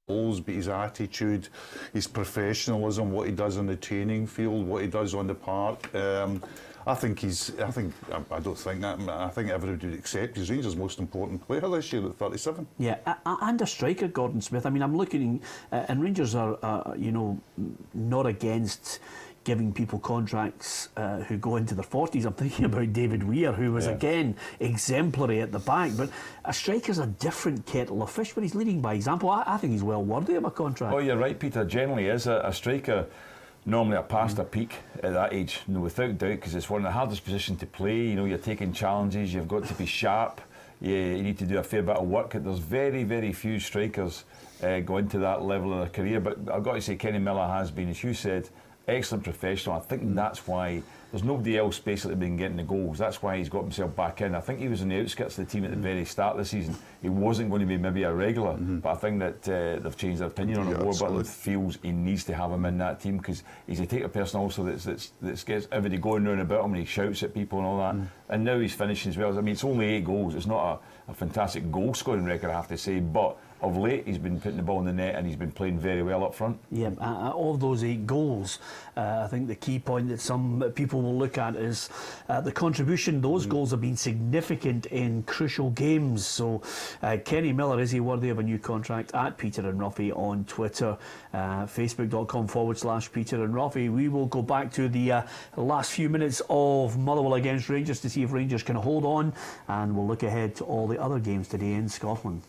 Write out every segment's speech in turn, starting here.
goals, but his attitude, his professionalism, what he does on the training field, what he does on the park. I think everybody would accept he's Rangers' most important player this year at 37. Yeah, and a striker, Gordon Smith. I mean, I'm looking, and Rangers are, not against giving people contracts who go into their 40s. I'm thinking about David Weir, who was, again, exemplary at the back. But a striker's a different kettle of fish, but he's leading by example. I think he's well worthy of a contract. Oh, you're right, Peter. Generally is a striker. Normally are past their peak at that age, without doubt, because it's one of the hardest positions to play. You're taking challenges, you've got to be sharp, you need to do a fair bit of work. There's very, very few strikers go into that level of their career, but I've got to say Kenny Miller has been, as you said, excellent professional. I think that's why there's nobody else basically been getting the goals. That's why he's got himself back in. I think he was on the outskirts of the team at the very start of the season. He wasn't going to be maybe a regular, but I think that they've changed their opinion on him. Ward Butler feels he needs to have him in that team because he's a type of person also that gets everybody going round about him and he shouts at people and all that. And now he's finishing as well. I mean, it's only 8 goals. It's not a fantastic goal scoring record, I have to say, but of late he's been putting the ball in the net and he's been playing very well up front. Yeah, of those 8 goals, I think the key point that some people will look at is the contribution. Those goals have been significant in crucial games. So Kenny Miller, is he worthy of a new contract? At Peter and Ruffy on Twitter, facebook.com/Peter and Ruffy. We will go back to the last few minutes of Motherwell against Rangers to see if Rangers can hold on, and we'll look ahead to all the other games today in Scotland.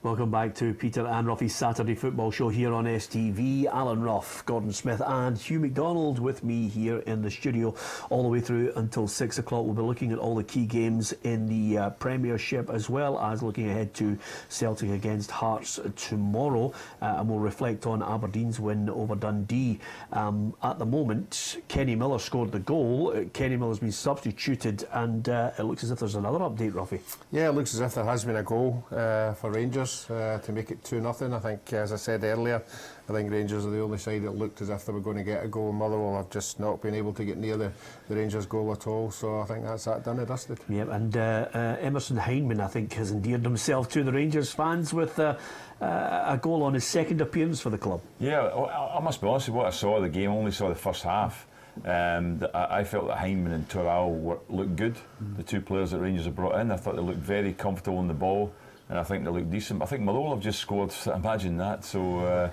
Welcome back to Peter and Ruffy's Saturday Football Show here on STV. Alan Ruff, Gordon Smith and Hugh McDonald with me here in the studio all the way through until 6 o'clock. We'll be looking at all the key games in the Premiership, as well as looking ahead to Celtic against Hearts tomorrow, and we'll reflect on Aberdeen's win over Dundee. At the moment, Kenny Miller scored the goal. Kenny Miller's been substituted, and it looks as if there's another update, Ruffy. Yeah, it looks as if there has been a goal for Rangers to make it 2-0. I think, as I said earlier, I think Rangers are the only side that looked as if they were going to get a goal. Motherwell have just not been able to get near the Rangers goal at all, so I think that's that done and dusted. Yeah, and Emerson Heinemann, I think, has endeared himself to the Rangers fans with a goal on his second appearance for the club. Yeah, I must be honest with what I saw of the game. I only saw the first half. I felt that Heinemann and Toral looked good. The two players that Rangers have brought in, I thought they looked very comfortable on the ball, and I think they look decent. I think Motherwell have just scored. Imagine that. So, oh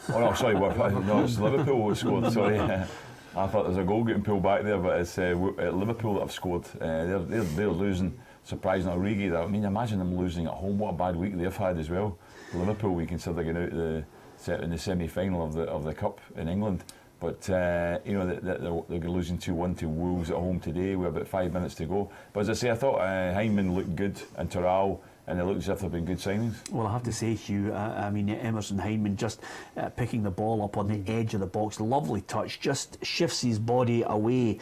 no, sorry, no, it's Liverpool who scored. Sorry, I thought there's a goal getting pulled back there, but it's Liverpool that have scored. They're losing. Surprising Origi. I mean, imagine them losing at home. What a bad week they've had as well. Liverpool, we consider getting out in the semi-final of the cup in England. But you know, they're losing 2-1 to Wolves at home today with about 5 minutes to go. But as I say, I thought Heinemann looked good and Toral, and it looks as if they've been good signings. Well, I have to say, Hugh, I mean, Emerson Heinemann just picking the ball up on the edge of the box, lovely touch, just shifts his body away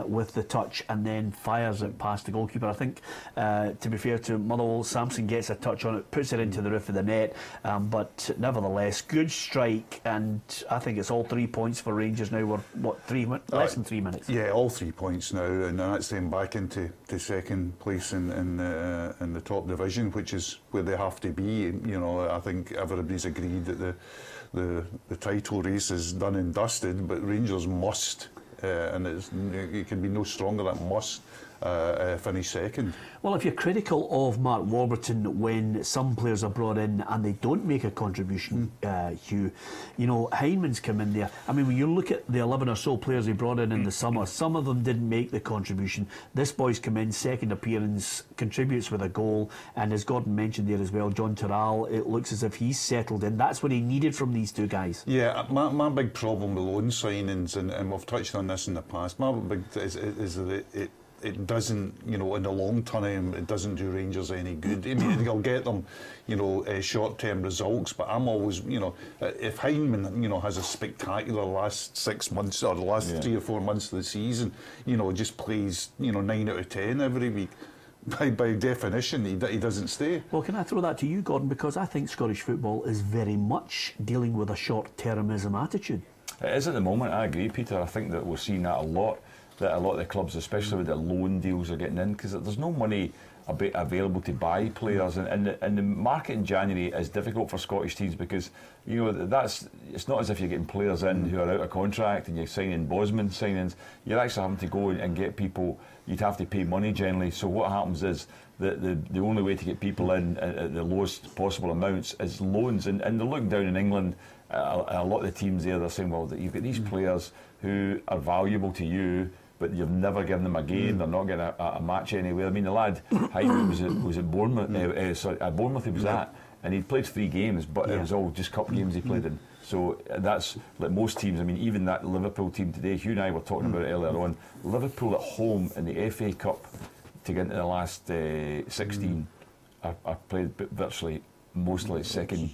with the touch and then fires it past the goalkeeper. I think, to be fair to Motherwell, Samson gets a touch on it, puts it into the roof of the net, but nevertheless, good strike, and I think it's all 3 points for Rangers now. We're, what, less than 3 minutes? Yeah, all 3 points now, and that's them back into second place in the top division, which is where they have to be. You know, I think everybody's agreed that the title race is done and dusted, but Rangers must, and it can be no stronger than must, finish second. Well, if you're critical of Mark Warburton when some players are brought in and they don't make a contribution, Hugh, you know, Heinemann's come in there. I mean, when you look at the 11 or so players he brought in the summer, some of them didn't make the contribution. This boy's come in, second appearance, contributes with a goal, and as Gordon mentioned there as well, John Toral, it looks as if he's settled in. That's what he needed from these two guys. Yeah, my big problem with loan signings, and we've touched on this in the past, my big is that it doesn't, you know, in the long term, it doesn't do Rangers any good. I mean, it'll get them, you know, short-term results, but I'm always, you know, if Heinemann, you know, has a spectacular last 6 months or the last 3 or 4 months of the season, you know, just plays, you know, 9 out of 10 every week, by definition, he doesn't stay. Well, can I throw that to you, Gordon? Because I think Scottish football is very much dealing with a short-termism attitude. It is at the moment, I agree, Peter. I think that we're seeing that a lot of the clubs, especially with the loan deals, are getting in, because there's no money available to buy players, and the market in January is difficult for Scottish teams, because, you know, it's not as if you're getting players in who are out of contract and you're signing Bosman signings. You're actually having to go and get people. You'd have to pay money generally. So what happens is that the only way to get people in at the lowest possible amounts is loans, and they're looking down in England. A lot of the teams there, they're saying, well, you've got these players who are valuable to you, but you've never given them a game. They're not getting a match anywhere. I mean, the lad Heinemann was at Bournemouth. At Bournemouth he was at, and he'd played 3 games, but it was all just cup games he played in. So that's like most teams. I mean, even that Liverpool team today. Hugh and I were talking about it earlier on. Liverpool at home in the FA Cup to get into the last 16 are played virtually mostly second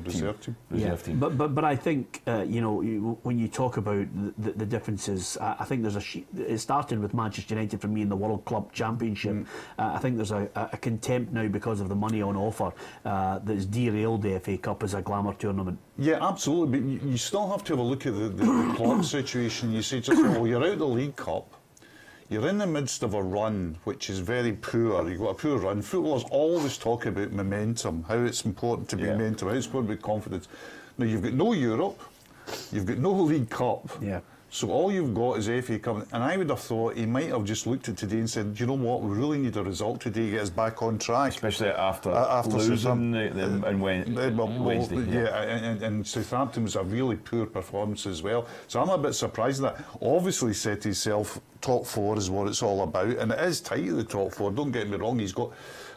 reserve team. But I think you know, when you talk about the differences, I think there's it started with Manchester United for me in the World Club Championship. I think there's a contempt now because of the money on offer that's derailed the FA Cup as a glamour tournament. Yeah, absolutely. But you still have to have a look at the club situation. You say, just, well, you're out of the League Cup. You're in the midst of a run which is very poor. You've got a poor run. Footballers always talk about momentum, how it's important to be momentum, how it's important to be confidence. Now, you've got no Europe, you've got no League Cup. Yeah. So all you've got is FA Cup, and I would have thought he might have just looked at today and said, do you know what, we really need a result today to get us back on track. Especially after losing and Wednesday. And Southampton was a really poor performance as well. So I'm a bit surprised at that. Obviously set himself top 4 is what it's all about, and it is tight at the top 4, don't get me wrong. He's got,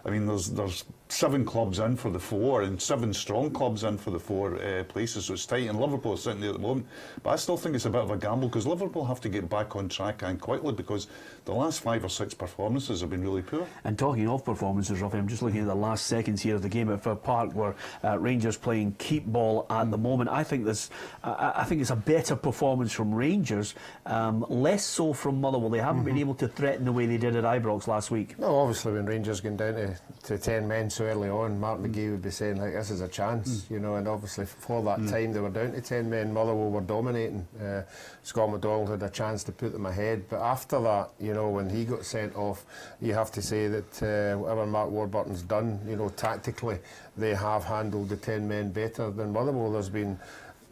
I mean, there's 7 clubs in for the 4 and 7 strong clubs in for the 4 places, so it's tight, and Liverpool are sitting there at the moment. But I still think it's a bit of a gamble because Liverpool have to get back on track and quickly, because the last 5 or 6 performances have been really poor. And talking of performances, Ruffy, I'm just looking at the last seconds here of the game at Fir Park, where Rangers playing keep ball at the moment. I think it's a better performance from Rangers, less so from Motherwell. They haven't been able to threaten the way they did at Ibrox last week. No, obviously when Rangers going down to 10 men so early on, Mark McGee would be saying, like, this is a chance, you know, and obviously for that time they were down to 10 men. Motherwell were dominating. Scott McDonald had a chance to put them ahead, but after that, you know, when he got sent off, you have to say that whatever Mark Warburton's done, you know, tactically, they have handled the 10 men better than Motherwell. There's been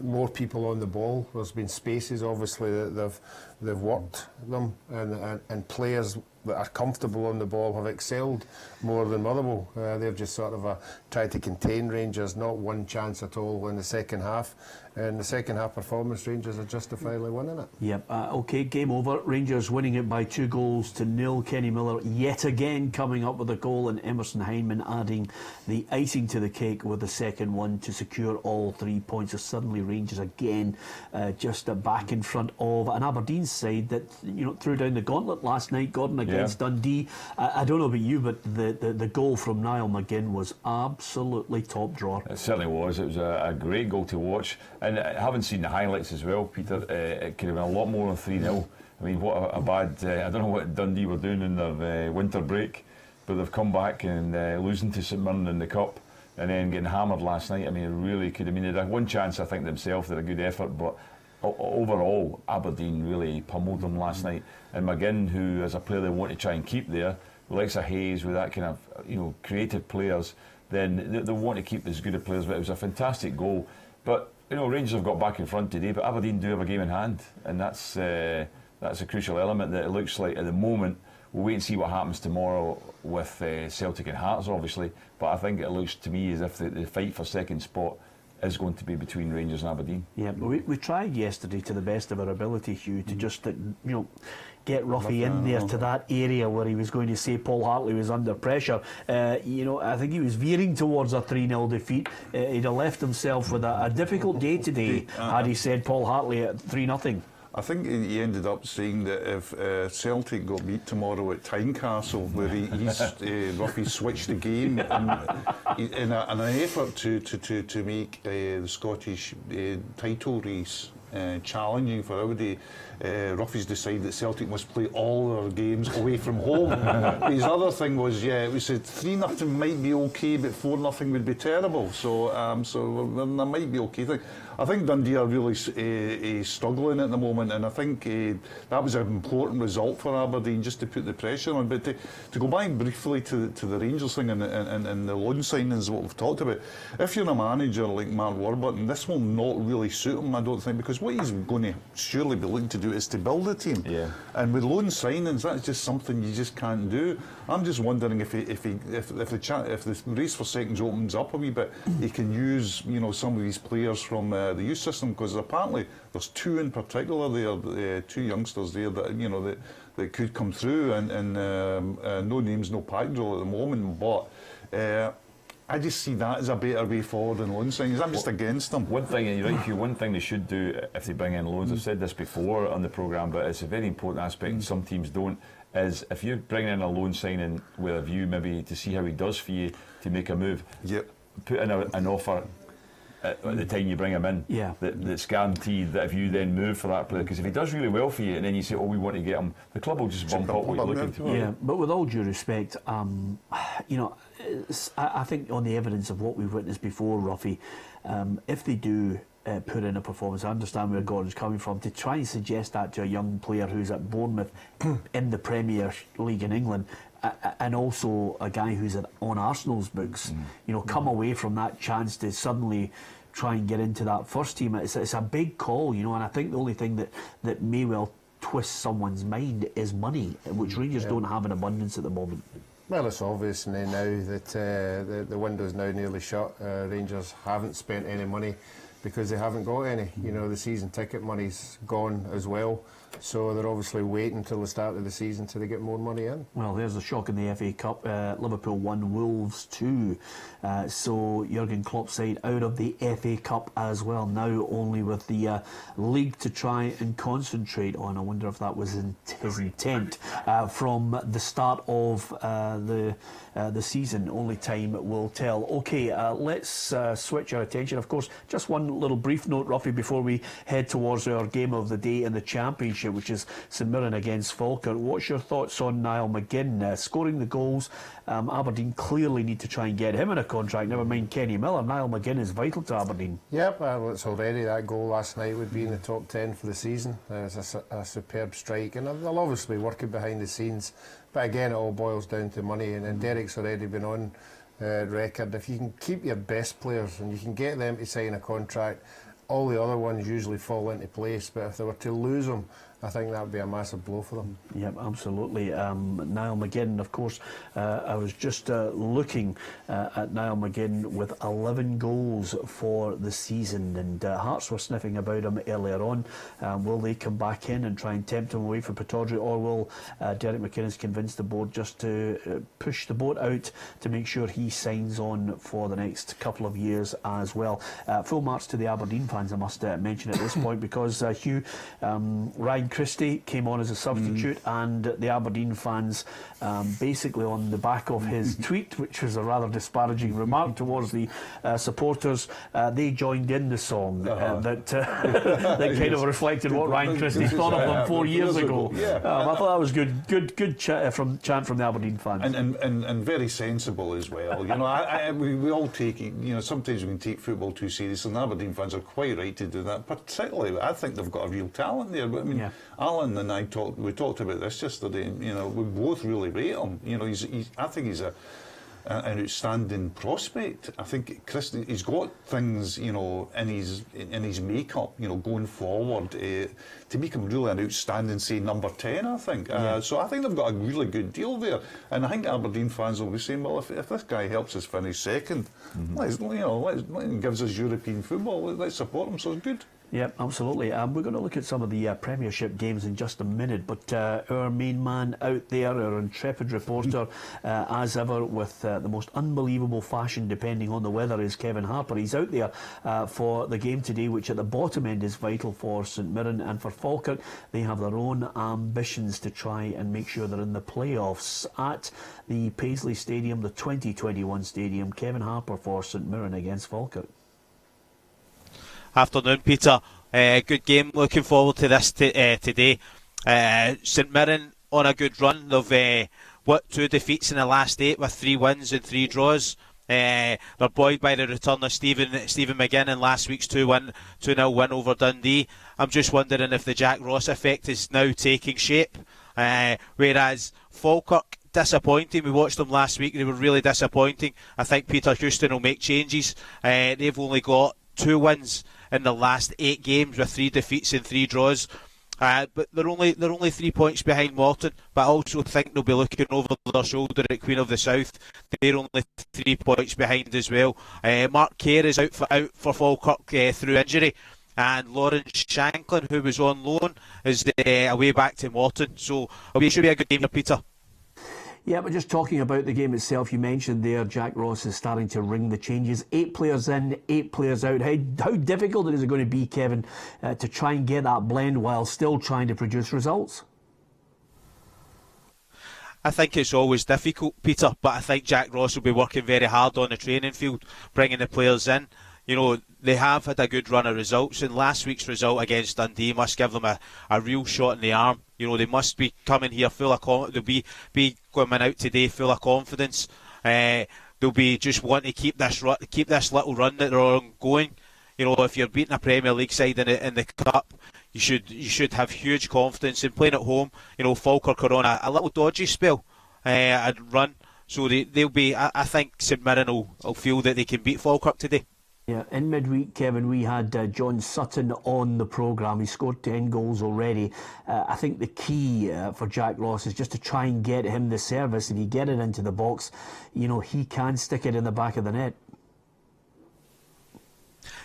more people on the ball. There's been spaces, obviously, that they've worked them, and players that are comfortable on the ball have excelled more than Motherwell. They've just sort of tried to contain Rangers, not one chance at all in the second half. And the second half performance, Rangers are justifiably winning it. Yep, OK, game over. Rangers winning it by 2-0. Kenny Miller yet again coming up with a goal, and Emerson Heineman adding the icing to the cake with the second one to secure all 3 points. So suddenly Rangers again just back in front of an Aberdeen side that, you know, threw down the gauntlet last night, Gordon, against Dundee. I don't know about you, but the goal from Niall McGinn was absolutely top drawer. It certainly was. It was a great goal to watch. And having seen the highlights as well, Peter, it could have been a lot more than 3-0. I mean, what a bad... I don't know what Dundee were doing in their winter break, but they've come back and losing to St Mirren in the Cup and then getting hammered last night. I mean, it really could have... I mean, they had one chance, I think, themselves. They had a good effort, but overall, Aberdeen really pummeled them last night. And McGinn, who is a player they want to try and keep there, with likes of Hayes, with that kind of, you know, creative players, then they want to keep as good a players. But it was a fantastic goal. But, you know, Rangers have got back in front today, but Aberdeen do have a game in hand, and that's a crucial element that it looks like at the moment. We'll wait and see what happens tomorrow with Celtic and Hearts, obviously, but I think it looks to me as if the fight for second spot is going to be between Rangers and Aberdeen. Yeah, we tried yesterday to the best of our ability, Hugh, to just get Ruffy in there to that area where he was going to say Paul Hartley was under pressure. I think he was veering towards a 3-0 defeat. He'd have left himself with a difficult day today had he said Paul Hartley at 3-0. I think he ended up saying that if Celtic got beat tomorrow at Tynecastle, where Ruffy switched the game in an effort to make the Scottish title race challenging for everybody, Ruffy's decided that Celtic must play all their games away from home. His other thing was, we said 3-0 might be okay, but 4-0 would be terrible. So there might be okay thing. I think Dundee are really struggling at the moment, and I think that was an important result for Aberdeen, just to put the pressure on. But to go back briefly to the Rangers thing and the loan signings, what we've talked about, if you're a manager like Mark Warburton, this will not really suit him, I don't think, because what he's going to surely be looking to do is to build a team. Yeah. And with loan signings, that's just something you just can't do. I'm just wondering if the race for seconds opens up a wee bit, he can use some of these players from the youth system, because apparently there's 2 in particular there, 2 youngsters there that could come through, and no names, no package at the moment, but I just see that as a better way forward than loan signings. I'm just against them. One thing, and you're right, one thing they should do if they bring in loans, I've said this before on the programme, but it's a very important aspect, and some teams don't, is if you're bringing in a loan signing with a view maybe to see how he does for you to make a move, put in an offer at the time you bring him in, that's guaranteed that if you then move for that player, because if he does really well for you and then you say, we want to get him, the club will just bump up what you're looking to. Yeah, but with all due respect, I think on the evidence of what we've witnessed before, Ruffy, if they do put in a performance, I understand where Gordon's coming from, to try and suggest that to a young player who's at Bournemouth in the Premier League in England, and also a guy who's on Arsenal's books, come away from that chance to suddenly try and get into that first team. It's a big call, and I think the only thing that may well twist someone's mind is money, which Rangers don't have in abundance at the moment. Well, it's obvious now that the window's now nearly shut. Rangers haven't spent any money because they haven't got any. You know, the season ticket money's gone as well. So they're obviously waiting until the start of the season till they get more money in. Well, there's a shock in the FA Cup. Liverpool 1, Wolves 2. So Jurgen Klopp's side out of the FA Cup as well. Now only with the league to try and concentrate on. I wonder if that was his intent from the start of the season. Only time will tell. Okay, let's switch our attention. Of course, just one little brief note, Ruffy, before we head towards our game of the day in the Championship, which is St Mirren against Falkirk. What's your thoughts on Niall McGinn scoring the goals? Aberdeen clearly need to try and get him in a contract, never mind Kenny Miller. Niall McGinn is vital to Aberdeen. Yep, well, it's already, that goal last night would be in the top 10 for the season. It's a superb strike, and they'll obviously be working behind the scenes, but again it all boils down to money, and Derek's already been on record. If you can keep your best players and you can get them to sign a contract, all the other ones usually fall into place, but if they were to lose them, I think that would be a massive blow for them. Yep, absolutely. Niall McGinn, of course, I was just looking at Niall McGinn with 11 goals for the season, and Hearts were sniffing about him earlier on. Will they come back in and try and tempt him away from Pittodrie, or will Derek McInnes convince the board just to push the boat out to make sure he signs on for the next couple of years as well? Full marks to the Aberdeen fans, I must mention at this point, because Hugh, Ryan Christie came on as a substitute, and the Aberdeen fans, basically on the back of his tweet, which was a rather disparaging remark towards the supporters, they joined in the song that kind of reflected what Ryan Christie thought of them 4 years ago. I thought that was good chant from the Aberdeen fans, and very sensible as well. You know, we all take it. You know, sometimes we can take football too seriously, and Aberdeen fans are quite right to do that. Particularly, I think they've got a real talent there. But I mean, Alan and I talked about this yesterday. And, you know, we both really rate him. You know, I think he's an outstanding prospect. I think he's got things, you know, in his makeup, you know, going forward to make him really an outstanding, say, number 10. I think so. I think they've got a really good deal there, and I think Aberdeen fans will be saying, well, if this guy helps us finish second, let's gives us European football. Let's support him. So it's good. Yep, absolutely. We're going to look at some of the Premiership games in just a minute, but our main man out there, our intrepid reporter, as ever, with the most unbelievable fashion, depending on the weather, is Kevin Harper. He's out there for the game today, which at the bottom end is vital for St Mirren, and for Falkirk. They have their own ambitions to try and make sure they're in the playoffs at the Paisley Stadium, the 2021 stadium. Kevin Harper for St Mirren against Falkirk. Afternoon, Peter. Good game. Looking forward to this today. St Mirren on a good run. They've 2 defeats in the last 8 with 3 wins and 3 draws. They're buoyed by the return of Stephen McGinn in last week's 2-0 win over Dundee. I'm just wondering if the Jack Ross effect is now taking shape. Whereas Falkirk, disappointing. We watched them last week. They were really disappointing. I think Peter Houston will make changes. They've only got 2 wins in the last 8 games with 3 defeats and 3 draws. But they're only 3 points behind Morton. But I also think they'll be looking over their shoulder at Queen of the South. They're only 3 points behind as well. Mark Kerr is out for Falkirk through injury. And Lawrence Shanklin, who was on loan, is away back to Morton. So it should be a good game, Peter. Yeah, but just talking about the game itself, you mentioned there Jack Ross is starting to ring the changes. 8 players in, 8 players out. How difficult is it going to be, Kevin, to try and get that blend while still trying to produce results? I think it's always difficult, Peter, but I think Jack Ross will be working very hard on the training field, bringing the players in. You know, they have had a good run of results, and last week's result against Dundee must give them a real shot in the arm. You know, they must be coming here full of confidence. They'll be coming out today full of confidence. They'll be just wanting to keep this little run that they're on going. You know, if you're beating a Premier League side in the cup, you should have huge confidence in playing at home. You know, Falkirk are on a little dodgy spell and run, so they'll be. I think St Mirren will feel that they can beat Falkirk today. Yeah, in midweek, Kevin, we had John Sutton on the programme. He scored 10 goals already. I think the key for Jack Ross is just to try and get him the service. If you get it into the box, you know, he can stick it in the back of the net.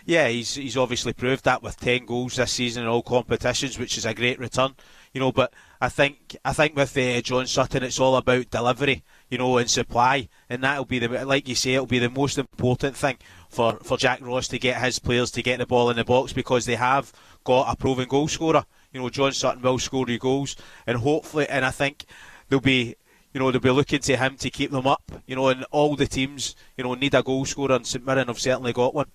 yeah, he's obviously proved that with 10 goals this season in all competitions, which is a great return. But I think with John Sutton, it's all about delivery, and supply, and that'll be like you say, it'll be the most important thing for Jack Ross to get his players to get the ball in the box, because they have got a proven goal scorer. John Sutton will score you goals, and hopefully, and I think they'll be looking to him to keep them up. And all the teams, need a goal scorer, and St Mirren have certainly got one.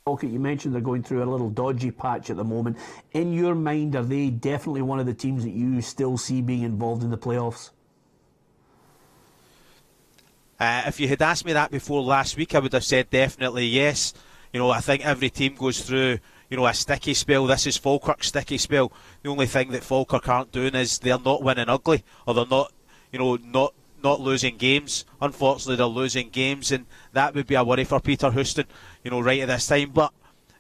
Okay, you mentioned they're going through a little dodgy patch at the moment. In your mind, are they definitely one of the teams that you still see being involved in the playoffs? If you had asked me that before last week, I would have said definitely yes. I think every team goes through, a sticky spell. This is Falkirk's sticky spell. The only thing that Falkirk aren't doing is they're not winning ugly, or they're not, not losing games. Unfortunately, they're losing games, and that would be a worry for Peter Houston, right at this time. But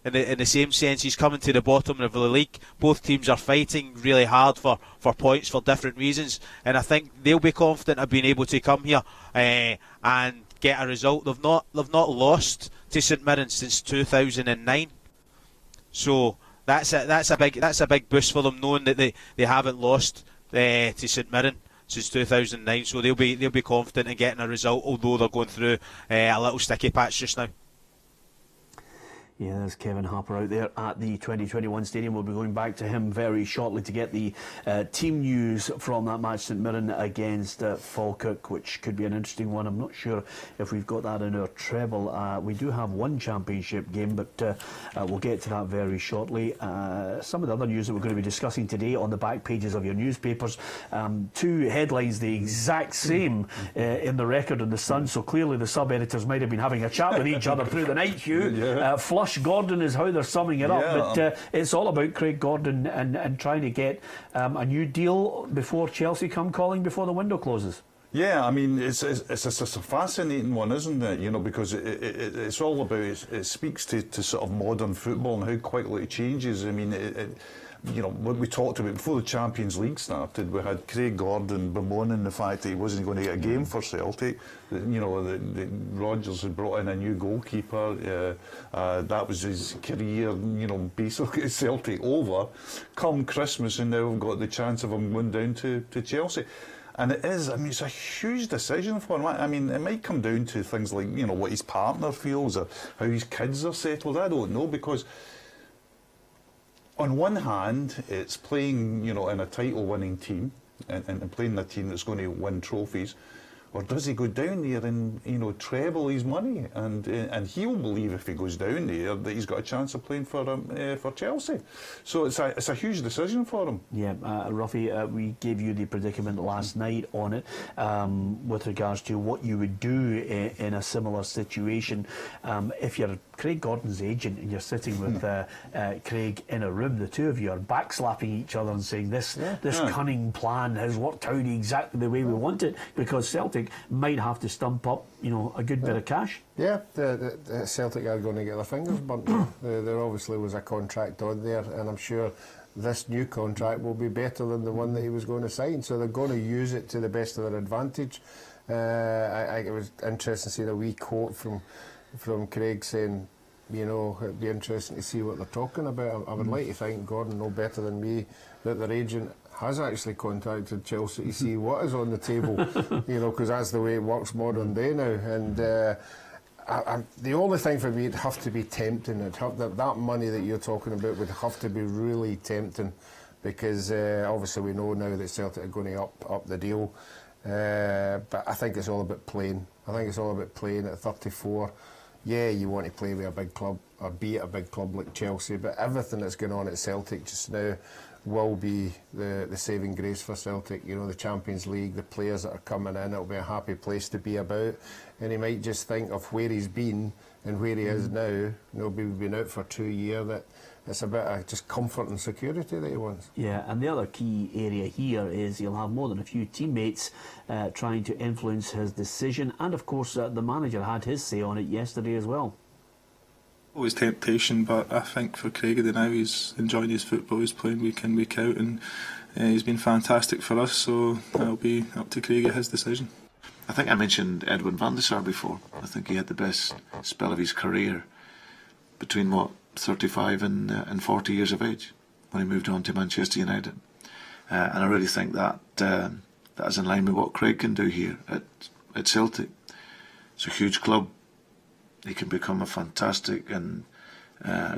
in the same sense, he's coming to the bottom of the league. Both teams are fighting really hard for points for different reasons, and I think they'll be confident of being able to come here and get a result. They've not lost to St Mirren since 2009, so that's a big boost for them, knowing that they haven't lost to St Mirren since 2009. So they'll be confident in getting a result, although they're going through a little sticky patch just now. Yeah, there's Kevin Harper out there at the 2021 stadium. We'll be going back to him very shortly to get the team news from that match, St Mirren against Falkirk, which could be an interesting one. I'm not sure if we've got that in our treble. We do have one championship game, but we'll get to that very shortly. Some of the other news that we're going to be discussing today on the back pages of your newspapers. Two headlines, the exact same in the Record and the Sun, so clearly the sub-editors might have been having a chat with each other through the night, Hugh. Yeah. Flush Gordon is how they're summing it up, but it's all about Craig Gordon and trying to get a new deal before Chelsea come calling before the window closes. Yeah, I mean, it's a fascinating one, isn't it? Because it's all about, it speaks to sort of modern football and how quickly it changes. I mean, what we talked about before the Champions League started, we had Craig Gordon bemoaning the fact that he wasn't going to get a game for Celtic. Rodgers had brought in a new goalkeeper. That was his career, basically at Celtic over. Come Christmas, and now we've got the chance of him going down to Chelsea. And it is, it's a huge decision for him. I mean, it might come down to things like, what his partner feels or how his kids are settled. I don't know, because on one hand, it's playing, in a title-winning team and playing a team that's going to win trophies. Or does he go down there and treble his money? And he'll believe if he goes down there that he's got a chance of playing for Chelsea. So it's a huge decision for him. Yeah, Ruffy, we gave you the predicament last night on it with regards to what you would do in a similar situation. If you're Craig Gordon's agent and you're sitting with Craig in a room, the two of you are backslapping each other and saying this cunning plan has worked out exactly the way we want it, because Celtic might have to stump up, a good bit of cash. Yeah, the Celtic are going to get their fingers burnt. There obviously was a contract on there, and I'm sure this new contract will be better than the one that he was going to sign. So they're going to use it to the best of their advantage. It was interesting to see the wee quote from Craig saying, it'd be interesting to see what they're talking about. I would like to think Gordon know better than me that their agent has actually contacted Chelsea to see what is on the table, because that's the way it works modern day now. And the only thing for me, it'd have to be tempting. That money that you're talking about would have to be really tempting, because obviously we know now that Celtic are going to up the deal. But I think it's all about playing. I think it's all about playing at 34. Yeah, you want to play with a big club or be at a big club like Chelsea, but everything that's going on at Celtic just now will be the saving grace for Celtic. The Champions League, the players that are coming in, it'll be a happy place to be about. And he might just think of where he's been and where he is now. We've been out for 2 years, that it's a bit of just comfort and security that he wants. Yeah, and the other key area here is he'll have more than a few teammates trying to influence his decision. And of course, the manager had his say on it yesterday as well. Always temptation, but I think for Craig now, he's enjoying his football, he's playing week in, week out, and he's been fantastic for us, so it'll be up to Craig at his decision. I think I mentioned Edwin van der Sar before. I think he had the best spell of his career between 35 and 40 years of age when he moved on to Manchester United. And I really think that that is in line with what Craig can do here at Celtic. It's a huge club. He can become a fantastic and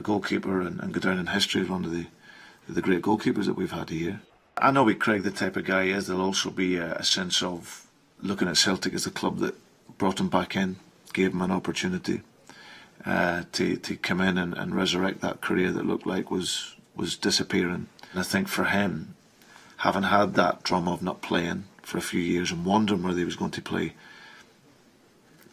goalkeeper and go down in history as one of the great goalkeepers that we've had here. I know with Craig the type of guy he is, there'll also be a sense of looking at Celtic as the club that brought him back in, gave him an opportunity to come in and resurrect that career that looked like was disappearing. And I think for him, having had that trauma of not playing for a few years and wondering whether he was going to play,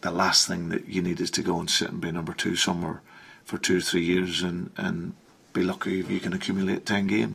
the last thing that you need is to go and sit and be number 2 somewhere for 2 or 3 years and be lucky if you can accumulate 10 games.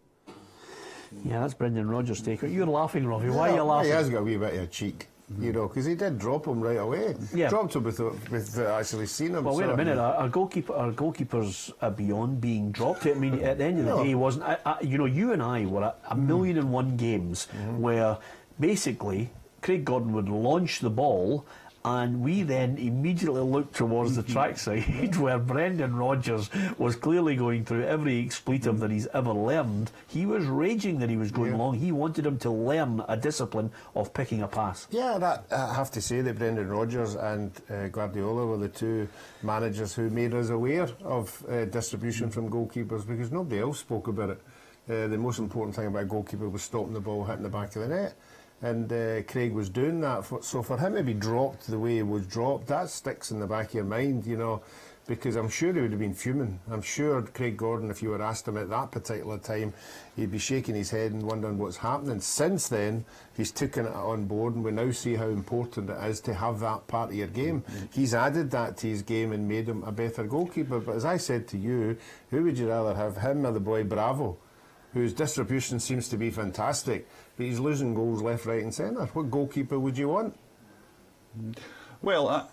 Yeah, that's Brendan Rodgers' take. You're laughing, Robbie. Why are you laughing? He has got a wee bit of cheek, you know, because he did drop him right away. Yeah. Dropped him without actually seeing him. Well, wait a minute. Our goalkeepers are beyond being dropped. I mean, at the end of the day, he wasn't. You know, you and I were at 1,000,001 games where basically Craig Gordon would launch the ball, and we then immediately looked towards the trackside where Brendan Rodgers was clearly going through every expletive that he's ever learned. He was raging that he was going long. He wanted him to learn a discipline of picking a pass. Yeah, that, I have to say that Brendan Rodgers and Guardiola were the two managers who made us aware of distribution from goalkeepers, because nobody else spoke about it. The most important thing about a goalkeeper was stopping the ball hitting the back of the net. And Craig was doing that. So for him to be dropped the way he was dropped, that sticks in the back of your mind, you know, because I'm sure he would have been fuming. I'm sure Craig Gordon, if you were asked him at that particular time, he'd be shaking his head and wondering what's happening. Since then, he's taken it on board, and we now see how important it is to have that part of your game. He's added that to his game and made him a better goalkeeper. But as I said to you, who would you rather have, him or the boy Bravo, whose distribution seems to be fantastic, but he's losing goals left, right and centre? What goalkeeper would you want? Well,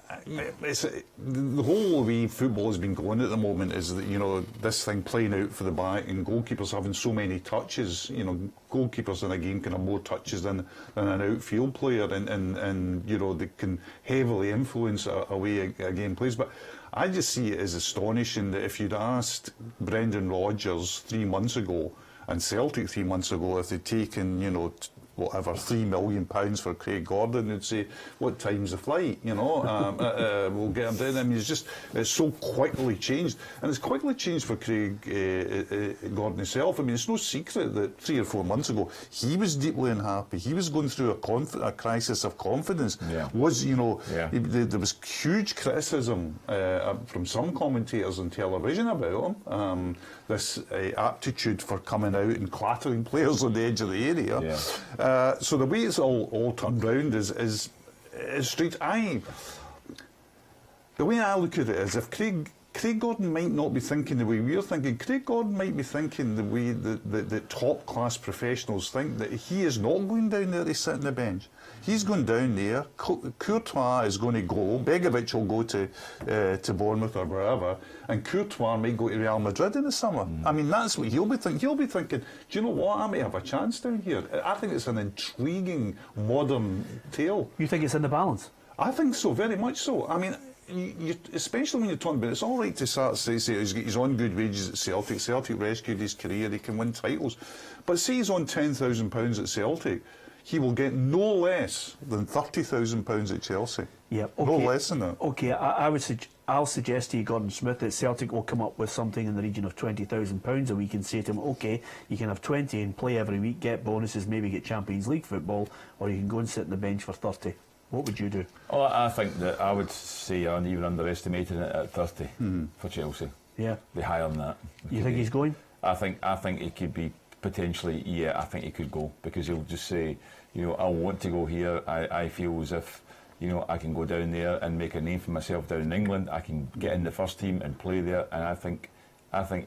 it's, the whole way football has been going at the moment is that, you know, this thing playing out for the back and goalkeepers having so many touches. You know, goalkeepers in a game can have more touches than an outfield player, and you know, they can heavily influence a way a game plays. But I just see it as astonishing that if you'd asked Brendan Rodgers 3 months ago and Celtic 3 months ago if they'd taken, you know, whatever, £3 million for Craig Gordon, they'd say, what time's the flight, you know, we'll get him down. I mean, it's so quickly changed, and it's quickly changed for Craig Gordon himself. I mean, it's no secret that 3 or 4 months ago he was deeply unhappy. He was going through a crisis of confidence. There was huge criticism from some commentators on television about him, this aptitude for coming out and clattering players on the edge of the area. So the way it's all turned round is straight. The way I look at it is, if Craig Gordon might not be thinking the way we're thinking. Craig Gordon might be thinking the way that top-class professionals think, that he is not going down there to sit on the bench. He's going down there. Courtois is going to go. Begovic will go to Bournemouth or wherever, and Courtois might go to Real Madrid in the summer. I mean, that's what he'll be thinking. He'll be thinking, do you know what? I may have a chance down here. I think it's an intriguing modern tale. You think it's in the balance? I think so, very much so. I mean, especially when you're talking about, it's all right to start to say he's on good wages at Celtic. Celtic rescued his career, he can win titles. But say he's on £10,000 at Celtic, he will get no less than £30,000 at Chelsea. Yeah, okay. No less than that. Okay, I'll suggest to you, Gordon Smith, that Celtic will come up with something in the region of £20,000 a week and say to him, okay, you can have 20 and play every week, get bonuses, maybe get Champions League football, or you can go and sit on the bench for 30. What would you do? Well, I think that I would say I'm even underestimating it at 30 for Chelsea. Yeah. Be higher than that. You think he's going? I think he could be potentially, I think he could go, because he'll just say, you know, I want to go here. I feel as if, you know, I can go down there and make a name for myself down in England. I can get in the first team and play there, and I think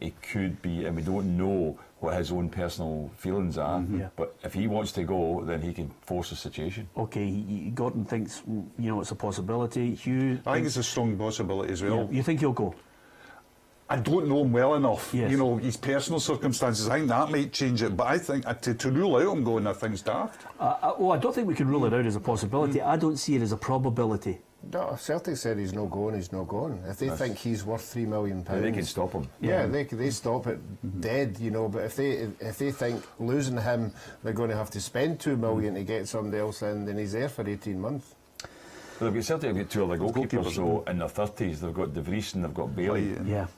he could be, and we don't know what his own personal feelings are, but if he wants to go, then he can force the situation. Okay, Gordon thinks, you know, it's a possibility. Hugh, I think it's a strong possibility as well. Yeah. You think he'll go? I don't know him well enough. Yes. You know, his personal circumstances, I think that might change it, but I think to rule out him going, I think's daft. I don't think we can rule it out as a possibility. I don't see it as a probability. No, Celtic said he's no going, he's no going. If they think he's worth £3 million, They can stop him. Yeah, they stop it dead, you know. But if they think losing him, they're going to have to spend £2 million to get somebody else in, then he's there for 18 months. Well, they've got Celtic have got two other goalkeepers though in their 30s. They've got De Vries and they've got Bailey,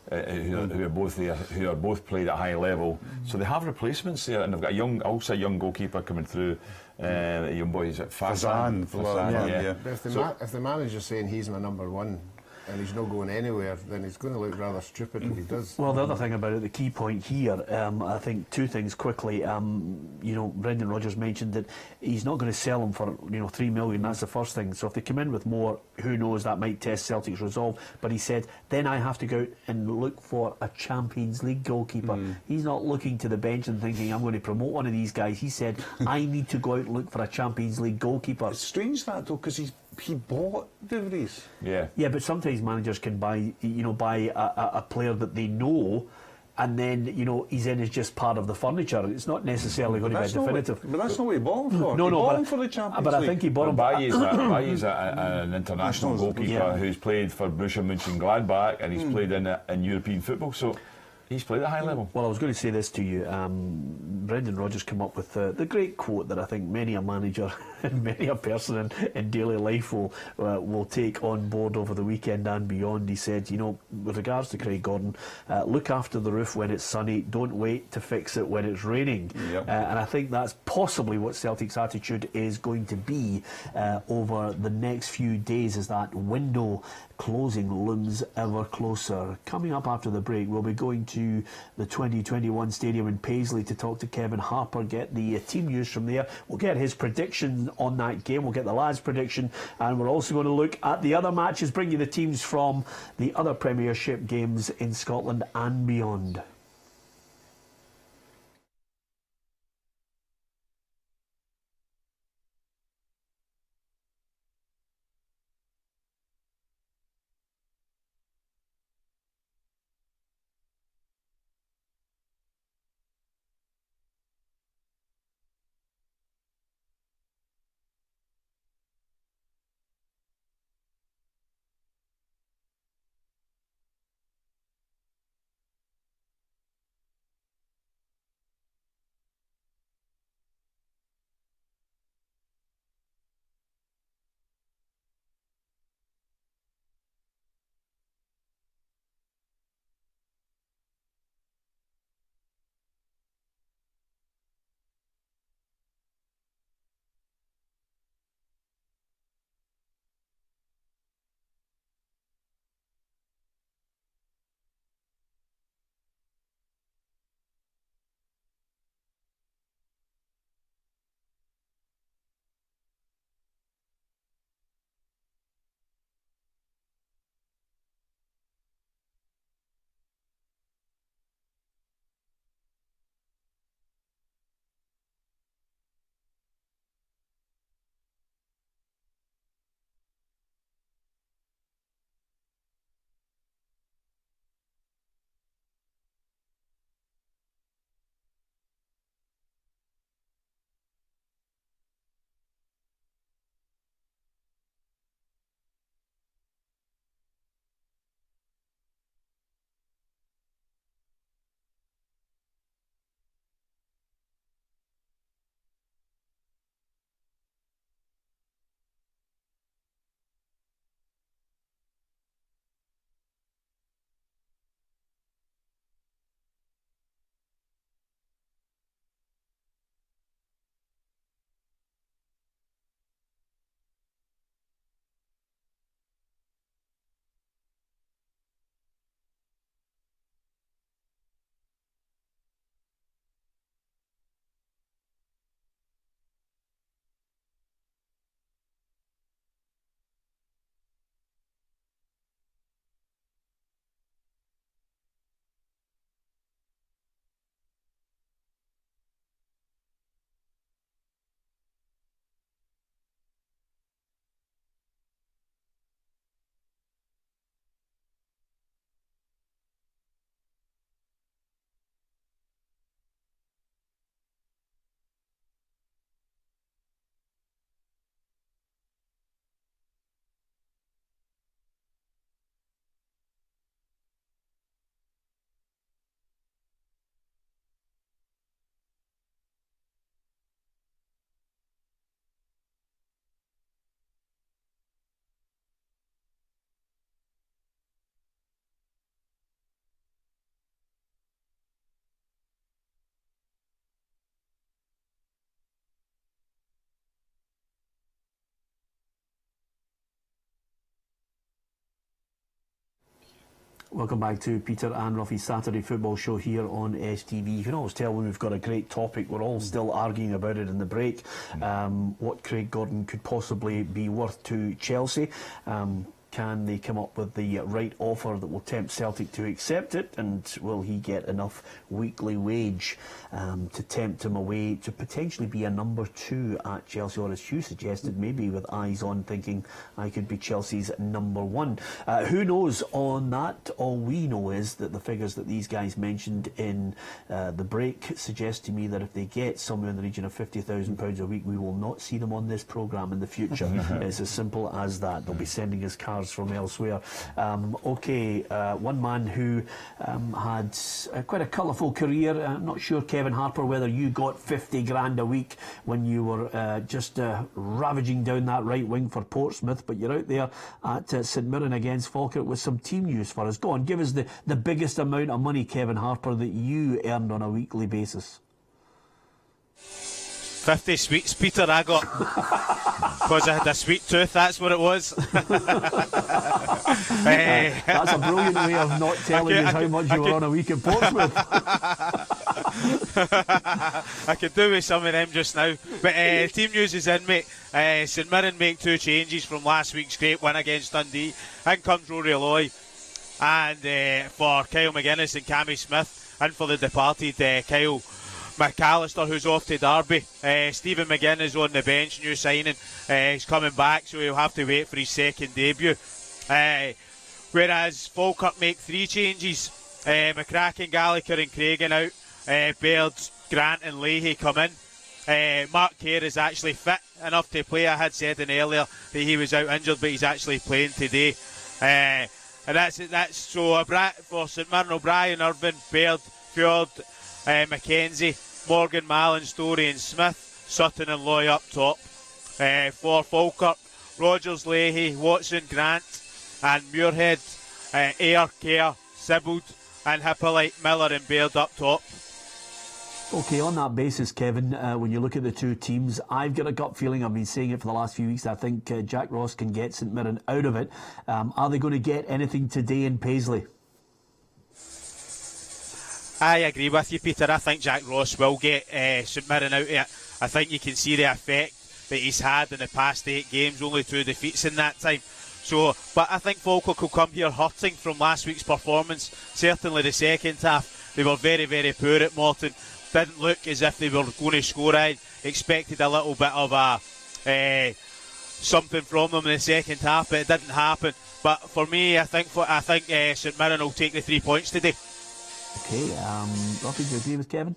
who are both there, who are both played at high level. So they have replacements there, and they've got a young goalkeeper coming through. A young boy, is it Fasan? Yeah. But if the manager's saying he's my number one and he's not going anywhere, then he's going to look rather stupid if he does. Well, the other thing about it, the key point here, I think two things quickly. Brendan Rodgers mentioned that he's not going to sell them for $3 million. That's the first thing. So if they come in with more, who knows, that might test Celtic's resolve. But he said, then I have to go out and look for a Champions League goalkeeper. He's not looking to the bench and thinking, I'm going to promote one of these guys. He said, I need to go out and look for a Champions League goalkeeper. It's strange that though, because he bought De Vries. Yeah, but sometimes managers can buy a player that they know, and then he's in as just part of the furniture. It's not necessarily going to be definitive. But that's not what he bought him for. No, he bought him but for the Champions but League. I think he bought him. Bailly's an international goalkeeper who's played for Borussia Mönchengladbach, and he's played in European football. So he's played at high level. Well, I was going to say this to you. Brendan Rodgers came up with the great quote that I think many a manager and many a person in daily life will take on board over the weekend and beyond. He said, with regards to Craig Gordon, look after the roof when it's sunny, don't wait to fix it when it's raining. Yep. And I think that's possibly what Celtic's attitude is going to be over the next few days as that window closing looms ever closer. Coming up after the break, we'll be going to the 2021 Stadium in Paisley to talk to Kevin Harper, get the team news from there. We'll get his prediction on that game, we'll get the lads' prediction, and we're also going to look at the other matches, bring you the teams from the other Premiership games in Scotland and beyond. Welcome back to Peter and Ruffy's Saturday Football Show here on STV. You can always tell when we've got a great topic. We're all still arguing about it in the break. What Craig Gordon could possibly be worth to Chelsea. Can they come up with the right offer that will tempt Celtic to accept it? And will he get enough weekly wage to tempt him away to potentially be a number 2 at Chelsea? Or as Hugh suggested, maybe with eyes on thinking I could be Chelsea's number 1. Who knows on that? All we know is that the figures that these guys mentioned in the break suggest to me that if they get somewhere in the region of £50,000 a week, we will not see them on this programme in the future. It's as simple as that. They'll be sending us cars from elsewhere. One man who had quite a colourful career. I'm not sure, Kevin Harper, whether you got 50 grand a week when you were just ravaging down that right wing for Portsmouth, but you're out there at St Mirren against Falkirk with some team news for us. Go on, give us the biggest amount of money, Kevin Harper, that you earned on a weekly basis. 50 sweets, Peter, I got. Because I had a sweet tooth, that's what it was. That's a brilliant way of not telling us how much you were on a week in Portsmouth. I could do with some of them just now. But team news is in, mate. St Mirren make 2 changes from last week's great win against Dundee. In comes Rory Loy. And for Kyle McGuinness and Cammy Smith. And for the departed Kyle McAllister, who's off to Derby. Stephen McGinn is on the bench, new signing. He's coming back, so he'll have to wait for his second debut. Whereas Falkirk make 3 changes. McCracken, Gallagher and Cragen out. Baird, Grant and Leahy come in. Mark Kerr is actually fit enough to play. I had said in earlier that he was out injured, but he's actually playing today. And that's so for St Mirren, O'Brien, Irvin, Baird, Fjord, Mackenzie, Morgan, Mallon, Story and Smith, Sutton and Loy up top. For Falkirk, Rogers, Leahy, Watson, Grant and Muirhead, Ayr, Kerr, Sibbald and Hippolyte, Miller and Baird up top. Okay, on that basis, Kevin, when you look at the 2 teams, I've got a gut feeling, I've been saying it for the last few weeks, I think Jack Ross can get St Mirren out of it. Are they going to get anything today in Paisley? I agree with you, Peter. I think Jack Ross will get St Mirren out of it. I think you can see the effect that he's had in the past 8 games, only 2 defeats in that time. But I think Falkirk will come here hurting from last week's performance. Certainly the second half, they were very, very poor at Morton. Didn't look as if they were going to score. I expected a little bit of something from them in the second half, but it didn't happen. But for me, I think St Mirren will take the 3 points today. Okay, Ruffy, do you agree with Kevin?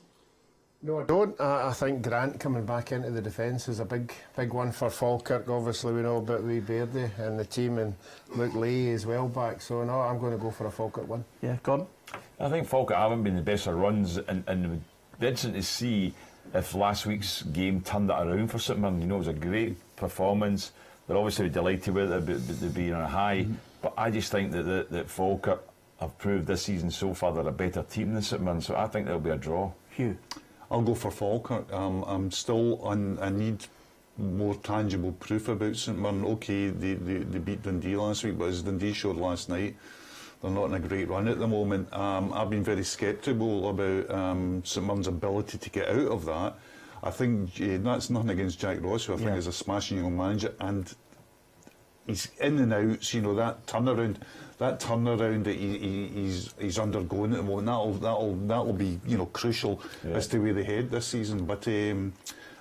No, I don't. I think Grant coming back into the defence is a big one for Falkirk. Obviously, we know about Wee Bairdy and the team, and Luke Lee as well back. So, no, I'm going to go for a Falkirk win. Yeah, Gordon? I think Falkirk haven't been the best of runs, and it would be interesting to see if last week's game turned it around for St Mirren. You know, it was a great performance. They're obviously delighted with it, being on a high. But I just think that Falkirk have proved this season so far they're a better team than St Mirren, so I think there'll be a draw. Hugh? I'll go for Falkirk. I'm still I need more tangible proof about St Mirren. Okay, they beat Dundee last week, but as Dundee showed last night, they're not in a great run at the moment. I've been very sceptical about St Mirren's ability to get out of that. I think that's nothing against Jack Ross, who I think is a smashing young manager, and he's in and outs. You know, that turnaround that he's undergoing at the moment, that'll be crucial as to where they head this season. But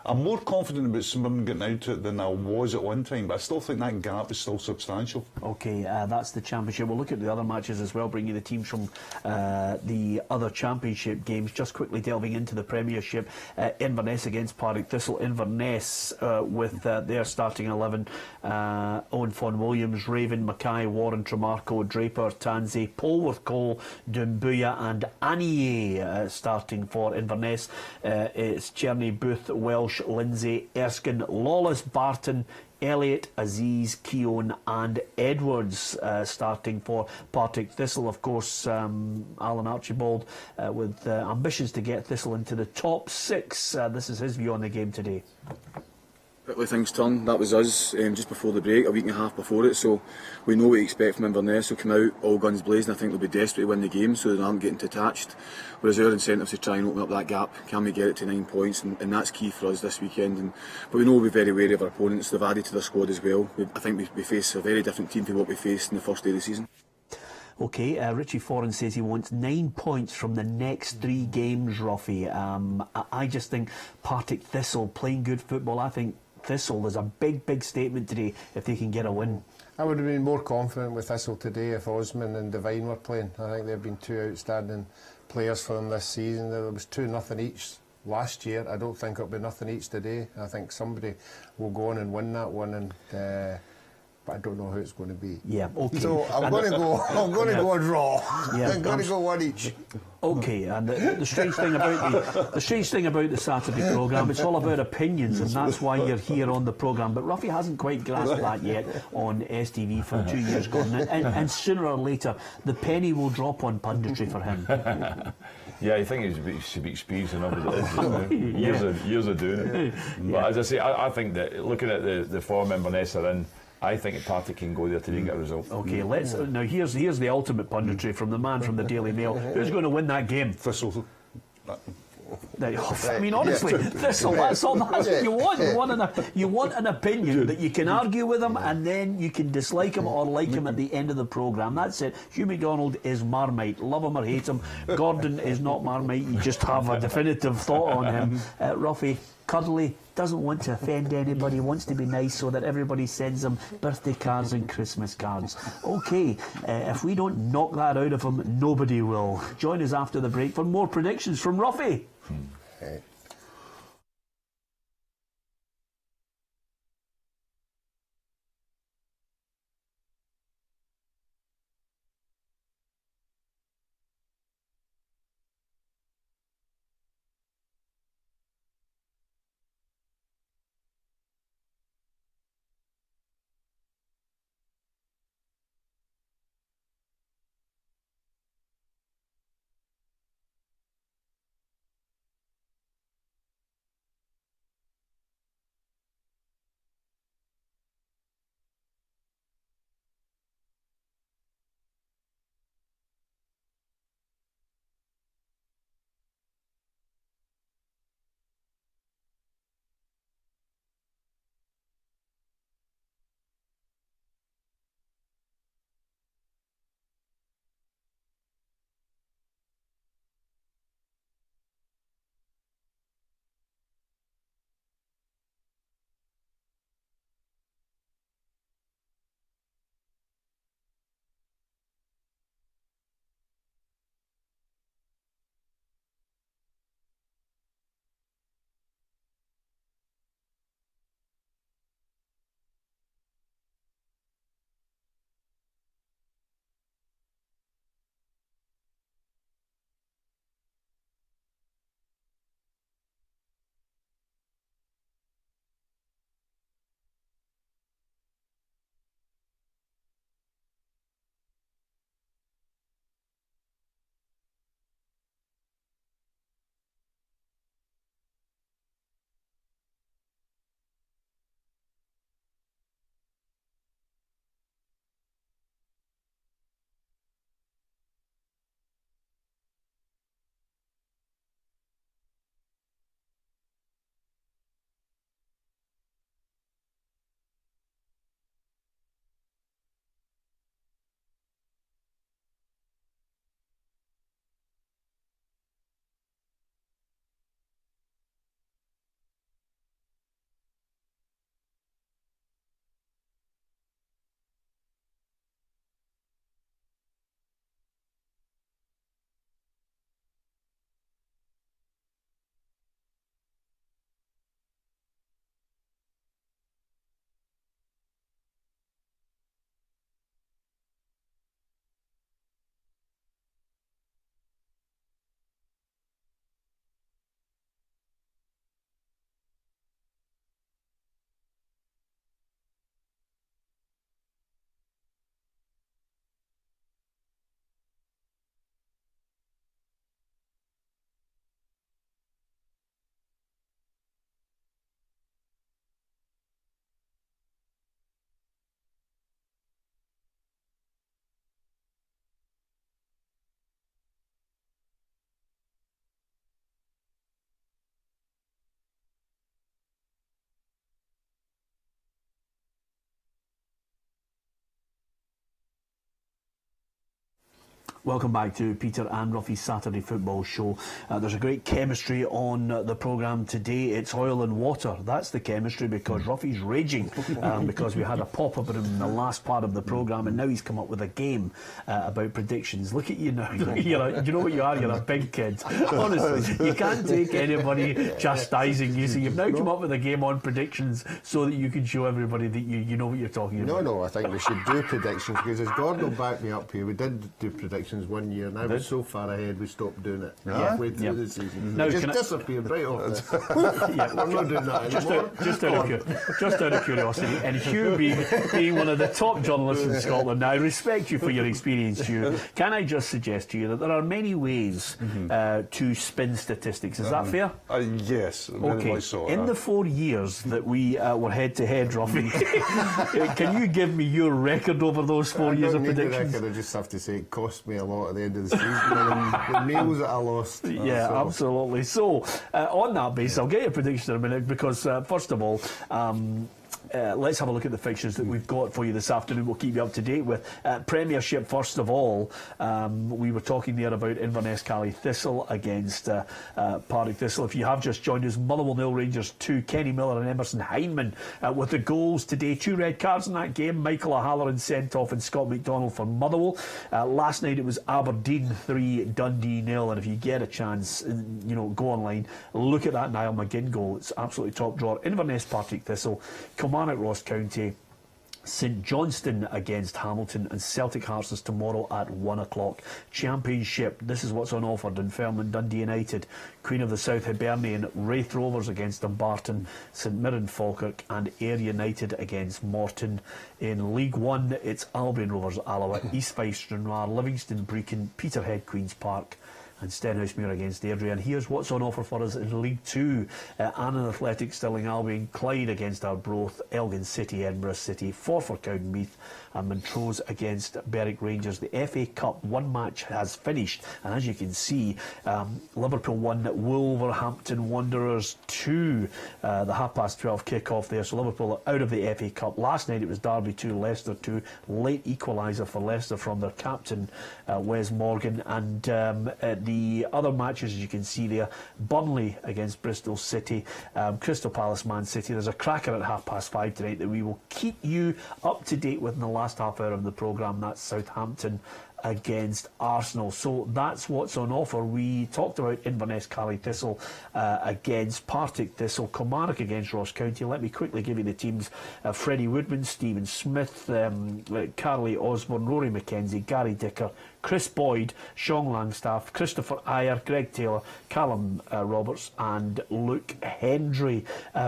I'm more confident about St Mirren getting out of it than I was at one time, but I still think that gap is still substantial. Okay, that's the Championship. We'll look at the other matches as well, bringing the teams from the other Championship games. Just quickly delving into the Premiership, Inverness against Partick Thistle. Inverness with their starting 11, Owen Fon Williams, Raven, Mackay, Warren, Tremarco, Draper, Tansey, Polworth, Cole, Dumbuya and Anier starting for Inverness. It's Cherny, Booth, Welsh, Lindsay, Erskine, Lawless, Barton, Elliott, Aziz, Keown and Edwards starting for Partick Thistle. Of course, Alan Archibald with ambitions to get Thistle into the top 6. This is his view on the game today. quickly things turn. That was us just before the break, a week and a half before it, so we know what we expect from Inverness. They'll come out all guns blazing. I think they'll be desperate to win the game so they aren't getting detached, whereas our incentives to try and open up that gap. Can we get it to 9 points, and that's key for us this weekend. But we know we'll be very wary of our opponents. They've added to their squad as well. I think we face a very different team to what we faced in the first day of the season. Okay, Richie Foran says he wants 9 points from the next 3 games, Ruffy. I just think Partick Thistle playing good football. I think Thistle is a big statement today if they can get a win. I would have been more confident with Thistle today if Osman and Devine were playing. I think they've been 2 outstanding players for them this season. There was 2-0 each last year. I don't think it'll be nothing each today. I think somebody will go on and win that one, and but I don't know who it's going to be. Yeah, okay. So I'm going to go a draw. Yeah, I'm going to go 1 each. Okay, and the strange thing about the Saturday programme, it's all about opinions, and that's why you're here on the programme. But Ruffy hasn't quite grasped that yet on STV for 2 years gone, and sooner or later the penny will drop on punditry for him. Yeah, I think he should be experienced enough as it is. Years of doing it. But as I say, I think that looking at the form Inverness are in, I think Partick can go there today and get a result. Okay, now here's the ultimate punditry from the man from the Daily Mail. Who's going to win that game? Thistle. I mean, honestly, Thistle, that's what you want. You want an opinion that you can argue with him, and then you can dislike him or like him at the end of the programme. That's it. Hugh McDonald is Marmite. Love him or hate him. Gordon is not Marmite. You just have a definitive thought on him. Ruffy, cuddly, doesn't want to offend anybody, wants to be nice so that everybody sends him birthday cards and Christmas cards. Okay, if we don't knock that out of him, nobody will. Join us after the break for more predictions from Ruffy. Okay. Welcome back to Peter and Ruffy's Saturday Football Show. There's a great chemistry on the programme today. It's oil and water. That's the chemistry, because Ruffy's raging because we had a pop-up in the last part of the programme, and now he's come up with a game about predictions. Look at you now. Do you know what you are? You're a big kid. Honestly, you can't take anybody chastising you. So you've now come up with a game on predictions so that you can show everybody that you know what you're talking about. No, I think we should do predictions, because as Gordon will back me up here, we did do predictions one year, and I was so far ahead we stopped doing it halfway through the season. Now, It just disappeared right off. We're not doing that anymore. Just out of curiosity, and Hugh being one of the top journalists in Scotland, now I respect you for your experience, Hugh. Can I just suggest to you that there are many ways to spin statistics? Is that fair? Yes. Okay. In the 4 years that we were head-to-head, Ruffy, can you give me your record over those 4 years of predictions? I just have to say it cost me a lot at the end of the season. The meals that I lost. Yeah, absolutely. So, on that basis, I'll get your prediction in a minute, because first of all, let's have a look at the fixtures that we've got for you this afternoon. We'll keep you up to date with Premiership. First of all, we were talking there about Inverness Cally Thistle against Partick Thistle. If you have just joined us, Motherwell 0, Rangers 2, Kenny Miller and Emerson Heineman with the goals today. 2 red cards in that game. Michael O'Halloran sent off and Scott McDonald for Motherwell. Last night it was Aberdeen 3, Dundee 0. And if you get a chance, go online, look at that Niall McGinn goal. It's absolutely top drawer. Inverness Partick Thistle, Kilmarnock Ross County, St Johnstone against Hamilton, and Celtic Hearts is tomorrow at 1 o'clock. Championship, this is what's on offer. Dunfermline, Dundee United, Queen of the South Hibernian, Wraith Rovers against Dumbarton, St Mirren Falkirk and Ayr United against Morton. In League One, it's Albion Rovers Alloa, East Fife Stranraer, Livingston Brecon, Peterhead Queen's Park and Stenhousemuir against Airdrie. And here's what's on offer for us in League Two. Annan Athletic, Stirling Albion, Clyde against Arbroath, Elgin City, Edinburgh City, Forfar Cowdenbeath and Montrose against Berwick Rangers. The FA Cup, one match has finished, and as you can see, Liverpool 1, Wolverhampton Wanderers 2. The 12:30 kick-off there, so Liverpool are out of the FA Cup. Last night it was Derby 2, Leicester 2. Late equaliser for Leicester from their captain, Wes Morgan. And the other matches, as you can see there, Burnley against Bristol City, Crystal Palace Man City. There's a cracker at 5:30 tonight that we will keep you up to date with in the last half hour of the programme. That's Southampton against Arsenal. So that's what's on offer. We talked about Inverness Cally Thistle against Partick Thistle, Kilmarnock against Ross County. Let me quickly give you the teams. Freddie Woodman, Stephen Smith, Carly Osborne, Rory McKenzie, Gary Dicker, Chris Boyd, Sean Langstaff, Christopher Ayer, Greg Taylor, Callum Roberts and Luke Hendry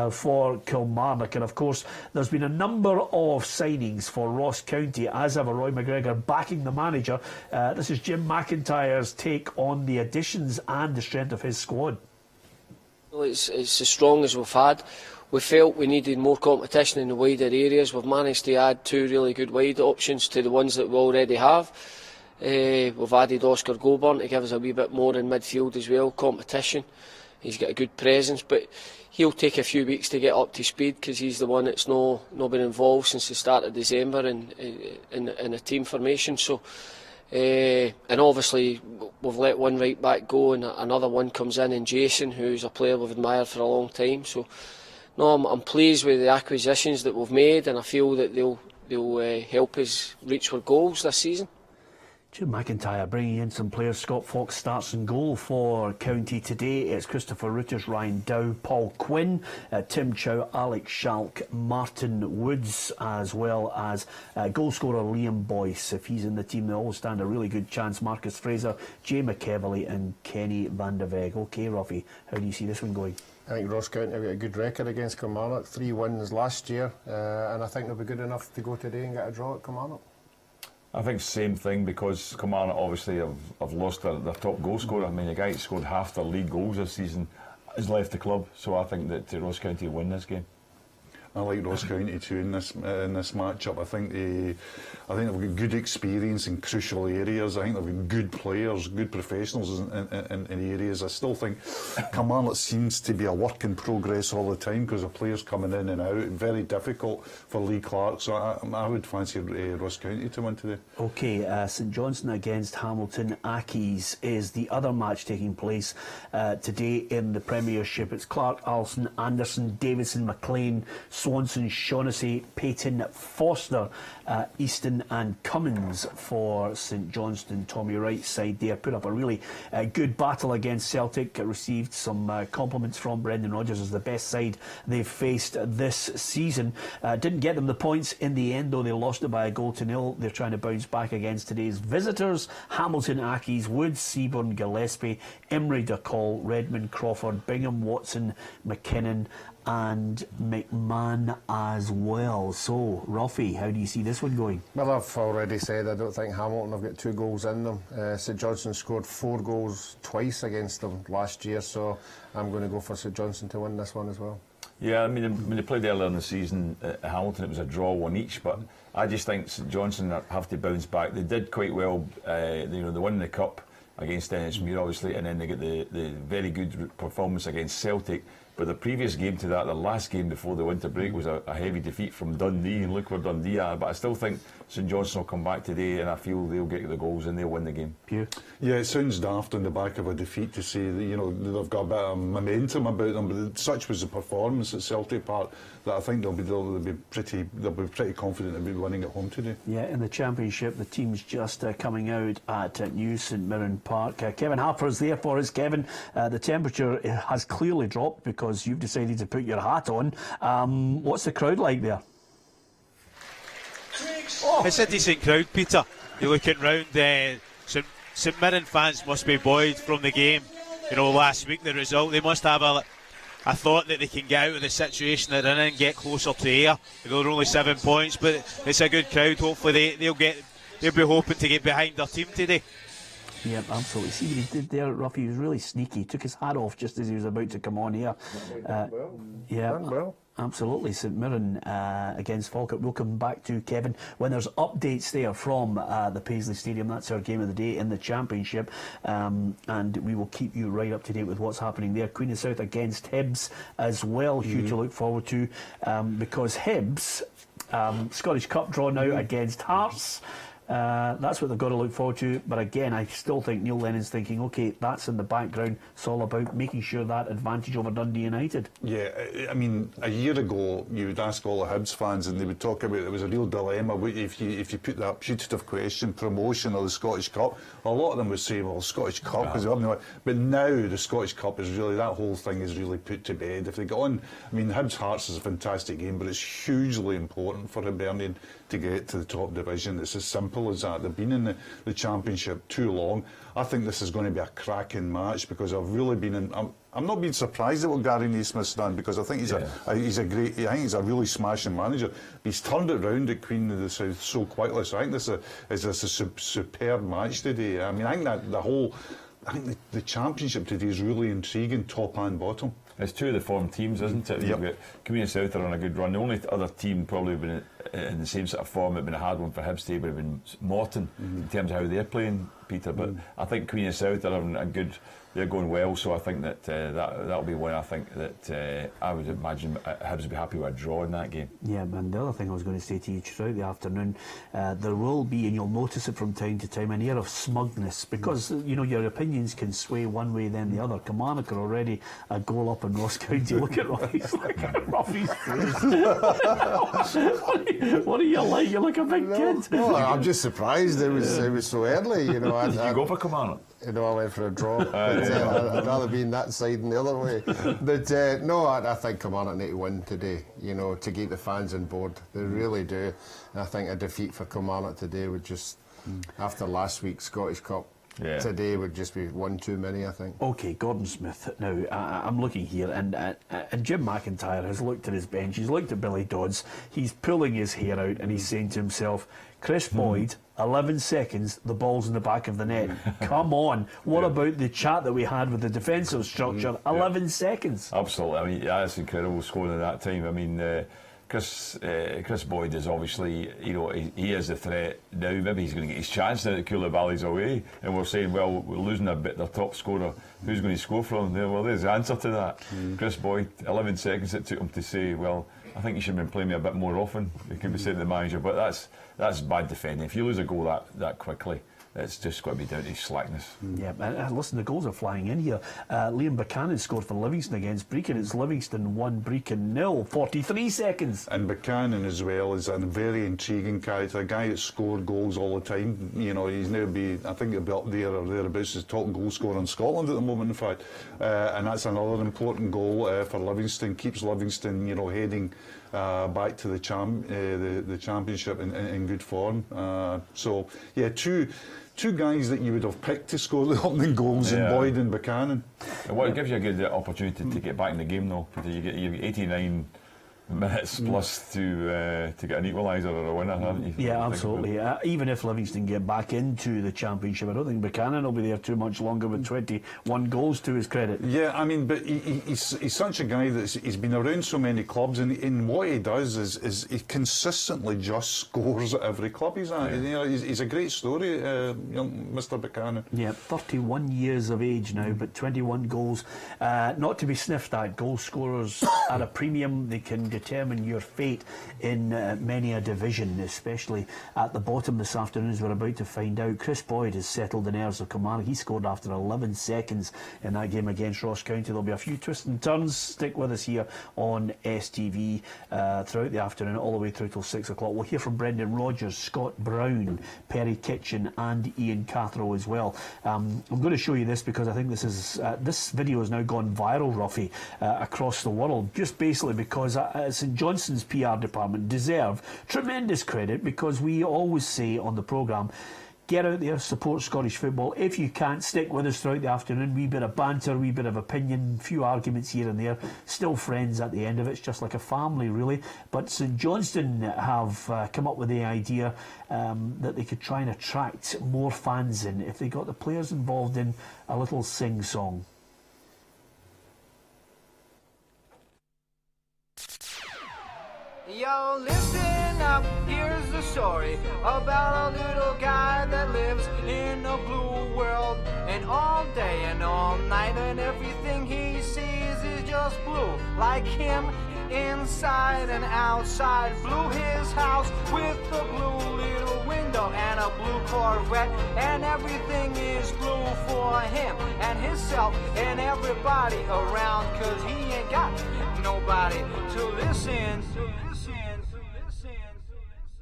for Kilmarnock. And of course there's been a number of signings for Ross County, as ever. Roy McGregor backing the manager. This is Jim McIntyre's take on the additions and the strength of his squad. Well, it's as strong as we've had. We felt we needed more competition in the wider areas. We've managed to add 2 really good wide options to the ones that we already have. We've added Oscar Goburn to give us a wee bit more in midfield as well, competition. He's got a good presence, but he'll take a few weeks to get up to speed, because he's the one that's not been involved since the start of December in a team formation. So, and obviously we've let one right back go and another one comes in Jason, who's a player we've admired for a long time. So no, I'm pleased with the acquisitions that we've made, and I feel that they'll help us reach our goals this season. Jim McIntyre bringing in some players. Scott Fox starts in goal for County today. It's Christopher Rutters, Ryan Dow, Paul Quinn, Tim Chow, Alex Schalk, Martin Woods, as well as goal scorer Liam Boyce. If he's in the team, they all stand a really good chance. Marcus Fraser, Jay McEvely and Kenny Van de Veg. OK, Ruffy, how do you see this one going? I think Ross County have got a good record against Kilmarnock, 3 wins last year, and I think they'll be good enough to go today and get a draw at Kilmarnock. I think same thing, because Kilmarnock obviously have lost their top goal scorer. I mean, the guy who scored half their league goals this season has left the club, so I think that Ross County will win this game. I like Ross County too in this matchup. I think they've got good experience in crucial areas. I think they've got good players, good professionals in areas. I still think Kilmarnock seems to be a work in progress all the time because of players coming in and out. Very difficult for Lee Clark. So I would fancy Ross County to win today. Okay, St Johnstone against Hamilton Accies is the other match taking place today in the Premiership. It's Clark, Alston, Anderson, Davison, McLean, Swanson, Shaughnessy, Payton, Foster, Easton and Cummins for St Johnstone. Tommy Wright's side there put up a really good battle against Celtic, received some compliments from Brendan Rodgers as the best side they've faced this season. Didn't get them the points in the end though, they lost it by 1-0. They're trying to bounce back against today's visitors: Hamilton Accies, Woods, Seaburn, Gillespie, Emery, Ducall, Redmond, Crawford, Bingham, Watson, McKinnon and McMahon as well. So, Ruffy, how do you see this one going? Well, I've already said I don't think Hamilton have got 2 goals in them. St Johnstone scored 4 goals twice against them last year, so I'm going to go for St Johnstone to win this one as well. Yeah, I mean, when they played earlier in the season at Hamilton, it was a draw 1 each, but I just think St Johnstone have to bounce back. They did quite well, they won the Cup against Dennismuir, obviously, and then they get the very good performance against Celtic. But the previous game to that, the last game before the winter break, was a heavy defeat from Dundee, and look where Dundee are. But I still think St Johnstone will come back today, and I feel they'll get the goals and they'll win the game. Pew? Yeah, it sounds daft on the back of a defeat to say that, they've got a bit of momentum about them, but such was the performance at Celtic Park that I think they'll be pretty confident they'll be winning at home today. Yeah, in the Championship, the team's just coming out at New St Mirren Park. Kevin Harper's there for us. Kevin, the temperature has clearly dropped because you've decided to put your hat on. What's the crowd like there? It's a decent crowd, Peter. You're looking round, St Mirren fans must be buoyed from the game. Last week the result, they must have a thought that they can get out of the situation they're in and get closer to air. They're only 7 points, but it's a good crowd. Hopefully they'll be hoping to get behind their team today. Yeah, absolutely. See what he did there, Ruffy? He was really sneaky. He took his hat off just as he was about to come on here. Absolutely. St Mirren against Falkirk. We'll come back to Kevin when there's updates there from the Paisley Stadium. That's our game of the day in the Championship, and we will keep you right up to date with what's happening there. Queen of South against Hibs as well. Huge to look forward to because Hibs, Scottish Cup draw now against Hearts. That's what they've got to look forward to. But again, I still think Neil Lennon's thinking, OK, that's in the background. It's all about making sure that advantage over Dundee United. Yeah, I mean, a year ago, you would ask all the Hibs fans and they would talk about it was a real dilemma if you put that putative question, promotion or the Scottish Cup. A lot of them would say, well, Scottish Cup, because they haven't won. But now the Scottish Cup is really, that whole thing is really put to bed. If they get on, I mean, Hibs Hearts is a fantastic game, but it's hugely important for Hibernian to get to the top division. It's as simple as that. They've been in the Championship too long. I think this is going to be a cracking match because I've really been in. I'm not being surprised at what Gary Naismith's done because I think he's a great. I think he's a really smashing manager. But he's turned it round at Queen of the South so quickly. So I think this is a superb match today. I mean, I think I think the Championship today is really intriguing, top and bottom. It's 2 of the form teams, isn't it? Yep. You've got Community South are on a good run. The only other team probably been in the same sort of form, it would have been a hard one for Hibs today, would have been Morton in terms of how they're playing, Peter. But I think Community South are having a good. They're going well, so I think that'll be one. I think that I would imagine Hibs would be happy with a draw in that game. Yeah, and the other thing I was going to say to you throughout the afternoon, there will be, and you'll notice it from time to time, an air of smugness because your opinions can sway one way then the other. Kilmarnock are already a goal up in Ross County. Look at Ruffy's face. What are you like? You're like a big kid. No, I'm just surprised it was so early. Did you go for Kilmarnock? I went for a draw. I'd rather be in that side than the other way. But no, I think Kilmarnock need to win today, to get the fans on board. They really do. And I think a defeat for Kilmarnock today would just, after last week's Scottish Cup, today would just be one too many, I think. OK, Gordon Smith. Now, I'm looking here, and Jim McIntyre has looked at his bench. He's looked at Billy Dodds. He's pulling his hair out, and he's saying to himself, Chris Boyd, 11 seconds, the ball's in the back of the net. Come on. What about the chat that we had with the defensive structure? 11 seconds. Absolutely. I mean, that's incredible scoring at that time. I mean, Chris Boyd is obviously, he is the threat now. Maybe he's going to get his chance now that Koulibaly's away, and we're saying, well, we're losing their top scorer. Who's going to score from them? Well, there's the answer to that. Chris Boyd, 11 seconds it took him to say, well, I think you should have been playing me a bit more often. It could be said to the manager, but that's bad defending. If you lose a goal that quickly, it's just got to be down to slackness. Yeah, and listen, the goals are flying in here. Liam Buchanan scored for Livingston against Brecon. It's Livingston 1, Brecon 0, 43 seconds. And Buchanan as well is a very intriguing character, a guy that scored goals all the time. He's now I think he'll be up there or thereabouts as top goal scorer in Scotland at the moment, in fact. And that's another important goal for Livingston, keeps Livingston, heading back to the championship in good form. So, yeah, two guys that you would have picked to score the opening goals in Boyd and Buchanan. It gives you a good opportunity to get back in the game, though, because you get 89 minutes plus to get an equaliser or a winner, haven't you? Yeah, absolutely. Even if Livingston get back into the championship, I don't think Buchanan will be there too much longer with 21 goals to his credit. Yeah, I mean, but he's such a guy he's been around so many clubs, and what he does is he consistently just scores at every club he's at. He's a great story, young Mr. Buchanan. Yeah, 31 years of age now, but 21 goals. Not to be sniffed at. Goal scorers at a premium. They can determine your fate in many a division, especially at the bottom this afternoon, as we're about to find out. Chris Boyd has settled the nerves of Kilmarnock. He scored after 11 seconds in that game against Ross County. There'll be a few twists and turns. Stick with us here on STV throughout the afternoon, all the way through till 6 o'clock. We'll hear from Brendan Rodgers, Scott Brown, Perry Kitchen and Ian Cathro as well. I'm going to show you this because I think this video has now gone viral, Ruffy, across the world, just basically because St Johnstone's PR department deserve tremendous credit, because we always say on the programme, get out there, support Scottish football. If you can't, stick with us throughout the afternoon. Wee bit of banter, wee bit of opinion, few arguments here and there. Still friends at the end of it. It's just like a family, really. But St Johnstone have come up with the idea that they could try and attract more fans in if they got the players involved in a little sing-song. Yo, listen up, here's the story about a little guy that lives in a blue world. And all day and all night and everything he sees is just blue. Like him, inside and outside. Blue his house with a blue little window and a blue Corvette. And everything is blue for him and himself and everybody around. Cause he ain't got nobody to listen to.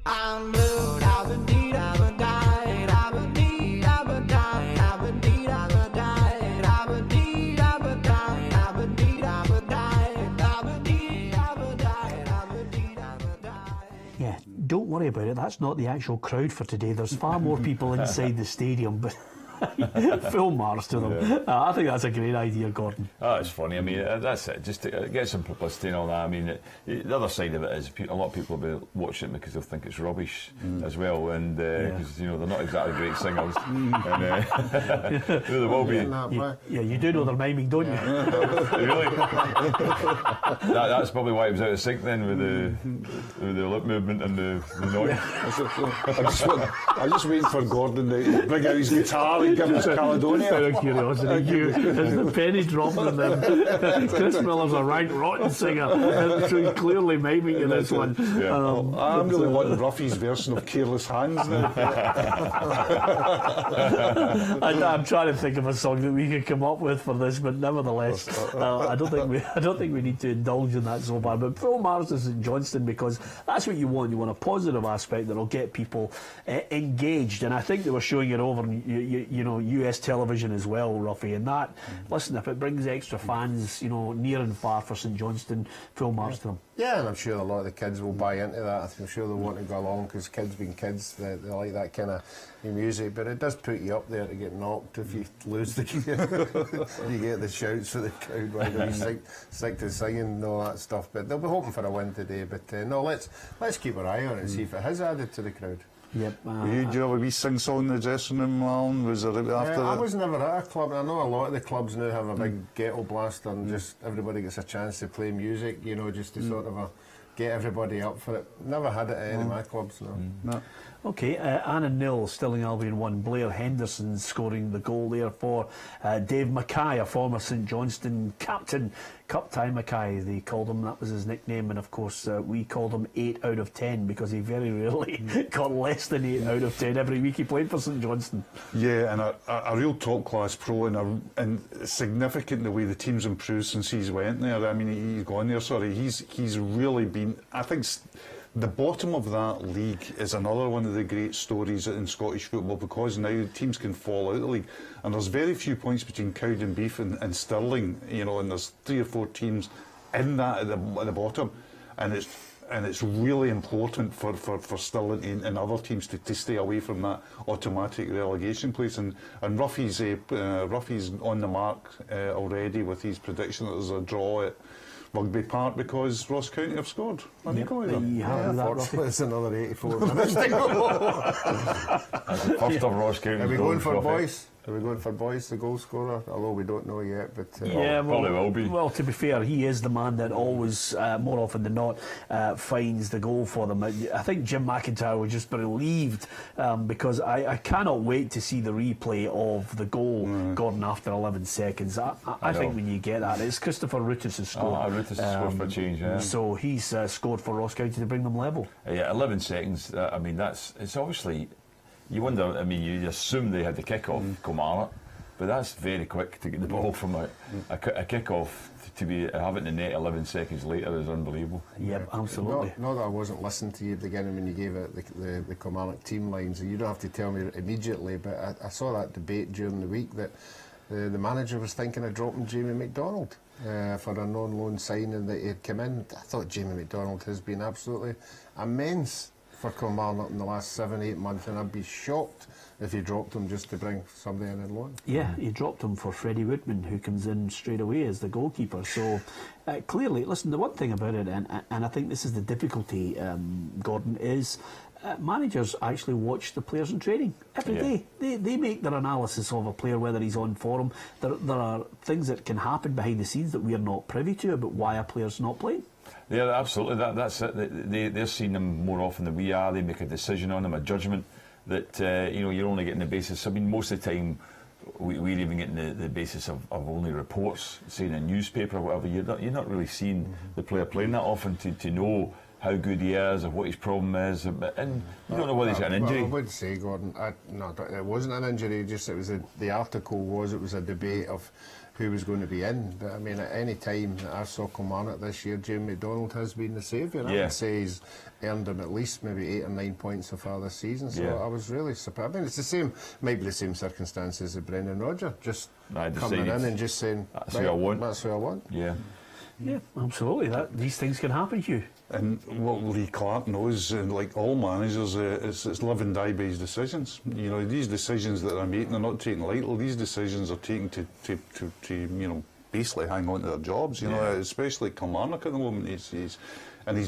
I'm blue, I've been deed, I've been died, I've been deed, I've been died, I've been deed, I've been died, I've been deed, I've been died, I've been deed, I've been died, I've been deed, I've been died, I've been deed, I've been died. Yeah, don't worry about it. That's not the actual crowd for today. There's far more people inside the stadium, but full marks to them. Yeah. I think that's a great idea, Gordon. Oh, it's funny. I mean, that's it. Just to get some publicity and all that. I mean, the other side of it is a lot of people will be watching it because they'll think it's rubbish as well, and because they're not exactly great singers. And they will be. Yeah, you do know they're miming, don't you? Really? That's probably why it was out of sync then with the lip movement and the noise. I'm just waiting for Gordon to bring out his guitar and give us Caledonia. Out of curiosity, as the penny dropped on them, Chris Miller's a rank rotten singer, so he's clearly miming in this one. Yeah. I'm really wanting Ruffy's version of Careless Hands now. I'm trying to think of a song that we could come up with for this, but nevertheless, I don't think we need to indulge in that so far. But full marks to St Johnstone, because that's what you want. You want a positive aspect that'll get people engaged, and I think they were showing it over US television as well, Ruffy, and that, listen, if it brings extra fans, near and far for St Johnstone, full marks to them. Yeah, and I'm sure a lot of the kids will buy into that. I'm sure they'll want to go along, because kids being kids, they like that kind of music, but it does put you up there to get knocked if you lose the game. You get the shouts for the crowd, right? You sick to singing and all that stuff, but they'll be hoping for a win today. But no, let's keep our eye on it and see if it has added to the crowd. Yep. Do you have a wee sing-song in the dressing room, Alan? Was there after I that? was never at a club. I know a lot of the clubs now have a big ghetto blaster and just everybody gets a chance to play music, just to sort of get everybody up for it. Never had it at any of my clubs, no. No. Okay, Annan 0, Stirling Albion 1. Blair Henderson scoring the goal there for Dave Mackay, a former St Johnstone captain. Cup time Mackay, they called him, that was his nickname, and of course we called him 8 out of 10 because he very rarely got less than 8 out of 10 every week he played for St Johnstone. Yeah, and a real top-class pro, and significant the way the team's improved since he's went there. I mean, he's gone there, sorry. He's really been, I think, the bottom of that league is another one of the great stories in Scottish football, because now teams can fall out of the league, and there's very few points between Cowdenbeath and Stirling, you know, and there's 3 or 4 teams in that at the bottom, and it's really important for Stirling and other teams to stay away from that automatic relegation place. And Ruffy's on the mark already with his prediction that there's a draw at Rugby Park because Ross County have scored. Unfortunately, it's another 84 minutes to go. That's the first of Ross County. Are we going for Boyce? Are we going for Boyce, the goal scorer? Although we don't know yet, but probably will be. Well, to be fair, he is the man that always, more often than not, finds the goal for them. I think Jim McIntyre was just relieved because I cannot wait to see the replay of the goal, Gordon, after 11 seconds. I think when you get that, it's Christopher Rutus has scored. Rutus has scored for change, yeah. So he's scored for Ross County to bring them level. Yeah, 11 seconds. I mean, it's obviously. You wonder, I mean, you assume they had the kick-off, Kilmarnock, but that's very quick to get the ball from a kick-off to have it in the net 11 seconds later is unbelievable. Yep, absolutely. Not that I wasn't listening to you at the beginning when you gave it the Kilmarnock team lines, and you don't have to tell me immediately, but I saw that debate during the week that the manager was thinking of dropping Jamie McDonald for a non-loan signing that he had come in. I thought Jamie McDonald has been absolutely immense for Kilmarnock in the last 7-8 months, and I'd be shocked if he dropped him just to bring somebody in loan. Yeah, he dropped him for Freddie Woodman, who comes in straight away as the goalkeeper. So clearly, listen, the one thing about it, and I think this is the difficulty, Gordon, is managers actually watch the players in training every day. They make their analysis of a player, whether he's on form. There are things that can happen behind the scenes that we are not privy to about why a player's not playing. Yeah, absolutely. That's it. They're seeing them more often than we are. They make a decision on them, a judgment that you're only getting the basis. I mean, most of the time we're even getting the basis of only reports, say in a newspaper or whatever. You're not really seeing the player playing that often to know how good he is or what his problem is, and you don't know whether he's got an injury. I would say, Gordon, no, it wasn't an injury. Just the article was a debate of who was going to be in. But I mean, at any time that I saw Kilmarnock this year, Jamie McDonald has been the saviour. I would say he's earned him at least maybe 8 or 9 points so far this season. So I was really surprised. I mean, it's the same, might be the same circumstances as Brendan Rodgers, just coming in and just saying, that's who I want. That's who I want. Yeah, absolutely. These things can happen, Hugh. And what Lee Clark knows, and like all managers, it's live and die by his decisions. You know, these decisions that they're making, they're not taken lightly. These decisions are taken to basically hang on to their jobs. You know, especially Kilmarnock at the moment. He's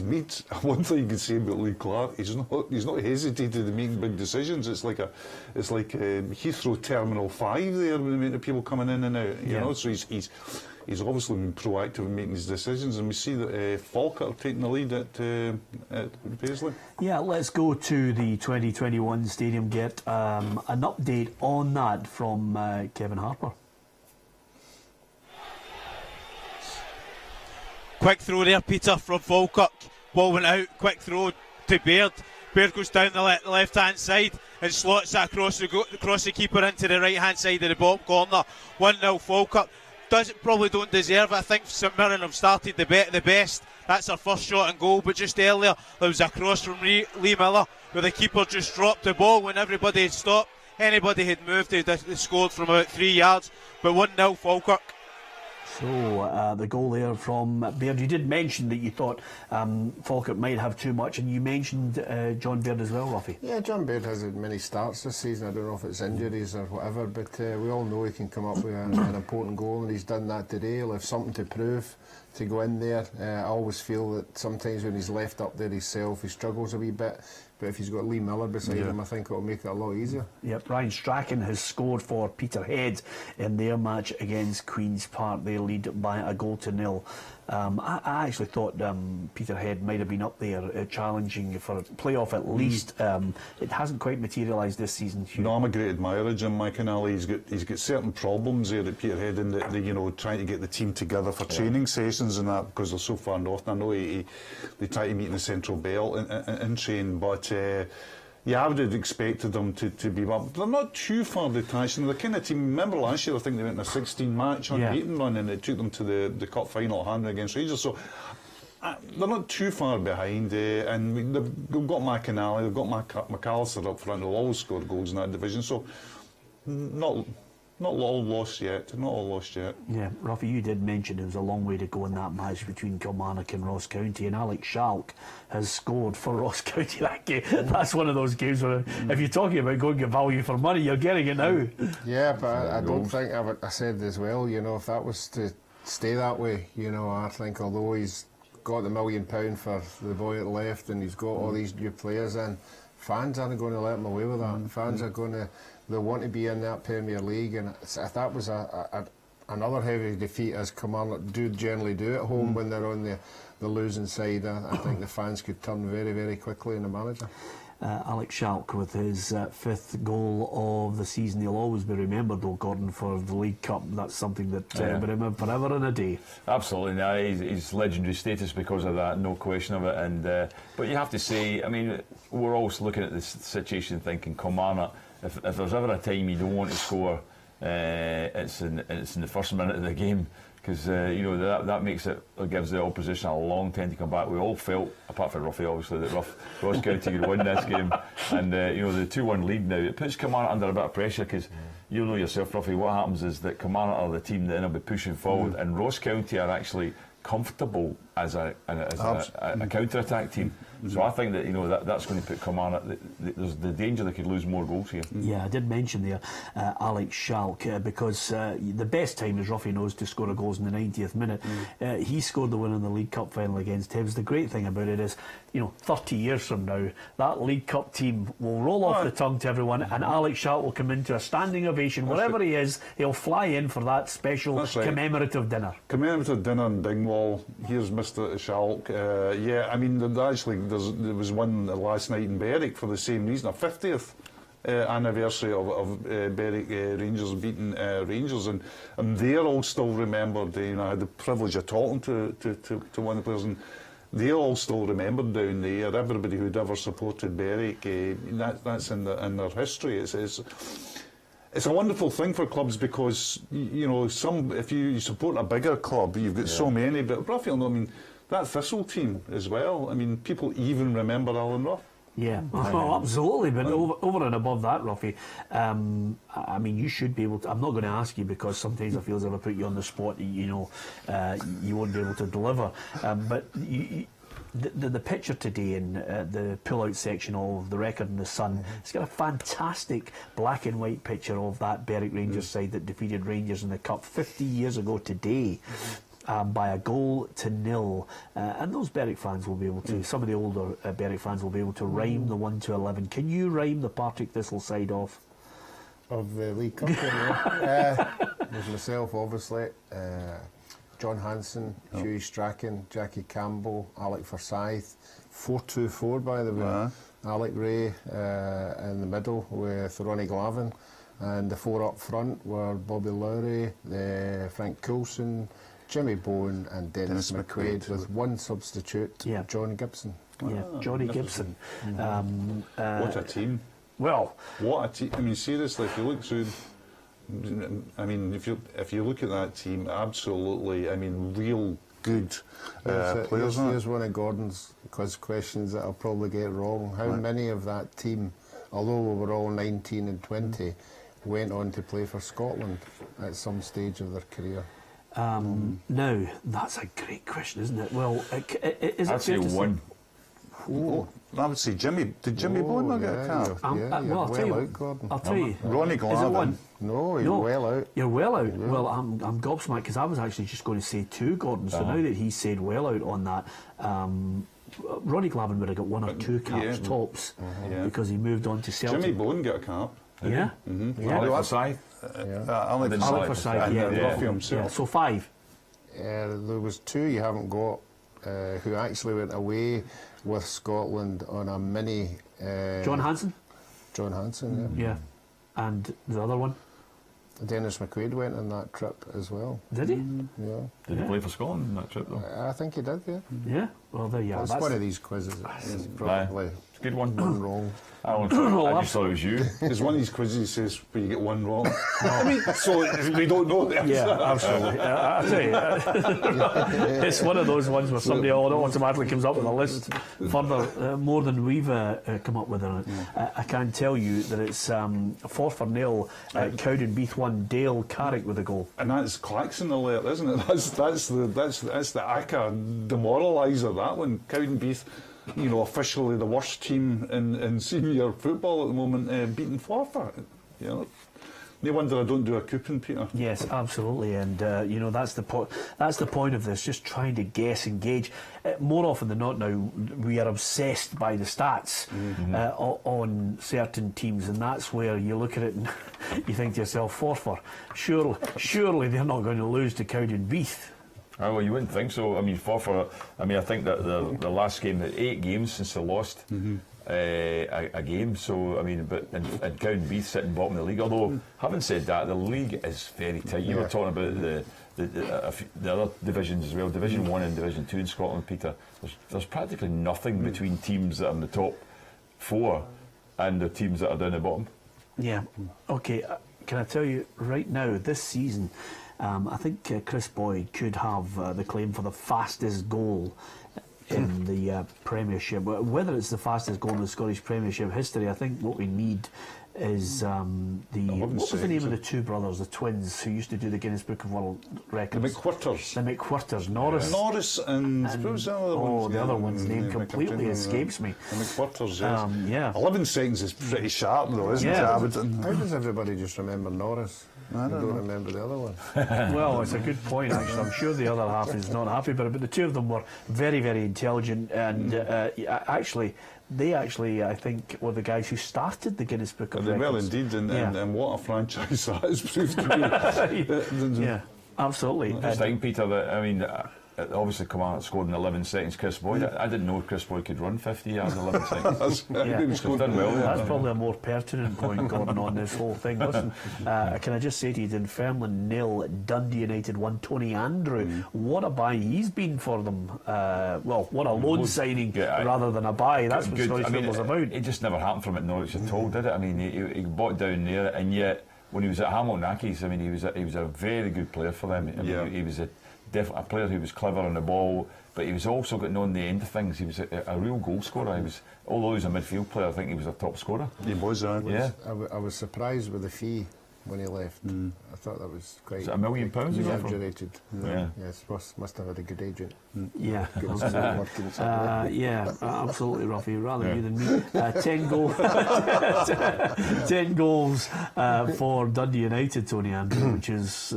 made one thing you can say about Lee Clark. He's not hesitated in making big decisions. It's like Heathrow Terminal 5 there, with the people coming in and out. You know, so he's obviously been proactive in making these decisions, and we see that Falkirk taking the lead at Paisley. Yeah, let's go to the 2021 Stadium Get an update on that from Kevin Harper. Quick throw there, Peter, from Falkirk. Ball went out, quick throw to Baird. Baird goes down the left-hand side and slots it across the keeper into the right-hand side of the bottom corner. 1-0 Falkirk. Probably don't deserve it. I think St Mirren have started the best. That's their first shot and goal, but just earlier there was a cross from Lee Miller where the keeper just dropped the ball when everybody had stopped. Anybody had moved, they scored from about 3 yards, but 1-0 Falkirk. So the goal there from Baird. You did mention that you thought Falkirk might have too much, and you mentioned John Baird as well, Ruffy. Yeah, John Baird has had many starts this season. I don't know if it's injuries or whatever, but we all know he can come up with an important goal, and he's done that today. He'll have something to prove to go in there. I always feel that sometimes when he's left up there himself, he struggles a wee bit. But if he's got Lee Miller beside him, I think it'll make it a lot easier. Yep, Ryan Strachan has scored for Peterhead in their match against Queen's Park. They lead by a 1-0. I actually thought Peterhead might have been up there challenging for a playoff at least. It hasn't quite materialised this season. No, I'm a great admirer of Jim McInally. He's got certain problems there at Peterhead in the trying to get the team together for training sessions and that, because they're so far north. And I know they try to meet in the Central Belt and train, but yeah, I would have expected them to be up. They're not too far detached. And the kind of team, remember last year, I think they went in a 16-match unbeaten run, and it took them to the cup final at Handon against Rangers. So they're not too far behind. And they've got McInally, they've got McAllister up front, who'll always score goals in that division. So not all lost yet. Not all lost yet. Yeah, Ruffy, you did mention there was a long way to go in that match between Kilmarnock and Ross County, and Alex Schalk has scored for Ross County that game. That's one of those games where if you're talking about going to get value for money, you're getting it now. Yeah, but I don't think, I said as well, if that was to stay that way, I think although he's got the £1 million for the boy at the left and he's got all these new players in, fans aren't going to let him away with that. Fans are going to, they want to be in that Premier League, and if that was another heavy defeat, as Kilmarnock generally do at home when they're on the losing side, I think the fans could turn very, very quickly on the manager. Alex Schalk with his 5th goal of the season. He'll always be remembered, though, Gordon, for the League Cup. That's something that will be remembered forever and a day. Absolutely, no, he's legendary status because of that, no question of it. And but you have to say, I mean, we're always looking at this situation thinking, Kilmarnock, if there's ever a time you don't want to score, it's in the first minute of the game. Because that makes it gives the opposition a long time to come back. We all felt, apart from Ruffy obviously, that Ross County could win this game, and the 2-1 lead now, it puts Kilmarnock under a bit of pressure, because you know yourself, Ruffy, what happens is that Kilmarnock are the team that will be pushing forward, and Ross County are actually comfortable as a counter-attack team. So I think that that's going to put Kilmarnock. There's the danger they could lose more goals here. Yeah, I did mention there Alex Schalk because the best time, as Ruffy knows, to score a goal is in the 90th minute. He scored the win in the League Cup final against Hibs. The great thing about it is, 30 years from now, that League Cup team will roll off the tongue to everyone, and Alex Schalk will come into a standing ovation. Wherever he is, he'll fly in for that special commemorative dinner. Commemorative dinner in Dingwall. Here's Mr. Schalk. Yeah, I mean, there was one last night in Berwick for the same reason, a 50th anniversary of Berwick Rangers beating Rangers, and they're all still remembered. I had the privilege of talking to one of the players, and they're all still remembered down there. Everybody who'd ever supported Berwick, that's in their history. It's a wonderful thing for clubs, because if you support a bigger club, you've got so many. But Ruffield, that Thistle team as well. I mean, people even remember Alan Ruff. Yeah, absolutely. But over and above that, Ruffy, I mean, you should be able to. I'm not going to ask you, because sometimes I feel as if I put you on the spot, you won't be able to deliver. But the picture today in the pull-out section of the Record in the Sun, it's got a fantastic black and white picture of that Berwick Rangers side that defeated Rangers in the Cup 50 years ago today. By a 1-0, and those Berwick fans will be able to, some of the older Berwick fans will be able to rhyme the 1 to 11. Can you rhyme the Partick Thistle side off? Of the League Cup, there's myself, obviously, John Hanson, Hughie Strachan, Jackie Campbell, Alec Forsyth, 4-2-4 by the way, Alec Ray in the middle with Ronnie Glavin, and the 4 up front were Bobby Lowry, Frank Coulson, Jimmy Bowen and Dennis McQuaid, with one substitute, John Gibson. Yeah, Johnny Gibson. What a team. Well, what a team. I mean, seriously, if you look through, I mean, if you look at that team, absolutely, I mean, real good players. Here's one of Gordon's quiz questions that I'll probably get wrong. How many of that team, although we were all 19 and 20, went on to play for Scotland at some stage of their career? Now, that's a great question, isn't it? Well, is I'd say one. I would say Jimmy. Did Jimmy Bone not get a cap? Well, I'll tell you. out, Gordon. I'll tell you. Ronnie Is it Glavin. one? No, he's well out. You're well out. Well, I'm gobsmacked because I was actually just going to say two, Gordon. So now that he said well out on that, Ronnie Glavin would have got one or two caps tops because he moved on to Celtic. Jimmy Bone got a cap. Yeah. Alec Forsyth. Alec Forsyth, himself. Yeah. So 5. There was 2 you haven't got who actually went away with Scotland on a mini. John Hansen. John Hansen, Yeah. And the other one. Dennis McQuaid went on that trip as well. Did he? Yeah. Did he play for Scotland on that trip though? I think he did, yeah. Yeah. Well, there you are. It's one of these quizzes. It's probably It's a good one. one wrong. I just thought it was you. There's one of these quizzes he says, but you get one wrong. I mean, so we don't know the answer. Yeah, absolutely. I tell you, it's one of those ones where somebody automatically comes up with a list further, more than we've come up with on it. I can tell you that it's 4-0, Cowdenbeath 1, Dale Carrick with a goal. And that's Claxon alert, isn't it? That's the ACA demoraliser, that one. Cowdenbeath, officially the worst team in senior football at the moment, beaten Forfar. No wonder I don't do a coupon, Peter. Yes, absolutely, and that's the point. That's the point of this. Just trying to guess and gauge. More often than not, now we are obsessed by the stats on certain teams, and that's where you look at it and you think to yourself, Forfar, surely they're not going to lose to Cowdenbeath. Oh, well, you wouldn't think so. I mean, Forfar. I mean, I think that the last game, 8 games since they lost. A game, so I mean, but and Cowdenbeath sitting bottom of the league. Although, having said that, the league is very tight. You were talking about the other divisions as well, Division 1 and Division 2 in Scotland, Peter. There's practically nothing between teams that are in the top 4 and the teams that are down the bottom. Yeah. Okay. Can I tell you right now, this season, I think Chris Boyd could have the claim for the fastest goal in the Premiership. Whether it's the fastest goal in the Scottish Premiership history, I think what we need is what was the name of the 2 brothers, the twins, who used to do the Guinness Book of World Records? The McWhirters. The McWhirters. Norris and what was the other one? The other one's name completely escapes me. The McWhirters, yes. Yeah. 11 seconds is pretty sharp though, isn't it? Yeah. How does everybody just remember Norris? I don't remember the other one. Well, it's a good point, actually. I'm sure the other half is not happy about it, but the 2 of them were very, very intelligent, and they I think, were the guys who started the Guinness Book of Records. Well, indeed, and what a franchise that has proved to be. Yeah, absolutely. I just think, Peter, that, I mean, obviously Kamara scored in 11 seconds. Chris Boyd, I didn't know Chris Boyd could run 50 yards in 11 seconds. He's done well. That's probably a more pertinent point, Gordon, on this whole thing. Listen, can I just say to you, Dunfermline 0, Dundee United 1, Tony Andrew. What a buy he's been for them. What a loan signing rather than a buy. That's what Scottish football's about. It just never happened from at Norwich at all, did it? I mean, he bought down there, and yet when he was at Hamilton Accies, I mean, he was a very good player for them. I mean, he was definitely a player who was clever on the ball, but he was also getting on the end of things. He was a real goal scorer. Although he was a midfield player, I think he was a top scorer. He was, I was surprised with the fee when he left. I thought that was quite. Is it £1 million? Exaggerated. Yeah. Yes, must have had a good agent. Yeah, absolutely, Ruffy. Rather you than me. 10 goals for Dundee United, Tony Andrew, which is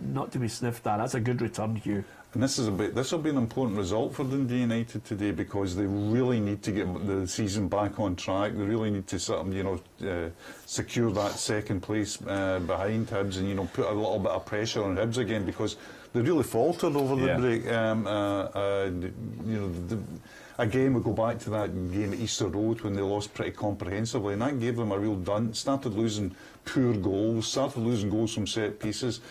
not to be sniffed at. That's a good return, Hugh. And this will be an important result for Dundee United today, because they really need to get the season back on track. They really need to sort of, secure that second place behind Hibs, and put a little bit of pressure on Hibs again, because they really faltered over the break. Again, we go back to that game at Easter Road when they lost pretty comprehensively, and that gave them a real dunt. Started losing poor goals, started losing goals from set pieces.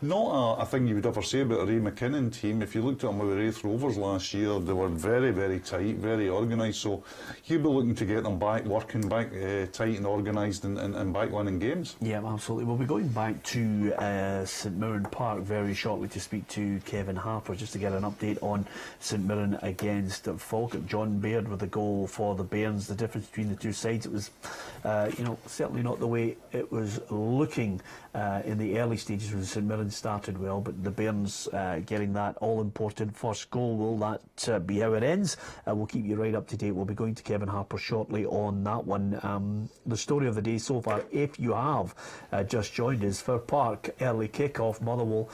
Not a thing you would ever say about a Ray McKinnon team. If you looked at them with Wraith Rovers last year, they were very, very tight, very organised. So he'll be looking to get them back working, back tight and organised, and back winning games. Yeah, absolutely. We'll be going back to St Mirren Park very shortly to speak to Kevin Harper, just to get an update on St Mirren against Falkirk. John Baird with a goal for the Bairns. The difference between the two sides, it was certainly not the way it was looking in the early stages when St Mirren Ireland started well, but the Bairns getting that all-important first goal. Will that be how it ends? We'll keep you right up to date. We'll be going to Kevin Harper shortly on that one. The story of the day so far, if you have just joined us, Fir Park, early kick-off, Motherwell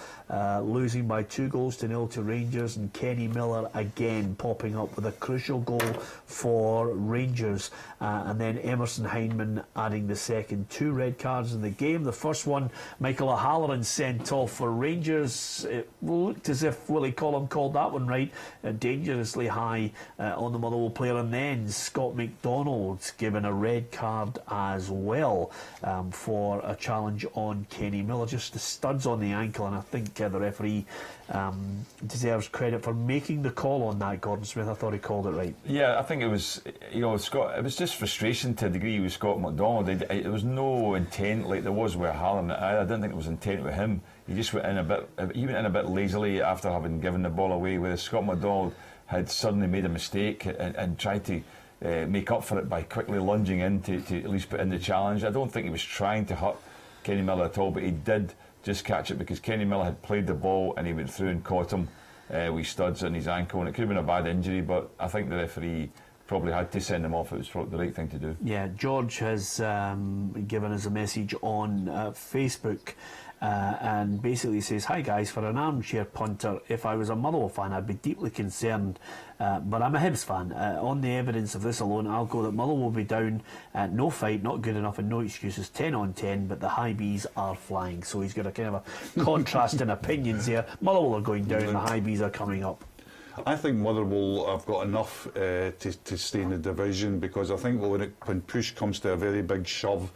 losing by 2-0 to Rangers, and Kenny Miller again popping up with a crucial goal for Rangers, and then Emerson Heineman adding the second. 2 red cards in the game. The first one, Michael O'Halloran sent off for Rangers. It looked as if Willie Collum called that one right, dangerously high on the Motherwell player, and then Scott McDonald given a red card as well for a challenge on Kenny Miller. Just the studs on the ankle, and I think the referee deserves credit for making the call on that. Gordon Smith, I thought he called it right. Yeah, I think it was, Scott, it was just frustration to a degree with Scott McDonald. There was no intent like there was with Hallam. I didn't think there was intent with him. He just went in a bit lazily after having given the ball away, whereas Scott McDonald had suddenly made a mistake and tried to make up for it by quickly lunging in to at least put in the challenge. I don't think he was trying to hurt Kenny Miller at all, but he did just catch it because Kenny Miller had played the ball and he went through and caught him with studs in his ankle, and it could have been a bad injury, but I think the referee probably had to send him off. It was probably the right thing to do. Yeah, George has given us a message on Facebook and basically says, "Hi guys, for an armchair punter, if I was a Motherwell fan I'd be deeply concerned, but I'm a Hibs fan. On the evidence of this alone, I'll go that Motherwell will be down, no fight, not good enough and no excuses, 10 on 10, but the high Bs are flying." So he's got a kind of a contrast in opinions here. Motherwell are going down, the high Bs are coming up. I think Motherwell have got enough to stay in the division, because I think when push comes to a very big shove,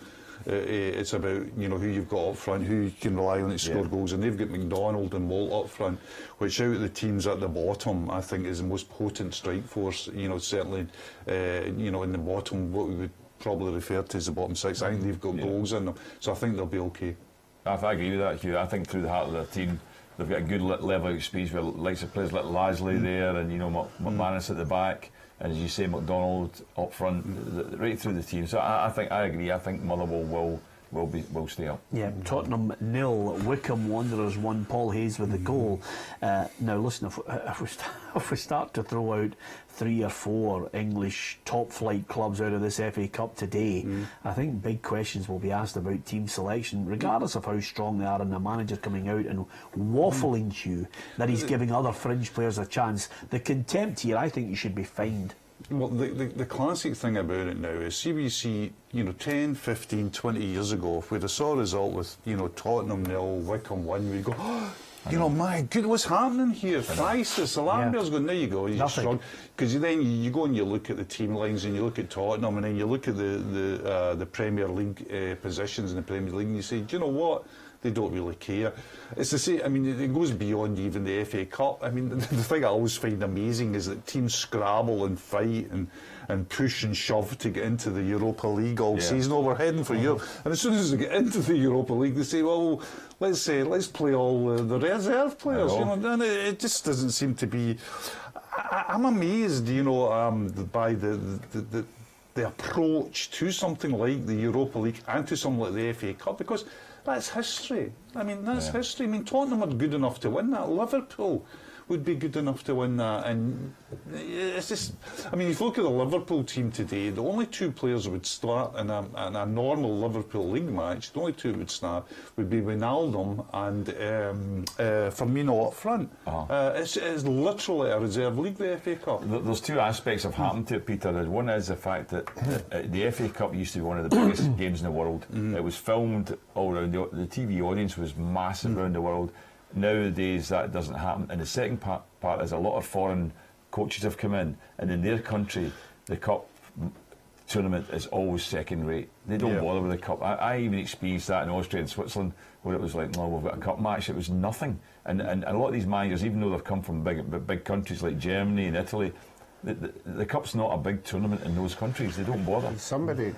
it's about who you've got up front, who you can rely on to score goals, and they've got McDonald and Walt up front, which out of the teams at the bottom I think is the most potent strike force. Certainly in the bottom, what we would probably refer to as the bottom six. I think they've got goals in them, so I think they'll be okay. I agree with that, Hugh. I think through the heart of their team they've got a good level of experience with likes of players like Lasley there, and McManus at the back, and as you say, McDonald up front, right through the team. So I agree. I think Motherwell will stay up. Yeah, Tottenham 0, Wycombe Wanderers 1. Paul Hayes with the goal. Now listen, if we start to throw out 3 or 4 English top flight clubs out of this FA Cup today, I think big questions will be asked about team selection, regardless of how strong they are, and the manager coming out and waffling to you that he's giving other fringe players a chance. The contempt here, I think you should be fined. Well, the classic thing about it now is CBC, 10, 15, 20 years ago, if we'd have saw a result with, Tottenham 0, Wycombe 1, we'd go, my good, what's happening here? Crisis. The Lambert's going, there you go, you struggle. Because then you go and you look at the team lines and you look at Tottenham, and then you look at the Premier League positions in the Premier League, and you say, do you know what? They don't really care. It's the same. I mean, it goes beyond even the FA Cup. I mean, the thing I always find amazing is that teams scrabble and fight and push and shove to get into the Europa League all season. We're heading for Europe, and as soon as they get into the Europa League, they say, "Well, let's play all the reserve players." And it just doesn't seem to be. I'm amazed, by the approach to something like the Europa League and to something like the FA Cup, because that's history. I mean, that's history. I mean, Tottenham are good enough to win that. Liverpool would be good enough to win that. And it's just, I mean, if you look at the Liverpool team today, the only 2 players who would start in a normal Liverpool league match, the only 2 who would start would be Wijnaldum and Firmino up front. It's literally a reserve league, the FA Cup. There's 2 aspects have happened to it, Peter. One is the fact that the FA Cup used to be one of the biggest games in the world. It was filmed all around. The TV audience was massive around the world. Nowadays that doesn't happen. And the second part is a lot of foreign coaches have come in, and in their country the cup tournament is always second rate. They don't bother with the cup. I even experienced that in Austria and Switzerland, where it was like, no, we've got a cup match. It was nothing. And a lot of these managers, even though they've come from big countries like Germany and Italy, the cup's not a big tournament in those countries. They don't bother. Somebody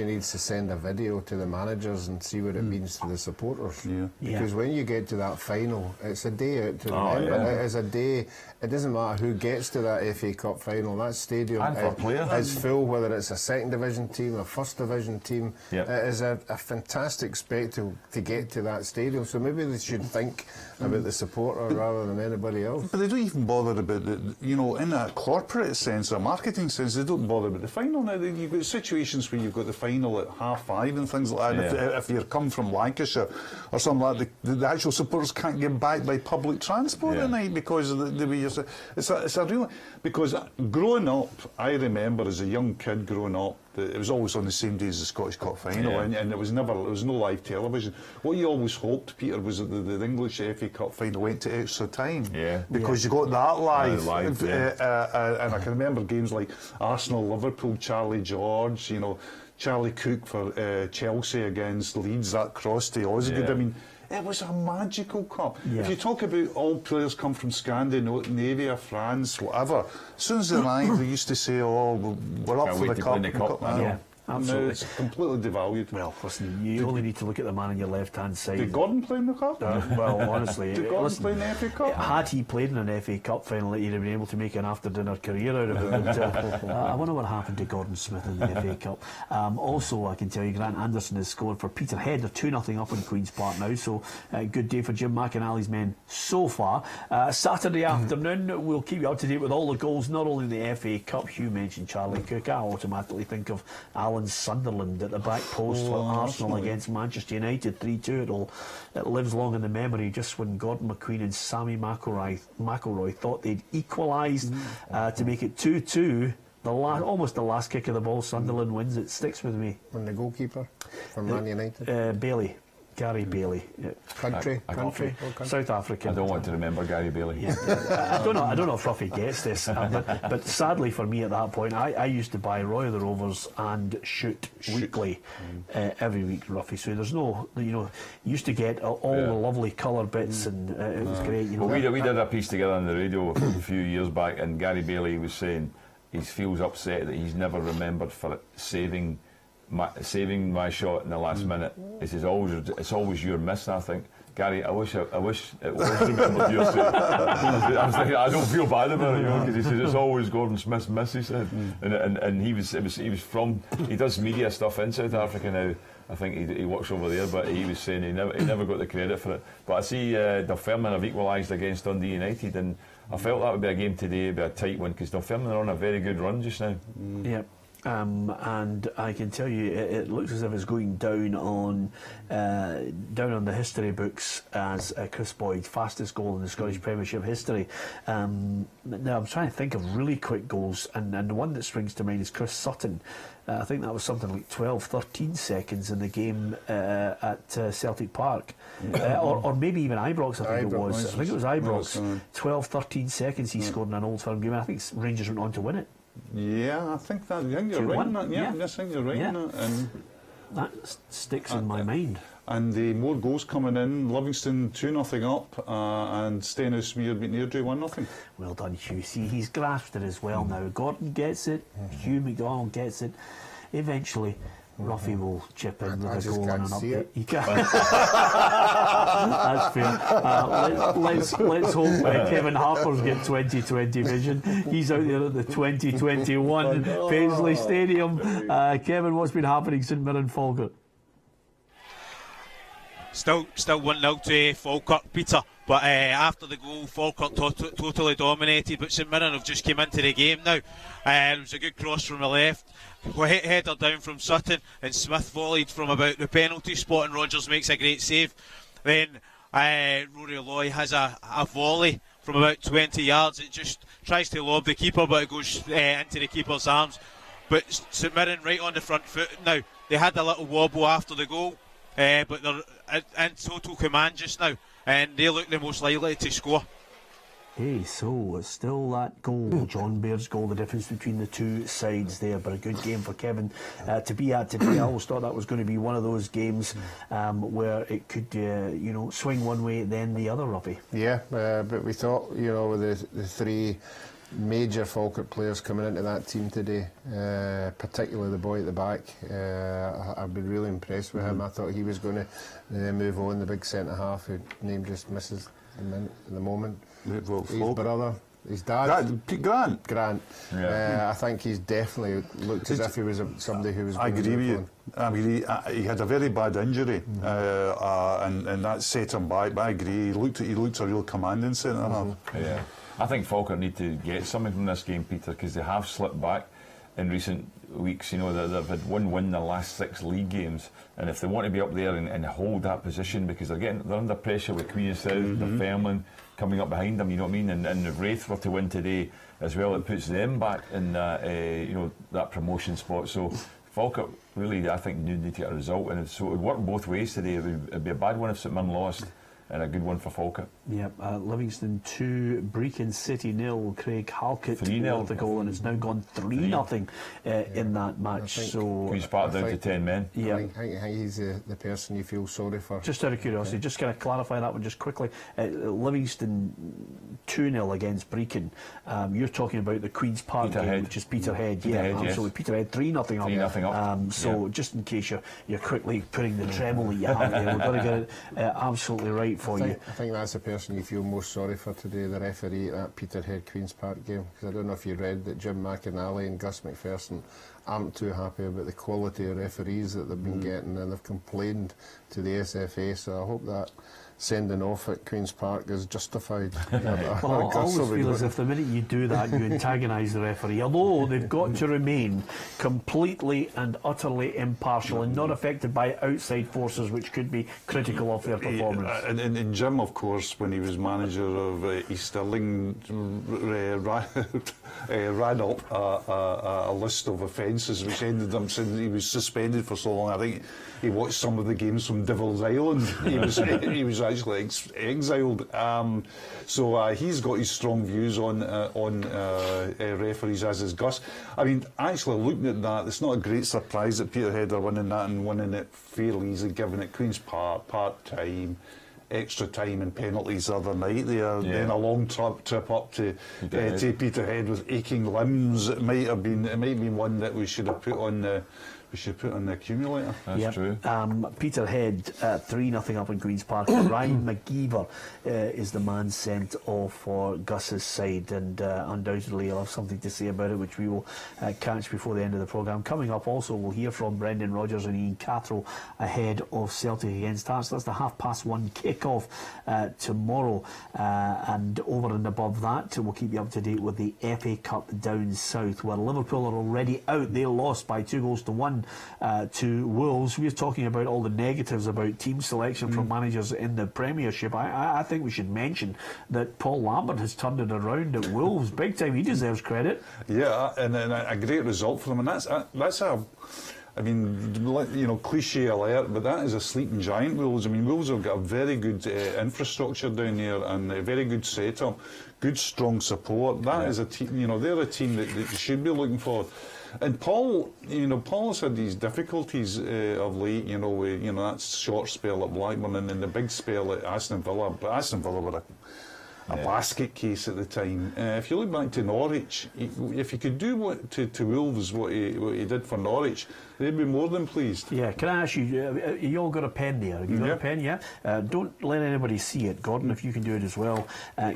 needs to send a video to the managers and see what it means to the supporters. Yeah. Because when you get to that final, it's a day out to Oh, remember. yeah. It is a day. It doesn't matter who gets to that FA Cup final. That stadium And for players. is full, whether it's a second division team, a first division team. Yep. It is a fantastic spectacle to get to that stadium. So maybe they should think about the supporter rather than anybody else. But they don't even bother about in a corporate sense, a marketing sense, they don't bother about the final. Now, you've got situations where you've got the final at 5:30 and things like that. Yeah. If you come from Lancashire or something like that, the actual supporters can't get back by public transport at night because of the way you're... It's a real... Because growing up, I remember as a young kid growing up, it was always on the same day as the Scottish Cup final, and there was no live television. What you always hoped, Peter, was that the English FA Cup final went to extra time, because you got that live. And I can remember games like Arsenal, Liverpool, Charlie George, Charlie Cook for Chelsea against Leeds, that cross to Osgood. I mean, it was a magical cup. Yeah. If you talk about all players come from Scandinavia, France, whatever, as soon as they arrived, they used to say, "Oh, we're up Can't for wait the to cup." win the cup. Yeah, absolutely. Now it's completely devalued. Well, listen, you only need to look at the man on your left-hand side. Did Gordon play in the cup? Well, honestly, Did Gordon listen, play in the FA Cup? had he played in an FA Cup final, he'd have been able to make an after-dinner career out of it. But, I wonder what happened to Gordon Smith in the FA Cup. Also, I can tell you, Grant Anderson has scored for Peterhead. They're 2-0 up in Queen's Park now, so good day for Jim McAnally's men so far. Saturday afternoon, we'll keep you up to date with all the goals, not only in the FA Cup. Hugh mentioned Charlie Cook. I automatically think of Alan Sunderland at the back post for Arsenal against Manchester United, 3-2. It lives long in the memory, just when Gordon McQueen and Sammy McElroy thought they'd equalised to make it 2-2. Almost the last kick of the ball, Sunderland wins. It sticks with me. And the goalkeeper from Man United? Bailey. Gary Bailey. Country? South African. I don't want to remember Gary Bailey. I don't know if Ruffy gets this, but sadly for me at that point, I used to buy Roy of the Rovers and Shoot weekly every week, Ruffy. So there's no, you used to get all the lovely colour bits, and it was great. Well, we did a piece together on the radio a few years back, and Gary Bailey was saying he feels upset that he's never remembered for saving my shot in the last minute. He says it's always your miss. And I think, Gary, I wish it was remembered your save. I was thinking, I don't feel bad about it, because he says it's always Gordon Smith's miss. He said, and he does media stuff in South Africa now. I think he works over there, but he was saying he never got the credit for it. But I see Dunfermline have equalised against Dundee United, and I felt that would be a game today, it'd be a tight one, because Dunfermline are on a very good run just now. Yeah. And I can tell you, it looks as if it's going down on the history books as Chris Boyd's fastest goal in the Scottish Premiership history. Now I'm trying to think of really quick goals, and the one that springs to mind is Chris Sutton. I think that was something like 12-13 seconds in the game at Celtic Park, or maybe even Ibrox. I think it was Ibrox. 12-13 seconds he scored in an Old Firm game. I think Rangers went on to win it. Yeah, I think you're right in that. Yeah, I think you're right in that. And that sticks in my mind. And the more goals coming in, Livingston 2-0 up, and Stenhousemuir beat Airdrie 1-0. Well done, Hugh. See, he's grasped it as well now. Gordon gets it, Hugh McDonald gets it. Eventually, Ruffy will chip in with a goal and an update. He can't. That's fair. Let's hope Kevin Harper's get 2020 vision. He's out there at the 2021 Paisley Stadium. Kevin, what's been happening St Mirren Falkirk? Still 1-0 to Falkirk, Peter. But after the goal, Falkirk totally dominated. But St Mirren have just came into the game now. It was a good cross from the left. Header down from Sutton, and Smith volleyed from about the penalty spot, and Rodgers makes a great save. Then Rory Loy has a volley from about 20 yards. It just tries to lob the keeper, but it goes into the keeper's arms. But St Mirren right on the front foot now. They had a little wobble after the goal, but they're in total command just now, and they look the most likely to score. Hey, so it's still that goal, John Baird's goal, the difference between the two sides there, but a good game for Kevin to be at today. I always thought that was going to be one of those games where it could, swing one way then the other, Ruffy. Yeah, but we thought, with the three major Falkirk players coming into that team today, particularly the boy at the back. I've been really impressed with him. I thought he was going to move on, the big centre half, whose name just misses at the moment. His brother. His dad, Grant. Yeah. I think he's definitely looked as if he was somebody who was. I agree with you. I mean, he had a very bad injury, and that set him back. But I agree, he looked a real commanding centre half. Yeah, I think Falkirk need to get something from this game, Peter, because they have slipped back in recent weeks. You know, they've had one win in the last 6 league games, and if they want to be up there and hold that position, because they're under pressure with Queen of South, Dunfermline coming up behind them, you know what I mean, and if Wraith were to win today as well, it puts them back in that promotion spot. So Falkirk really, I think, need to get a result, and so it would work both ways today. It'd be a bad one if St Mirren lost, and a good one for Falkirk. Yep, Livingston 2, Brechin City 0. Craig Halkett 3-0 with the goal, and it's now gone 3-0 in that match. So Queen's Park down to 10 men. Yeah, I think he's the person you feel sorry for. just out of curiosity, just kind of clarify that one just quickly. Livingston 2-0 against Brechin. You're talking about the Queen's Park game, Peterhead. which is Peterhead. Peterhead, Absolutely. yes. Peterhead 3-0 up. 3-0 up. So just in case you're quickly putting the treble that you have there, we've got to get it absolutely right for you. I think that's the person you feel most sorry for today, the referee at that Peterhead Queen's Park game. Because I don't know if you read that Jim McInally and Gus McPherson aren't too happy about the quality of referees that they've been getting, and they've complained to the SFA. So I hope that sending off at Queen's Park is justified. Well, I always feel as if the minute you do that, you antagonise the referee, although they've got to remain completely and utterly impartial and not affected by outside forces which could be critical of their performance. And Jim, of course, when he was manager of East Stirling, ran up a list of offences which ended up saying he was suspended for so long. I think he watched some of the games from Devil's Island. He was actually exiled. So he's got his strong views on referees, as is Gus. I mean, actually looking at that, it's not a great surprise that Peterhead are winning that and winning it fairly easy, given it Queen's Park, part-time, extra time and penalties the other night there. Then a long trip up to Peterhead with aching limbs. It might be one that we should have put on the accumulator. That's true. Peterhead 3-0 up in Queen's Park. Ryan McGeever is the man sent off for Gus's side, and undoubtedly he'll have something to say about it, which we will catch before the end of the programme. Coming up also, we'll hear from Brendan Rodgers and Ian Cathro ahead of Celtic against Hearts. That's the 1:30 kick-off tomorrow, and over and above that, we'll keep you up to date with the FA Cup down south, where Liverpool are already out. They lost by 2-1 to Wolves. We're talking about all the negatives about team selection from managers in the Premiership. I think we should mention that Paul Lambert has turned it around at Wolves big time. He deserves credit. Yeah, and a great result for them, and that's a. I mean, you know, cliche alert, but that is a sleeping giant, Wolves. I mean, Wolves have got a very good infrastructure down there and a very good setup, good strong support. That is a team, you know, they're a team that you should be looking for. And Paul has had these difficulties of late, with, that short spell at Blackburn and then the big spell at Aston Villa. But Aston Villa were a basket case at the time. If you look back to Norwich, if he could do to Wolves what he did for Norwich, they'd be more than pleased. Yeah, can I ask you, you all got a pen there? Have you got a pen, yeah? Don't let anybody see it. Gordon, if you can do it as well.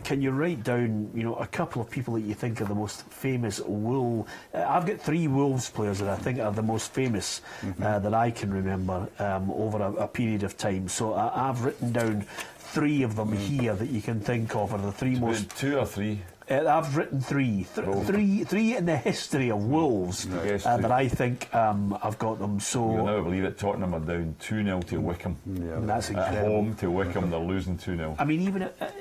Can you write down, a couple of people that you think are the most famous Wolves? I've got 3 Wolves players that I think are the most famous that I can remember over a period of time. So I've written down 3 of them here that you can think of are the 3 most... 2 or 3? I've written 3. Three in the history of Wolves that I think I've got them. So you'll never believe it. Tottenham are down 2-0 to Wickham. Yeah, that's incredible. At home to Wickham, they're losing 2-0. I mean,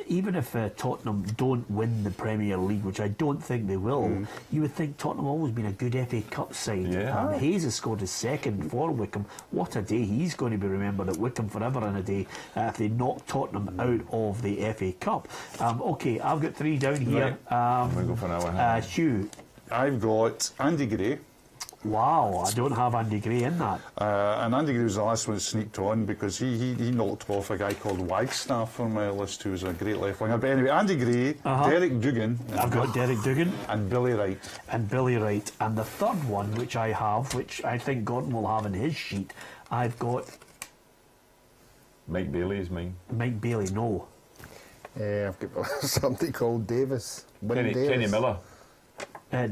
even if Tottenham don't win the Premier League, which I don't think they will, you would think Tottenham have always been a good FA Cup side. Yeah. Hayes has scored his second for Wickham. What a day! He's going to be remembered at Wickham forever and a day if they knock Tottenham out of the FA Cup. Okay, I've got 3 down here. Right. We go for that one. Hugh. I've got Andy Gray, Wow, I don't have Andy Gray in that. And Andy Gray was the last one that sneaked on because he knocked off a guy called Wagstaff from my list, who was a great left winger. But anyway, Andy Gray, Derek Dugan. I've got Derek Dugan. And Billy Wright. And Billy Wright. And the third one, which I have, which I think Gordon will have in his sheet, I've got... Mike Bailey is mine. Mike Bailey, no. I've got somebody called Davis. Kenny Miller.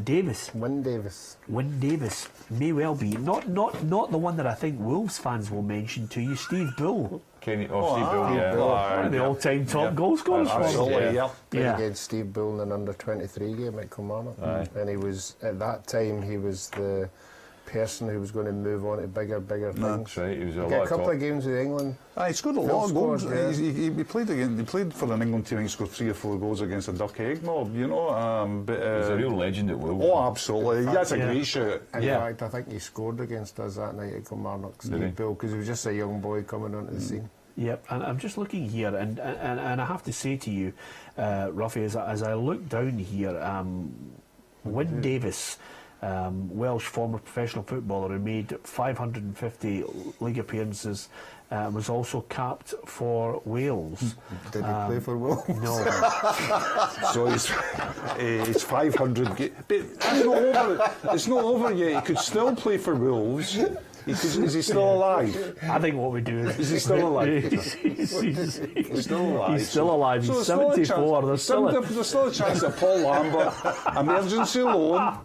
Davis. Wyn Davis. Wyn Davis. May well be. Not the one that I think Wolves fans will mention to you, Steve Bull. Steve Bull, yeah. One of the all-time top goal scorers. Absolutely, yeah. Played against Steve Bull in an under-23 game at Kilmarnock. And he was, at that time, he was the person who was going to move on to bigger things. That's right. He was a couple of games with England. He scored a lot of goals. Yeah. He played for an England team. He scored 3 or 4 goals against a Duck Egg mob. You know, but he's a real legend at Wolves. Oh, absolutely. That's a great shout. In fact, I think he scored against us that night at Kilmarnock, Steve Bull, because he was just a young boy coming onto the scene. Yep, and I'm just looking here, and I have to say to you, Ruffy, as I look down here, Wyn Davis. Welsh former professional footballer who made 550 league appearances, was also capped for Wales. Did he play for Wales? No. So it's 500. But it's not over yet. He could still play for Wolves. Is he still alive? I think what we do is he still alive? He's still alive. He's still alive. So He's 74. There's still a chance that Paul Lambert, emergency loan.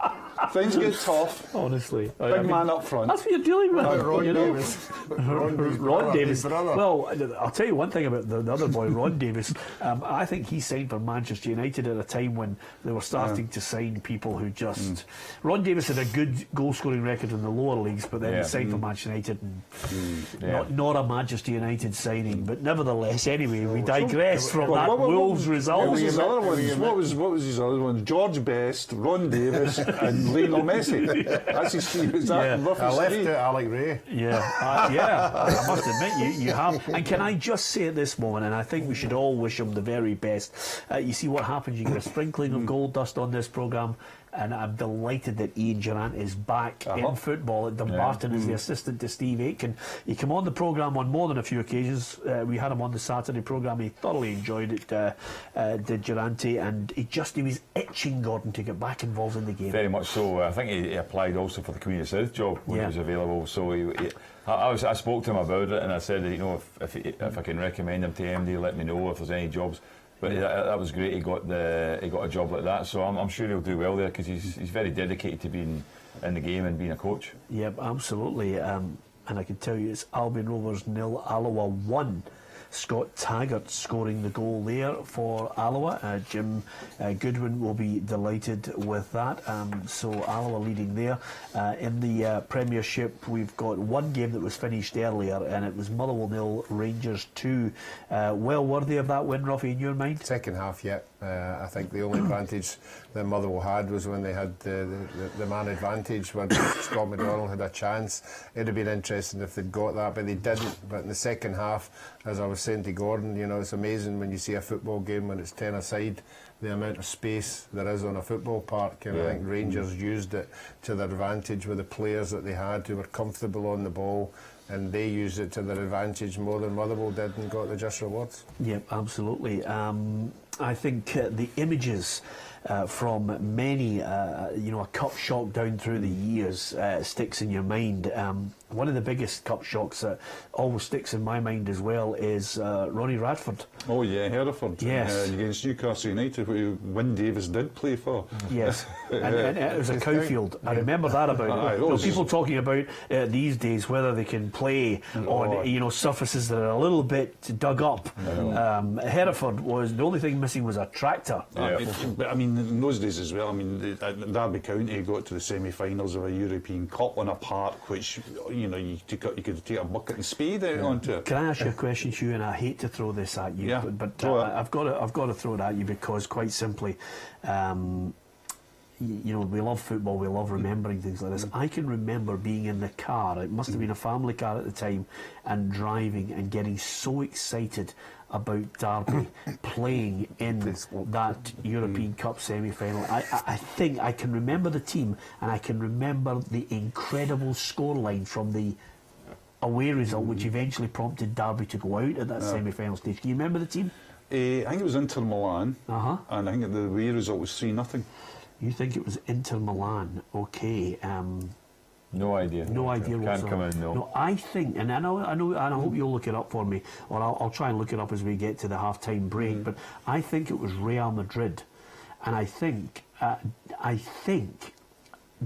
Things get tough. Honestly, big man up front. That's what you're dealing with. Ron Davis. Ron Davis. Well, I'll tell you one thing about the other boy, Ron Davis. I think he signed for Manchester United at a time when they were starting to sign people who just. Ron Davis had a good goal-scoring record in the lower leagues, but then he signed for Manchester United, and not a Manchester United signing. But nevertheless, anyway, we digress from that Wolves result. What was his other ones? What was his other ones? George Best, Ron Davis, and Lionel Messi. That's his team. Is that roughly? I left it Alec Ray. I must admit you have. And can I just say at this moment, and I think we should all wish him the very best. You see what happens, you get a sprinkling of gold dust on this programme, and I'm delighted that Ian Durrant is back in football at Dumbarton as the assistant to Steve Aitken. He came on the programme on more than a few occasions. We had him on the Saturday programme. He thoroughly enjoyed it, did Durante, and he was itching, Gordon, to get back involved in the game. Very much so. I think he applied also for the Community South job when it was available. So I spoke to him about it, and I said, you know, if I can recommend him to MD, let me know if there's any jobs. But that was great. He got a job like that, so I'm sure he'll do well there because he's very dedicated to being in the game and being a coach. Yep, absolutely. And I can tell you, it's Albion Rovers 0, Alloa 1. Scott Taggart scoring the goal there for Alloa. Jim Goodwin will be delighted with that. So Alloa leading there. In the Premiership, we've got one game that was finished earlier, and it was Motherwell 0, Rangers 2. Well worthy of that win, Ruffy, in your mind? Second half, I think the only advantage that Motherwell had was when they had the man advantage, when Scott McDonald had a chance. It'd have been interesting if they'd got that, but they didn't. But in the second half, as I was saying to Gordon, you know, it's amazing when you see a football game when it's 10-a-side, the amount of space there is on a football park, and I think Rangers used it to their advantage with the players that they had who were comfortable on the ball, and they used it to their advantage more than Motherwell did and got the just rewards. Yep, absolutely. I think the images from many, a cup shock down through the years sticks in your mind. One of the biggest cup shocks that always sticks in my mind as well is Ronnie Radford. Oh yeah, Hereford. Yes. Against Newcastle United, who Wyn Davis did play for. Yes, and it was a cowfield. I remember that about it. People talking about these days whether they can play on surfaces that are a little bit dug up. Hereford was the only thing missing was a tractor. But I mean, in those days as well. I mean, Derby County got to the semi-finals of a European Cup on a park which you could take a bucket and spade out onto it. Can I ask you a question, Hugh? And I hate to throw this at you, but I've got to throw it at you because, quite simply, we love football, we love remembering things like this. I can remember being in the car, it must have been a family car at the time, and driving and getting so excited about Derby playing in that European Cup semi-final. I think I can remember the team, and I can remember the incredible scoreline from the away result, which eventually prompted Derby to go out at that semi-final stage. Can you remember the team? I think it was Inter Milan, Uh-huh. and I think the away result was 3-0. You think it was Inter Milan? Okay. No idea. No idea Can't whatsoever. come in, no. No, I think, and I know, and I hope you'll look it up for me, or I'll try and look it up as we get to the half-time break. But I think it was Real Madrid, and I think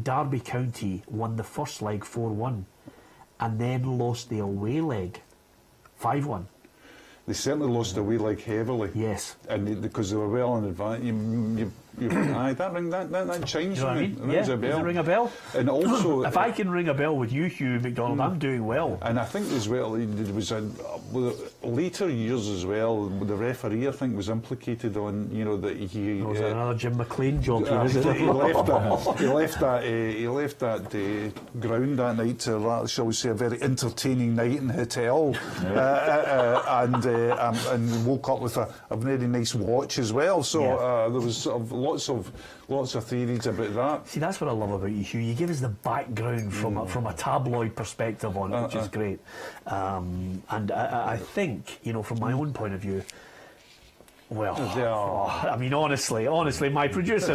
Derby County won the first leg 4-1, and then lost the away leg 5-1. They certainly lost the away leg heavily. Yes. And because they were well in advance. Aye, that changed. You know what I mean? Rings Yeah. a bell. Does it ring a bell? And also, If I can ring a bell with you, Hugh McDonald, I'm doing well. and I think as well, there was later years as well. The referee, I think, was implicated on that he. Was that another Jim McLean job here, is it? He left that ground that night to that, shall we say, a very entertaining night in the hotel, and woke up with a very nice watch as well. So there was sort of lots of theories about that. See, that's what I love about you, Hugh. You give us the background from a tabloid perspective on it, which is great. And I think, from my own point of view, well, I mean, honestly, my producer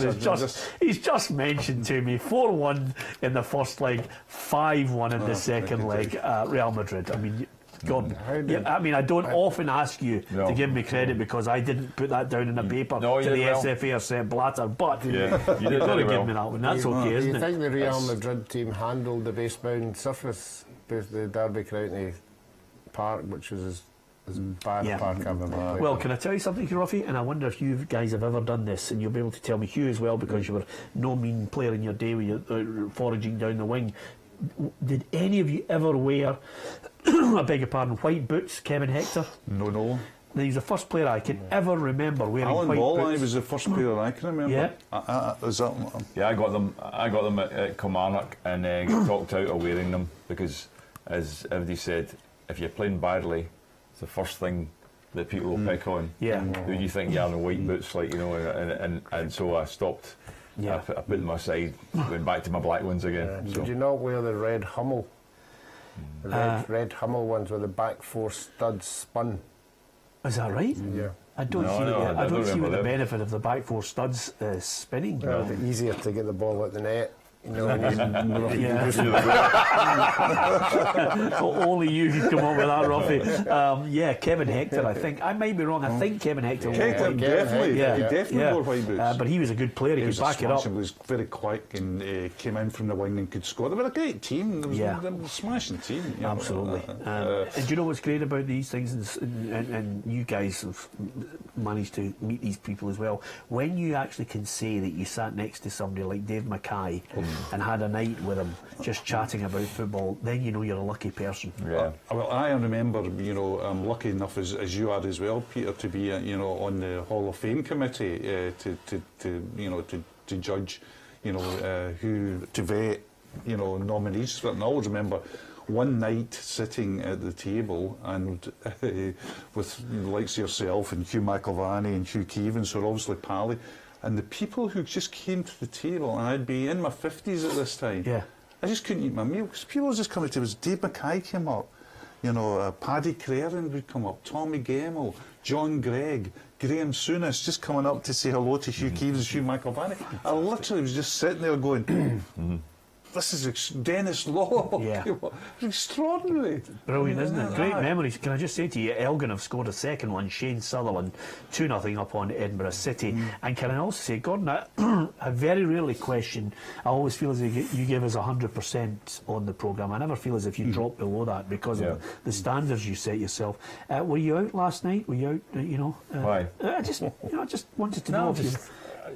he's just mentioned to me 4-1 in the first leg, 5-1 in the second leg, Real Madrid. I mean, God, I mean, I don't often ask you to give me credit because I didn't put that down in a paper to the SFA or Sepp Blatter, but you've got to give me that one. That's okay, isn't it? Do you think the Real Madrid team handled the basebound surface, the Derby County Park, which was as bad a park I've ever played? Well, can I tell you something, Ruffy? And I wonder if you guys have ever done this, and you'll be able to tell me, Hugh, as well, because you were no mean player in your day when you're foraging down the wing. Did any of you ever wear, I beg your pardon, white boots, Kevin Hector? No. He's the first player I can ever remember wearing Alan white Ball, boots. was the first player I can remember. Yeah. Is that? Yeah, I got them at Kilmarnock and got talked out of wearing them because, as everybody said, if you're playing badly, it's the first thing that people will pick on. Yeah. Who do you think you are in white boots, and so I stopped. Yeah. I put them aside, went back to my black ones again. Did you not wear the red Hummel? The red Hummel ones with the back four studs spun. Is that right? Yeah. I don't see what the benefit of the back four studs spinning. Well, easier to get the ball at the net. Only you could come up with that, Ruffy. Kevin Hector, I think. I might be wrong. I think Kevin Hector wore white boots. He definitely wore white boots. But he was a good player. He could back it up. He was very quick and came in from the wing and could score. They were a great team. They were a smashing team. Absolutely. And do you know what's great about these things? And you guys have managed to meet these people as well. When you actually can say that you sat next to somebody like Dave Mackay and had a night with him just chatting about football, then you know you're a lucky person. Yeah. Well, I remember, I'm lucky enough as you are as well, Peter, to be on the Hall of Fame committee to judge, who to vet, nominees for it. And I always remember one night sitting at the table and with the likes of yourself and Hugh McIlvany and Hugh Keevans, who are obviously Pally. And the people who just came to the table, and I'd be in my 50s at this time, I just couldn't eat my meal because people were just coming to us. Dave Mackay came up, Paddy Crerand would come up, Tommy Gemmell, John Gregg, Graham Souness, just coming up to say hello to Hugh Keevans, Hugh McIlvany. I literally was just sitting there going, this is Dennis Law. Yeah. Extraordinary. Brilliant, isn't it? Great memories. Can I just say to you, Elgin have scored a second one, Shane Sutherland, 2-0 up on Edinburgh City. And can I also say, Gordon, I very rarely question, I always feel as if you give us 100% on the programme. I never feel as if you drop below that because of the standards you set yourself. Were you out last night? Were you out, Why? I just wanted to know if you...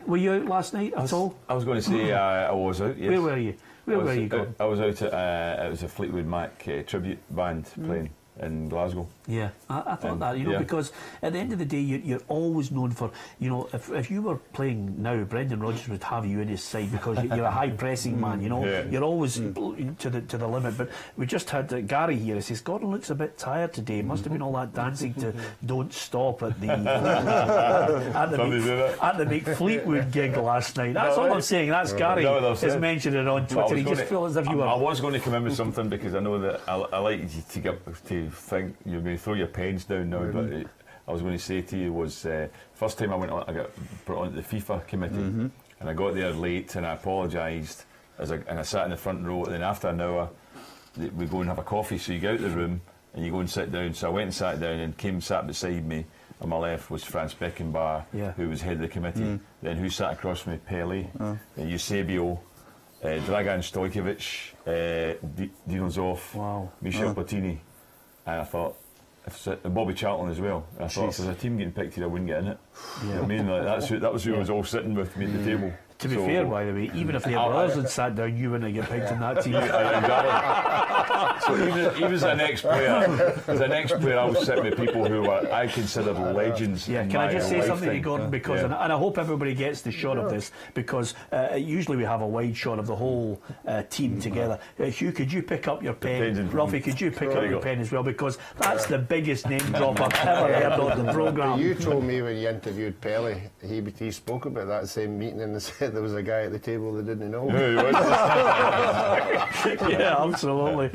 Were you out last night at all? I was going to say I was out, yes. Where were you? Where were you going? I was out at it was a Fleetwood Mac tribute band playing in Glasgow. Yeah, I thought that, yeah. because at the end of the day, you're always known for, if you were playing now, Brendan Rodgers would have you in his side because you're a high pressing man, Yeah. You're always to the limit. But we just had Gary here. He says, Gordon looks a bit tired today. Must have been all that dancing to Don't Stop at the at the McFleetwood gig last night. That's all I'm saying. That's Gary is mentioning it on Twitter. He just feels as if you were. I was going to come in with something because I know that I like you to think you're going to throw your pens down now, but I was going to say to you was first time I went on, I got brought onto the FIFA committee, and I got there late and I apologised and I sat in the front row, and then after an hour we go and have a coffee, so you go out the room and you go and sit down. So I went and sat down and Kim sat beside me. On my left was Franz Beckenbauer, who was head of the committee. Then who sat across from me? Pele, Eusebio, Dragan Stojkovic, Dino Zoff, Michel Platini. And I thought, and Bobby Charlton as well. And I thought, if there's a team getting picked here, I wouldn't get in it. You know what I mean? Like, that was who I was all sitting with me at the table. To be fair, by the way, even if the brothers had sat down, you wouldn't get picked in that team. So even as an ex-player, I was sitting with people who I considered legends. Yeah, can I just say something to Gordon? Because, and I hope everybody gets the shot of this, because usually we have a wide shot of the whole team together. Hugh, could you pick up your pen? Ruffy, could you pick up your pen as well? Because that's the biggest name drop I've ever heard on the programme. You told me when you interviewed Pele, he spoke about that same meeting and said there was a guy at the table that didn't know. Yeah, absolutely.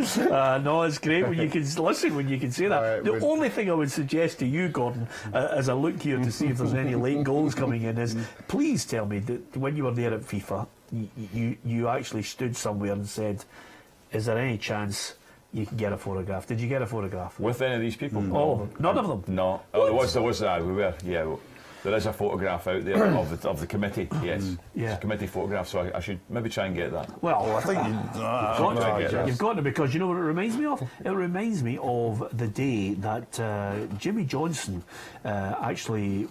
No, it's great when you can listen, when you can say that. The only thing I would suggest to you, Gordon, as I look here to see if there's any late goals coming in, is please tell me that when you were there at FIFA, you actually stood somewhere and said, is there any chance you can get a photograph? Did you get a photograph? With any of these people? All of them? None of them? No. Oh, there was we were, yeah. There is a photograph out there of the committee, yes. Yeah. It's a committee photograph, so I should maybe try and get that. Well, I think you've got to, because you know what it reminds me of? It reminds me of the day that Jimmy Johnson actually,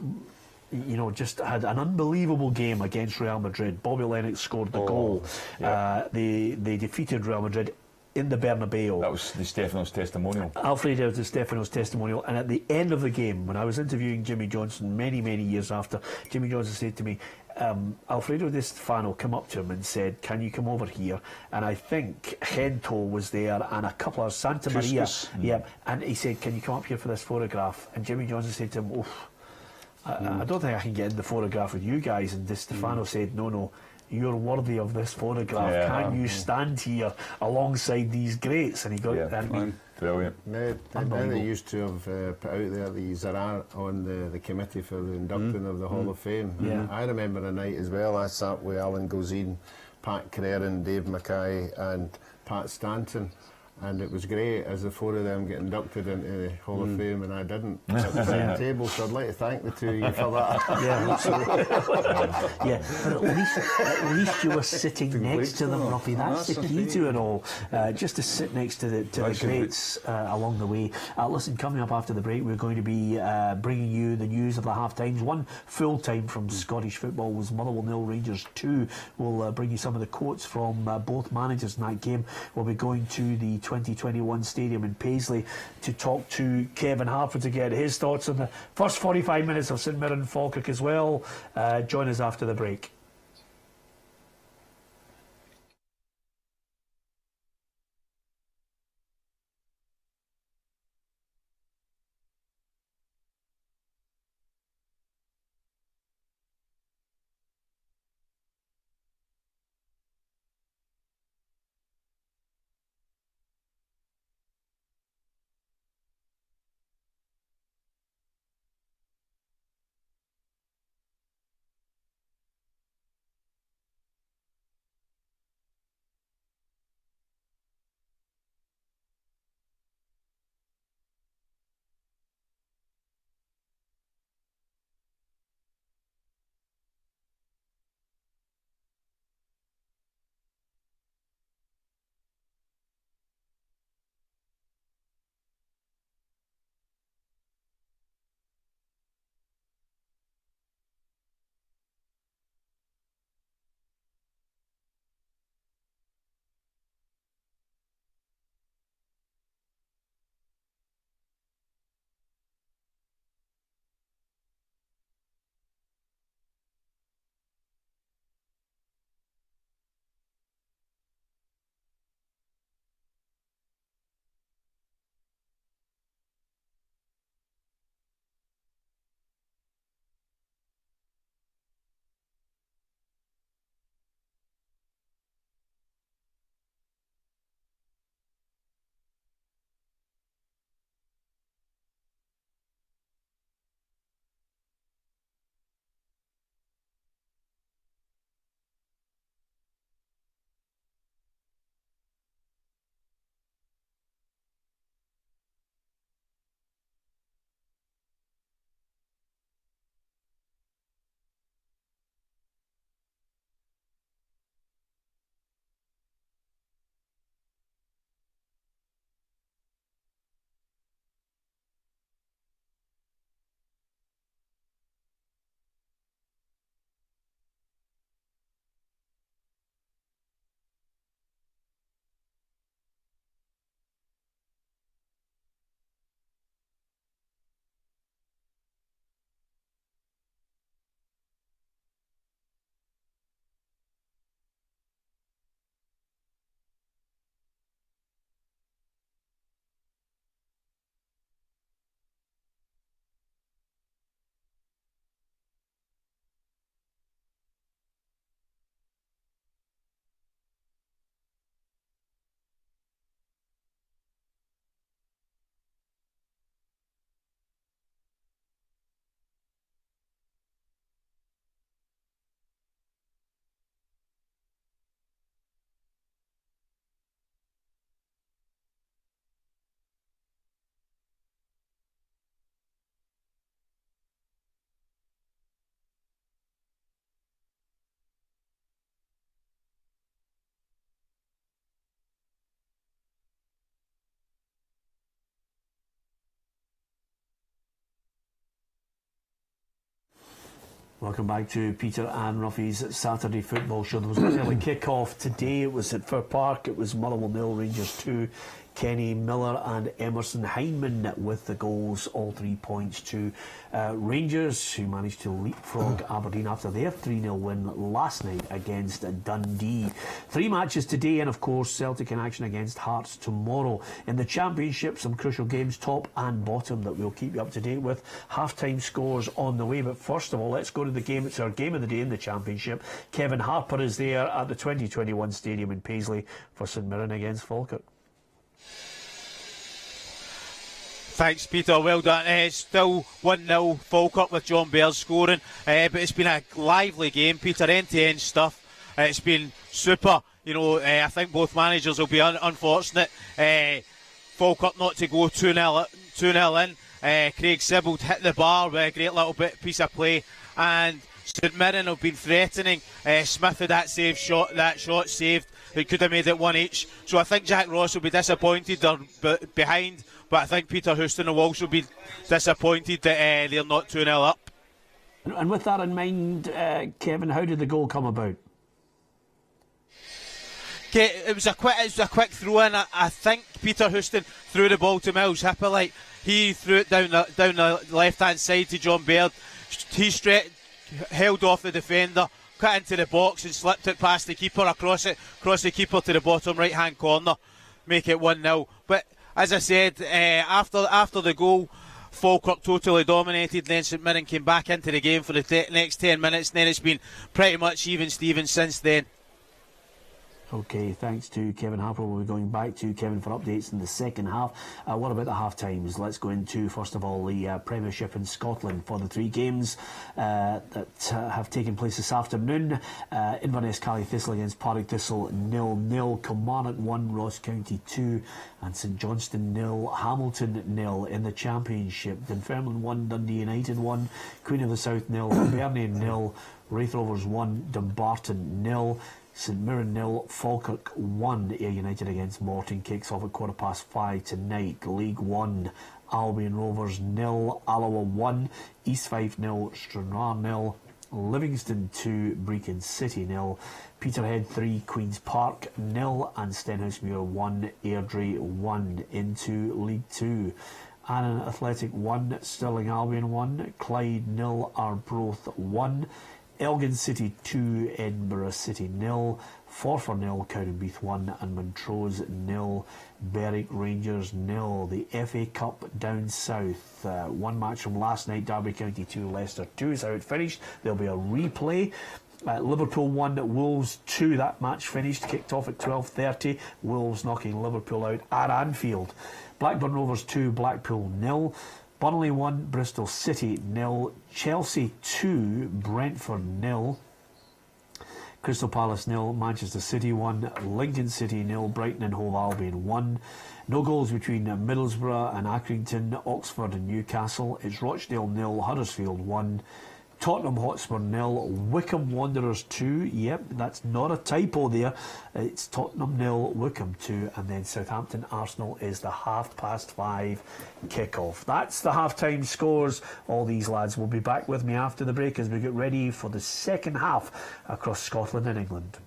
just had an unbelievable game against Real Madrid. Bobby Lennox scored the goal. Yeah. They defeated Real Madrid in the Bernabeu. That was the Stefano's testimonial. Alfredo was the Stefano's testimonial, and at the end of the game, when I was interviewing Jimmy Johnson many years after, Jimmy Johnson said to me, Alfredo Di Stefano came up to him and said, can you come over here? And I think Gento was there and a couple of Santa Maria. And he said, can you come up here for this photograph? And Jimmy Johnson said to him, I don't think I can get in the photograph with you guys. And Di Stefano said, no, you're worthy of this photograph. Can you stand here alongside these greats? And he got brilliant. They used to have put out there the Zara on the committee for the inducting of the Hall of Fame. Yeah. I remember a night as well, I sat with Alan Gozine, Pat Creran, Dave Mackay and Pat Stanton. And it was great as the four of them get inducted into the Hall of Fame, and I didn't at the same table. So I'd like to thank the two of you for that. Yeah, absolutely. But at least you were sitting next to them, Ruffy. That's the key to it all. Just to sit next to the greats along the way. Listen, coming up after the break, we're going to be bringing you the news of the half times. One full time from Scottish football was Motherwell 0, Rangers 2. We'll bring you some of the quotes from both managers in that game. We'll be going to the 2021 Stadium in Paisley to talk to Kevin Harper to get his thoughts on the first 45 minutes of St Mirren Falkirk as well. Join us after the break. Welcome back to Peter and Ruffy's Saturday Football Show. There was an early kick-off today. It was at Fir Park. It was Motherwell 0, Rangers 2. Kenny Miller and Emerson Hindman with the goals, all 3 points to Rangers, who managed to leapfrog Aberdeen after their 3-0 win last night against Dundee. 3 matches today, and of course Celtic in action against Hearts tomorrow. In the Championship, some crucial games, top and bottom, that we'll keep you up to date with. Half-time scores on the way, but first of all, let's go to the game. It's our game of the day in the Championship. Kevin Harper is there at the 2021 Stadium in Paisley for St Mirren against Falkirk. Thanks, Peter. Well done. It's still 1-0 Falkirk with John Baird scoring, but it's been a lively game, Peter. End-to-end stuff. It's been super. You know, I think both managers will be unfortunate. Falkirk not to go 2-0 in. Craig Sibbald hit the bar with a great little piece of play, and St Mirren have been threatening. Smith had that shot saved. They could have made it one each. So I think Jack Ross will be disappointed they're behind, but I think Peter Houston will also be disappointed that they're not 2-0 up. And with that in mind, Kevin, how did the goal come about? It was a quick throw in. I think Peter Houston threw the ball to Miles Hippolyte. He threw it down the left hand side to John Baird. He held off the defender, cut into the box and slipped it past the keeper, across the keeper to the bottom right hand corner, make it 1-0. But as I said, after the goal, Falkirk totally dominated. Then St Mirren came back into the game for the next 10 minutes, and then it's been pretty much even Steven since then. Okay, thanks to Kevin Harper. We'll be going back to Kevin for updates in the second half. What about the half times? Let's go into, first of all, the Premiership in Scotland for the 3 games that have taken place this afternoon. Inverness Cally Thistle against Partick Thistle 0-0. Kilmarnock 1, Ross County 2, and St Johnstone 0, Hamilton 0. In the Championship, Dunfermline 1, Dundee United 1, Queen of the South 0, Hibernian 0, Wraith Rovers 1, Dumbarton 0. St Mirren 0, Falkirk 1. Ayr United against Morton kicks off at 5:15 tonight. League 1, Albion Rovers 0, Alloa 1, East Fife 0, Stranraer 0, Livingston 2, Brecon City 0, Peterhead 3, Queen's Park 0, and Stenhousemuir 1, Airdrie 1. Into League 2, Annan Athletic 1, Stirling Albion 1, Clyde 0, Arbroath 1, Elgin City 2, Edinburgh City 0, Forfar 0, Cowdenbeath 1, and Montrose 0, Berwick Rangers 0. The FA Cup down south. One match from last night, Derby County 2, Leicester 2 is how it finished. There'll be a replay. Liverpool 1, Wolves 2. That match finished, kicked off at 12:30. Wolves knocking Liverpool out at Anfield. Blackburn Rovers 2, Blackpool 0. Burnley 1, Bristol City 0, Chelsea 2, Brentford 0, Crystal Palace 0, Manchester City 1, Lincoln City 0, Brighton and Hove Albion 1. No goals between Middlesbrough and Accrington, Oxford and Newcastle. It's Rochdale 0, Huddersfield 1, Tottenham Hotspur 0, Wycombe Wanderers 2. Yep, that's not a typo there. It's Tottenham 0, Wycombe 2, and then Southampton Arsenal is the 5:30 kick-off. That's the half-time scores. All these lads will be back with me after the break as we get ready for the second half across Scotland and England.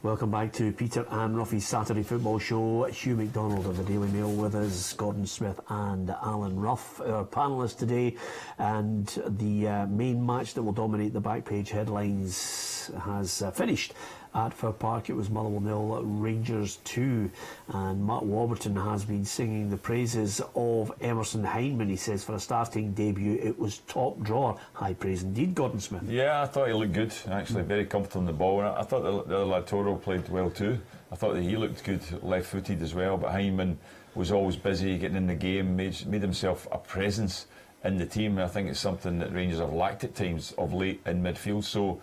Welcome back to Peter and Ruffy's Saturday Football Show. Hugh McDonald of the Daily Mail with us, Gordon Smith and Alan Ruff, our panellists today. And the main match that will dominate the back page headlines has finished at Fir Park. It was Motherwell 0, Rangers 2, and Matt Warburton has been singing the praises of Emerson Hyndman. He says for a starting debut it was top drawer. High praise indeed, Gordon Smith. Yeah, I thought he looked good, actually, very comfortable on the ball. And I thought the other lad Toro played well too. I thought that he looked good, left-footed as well, but Hyndman was always busy getting in the game, made himself a presence in the team, and I think it's something that Rangers have lacked at times of late in midfield. So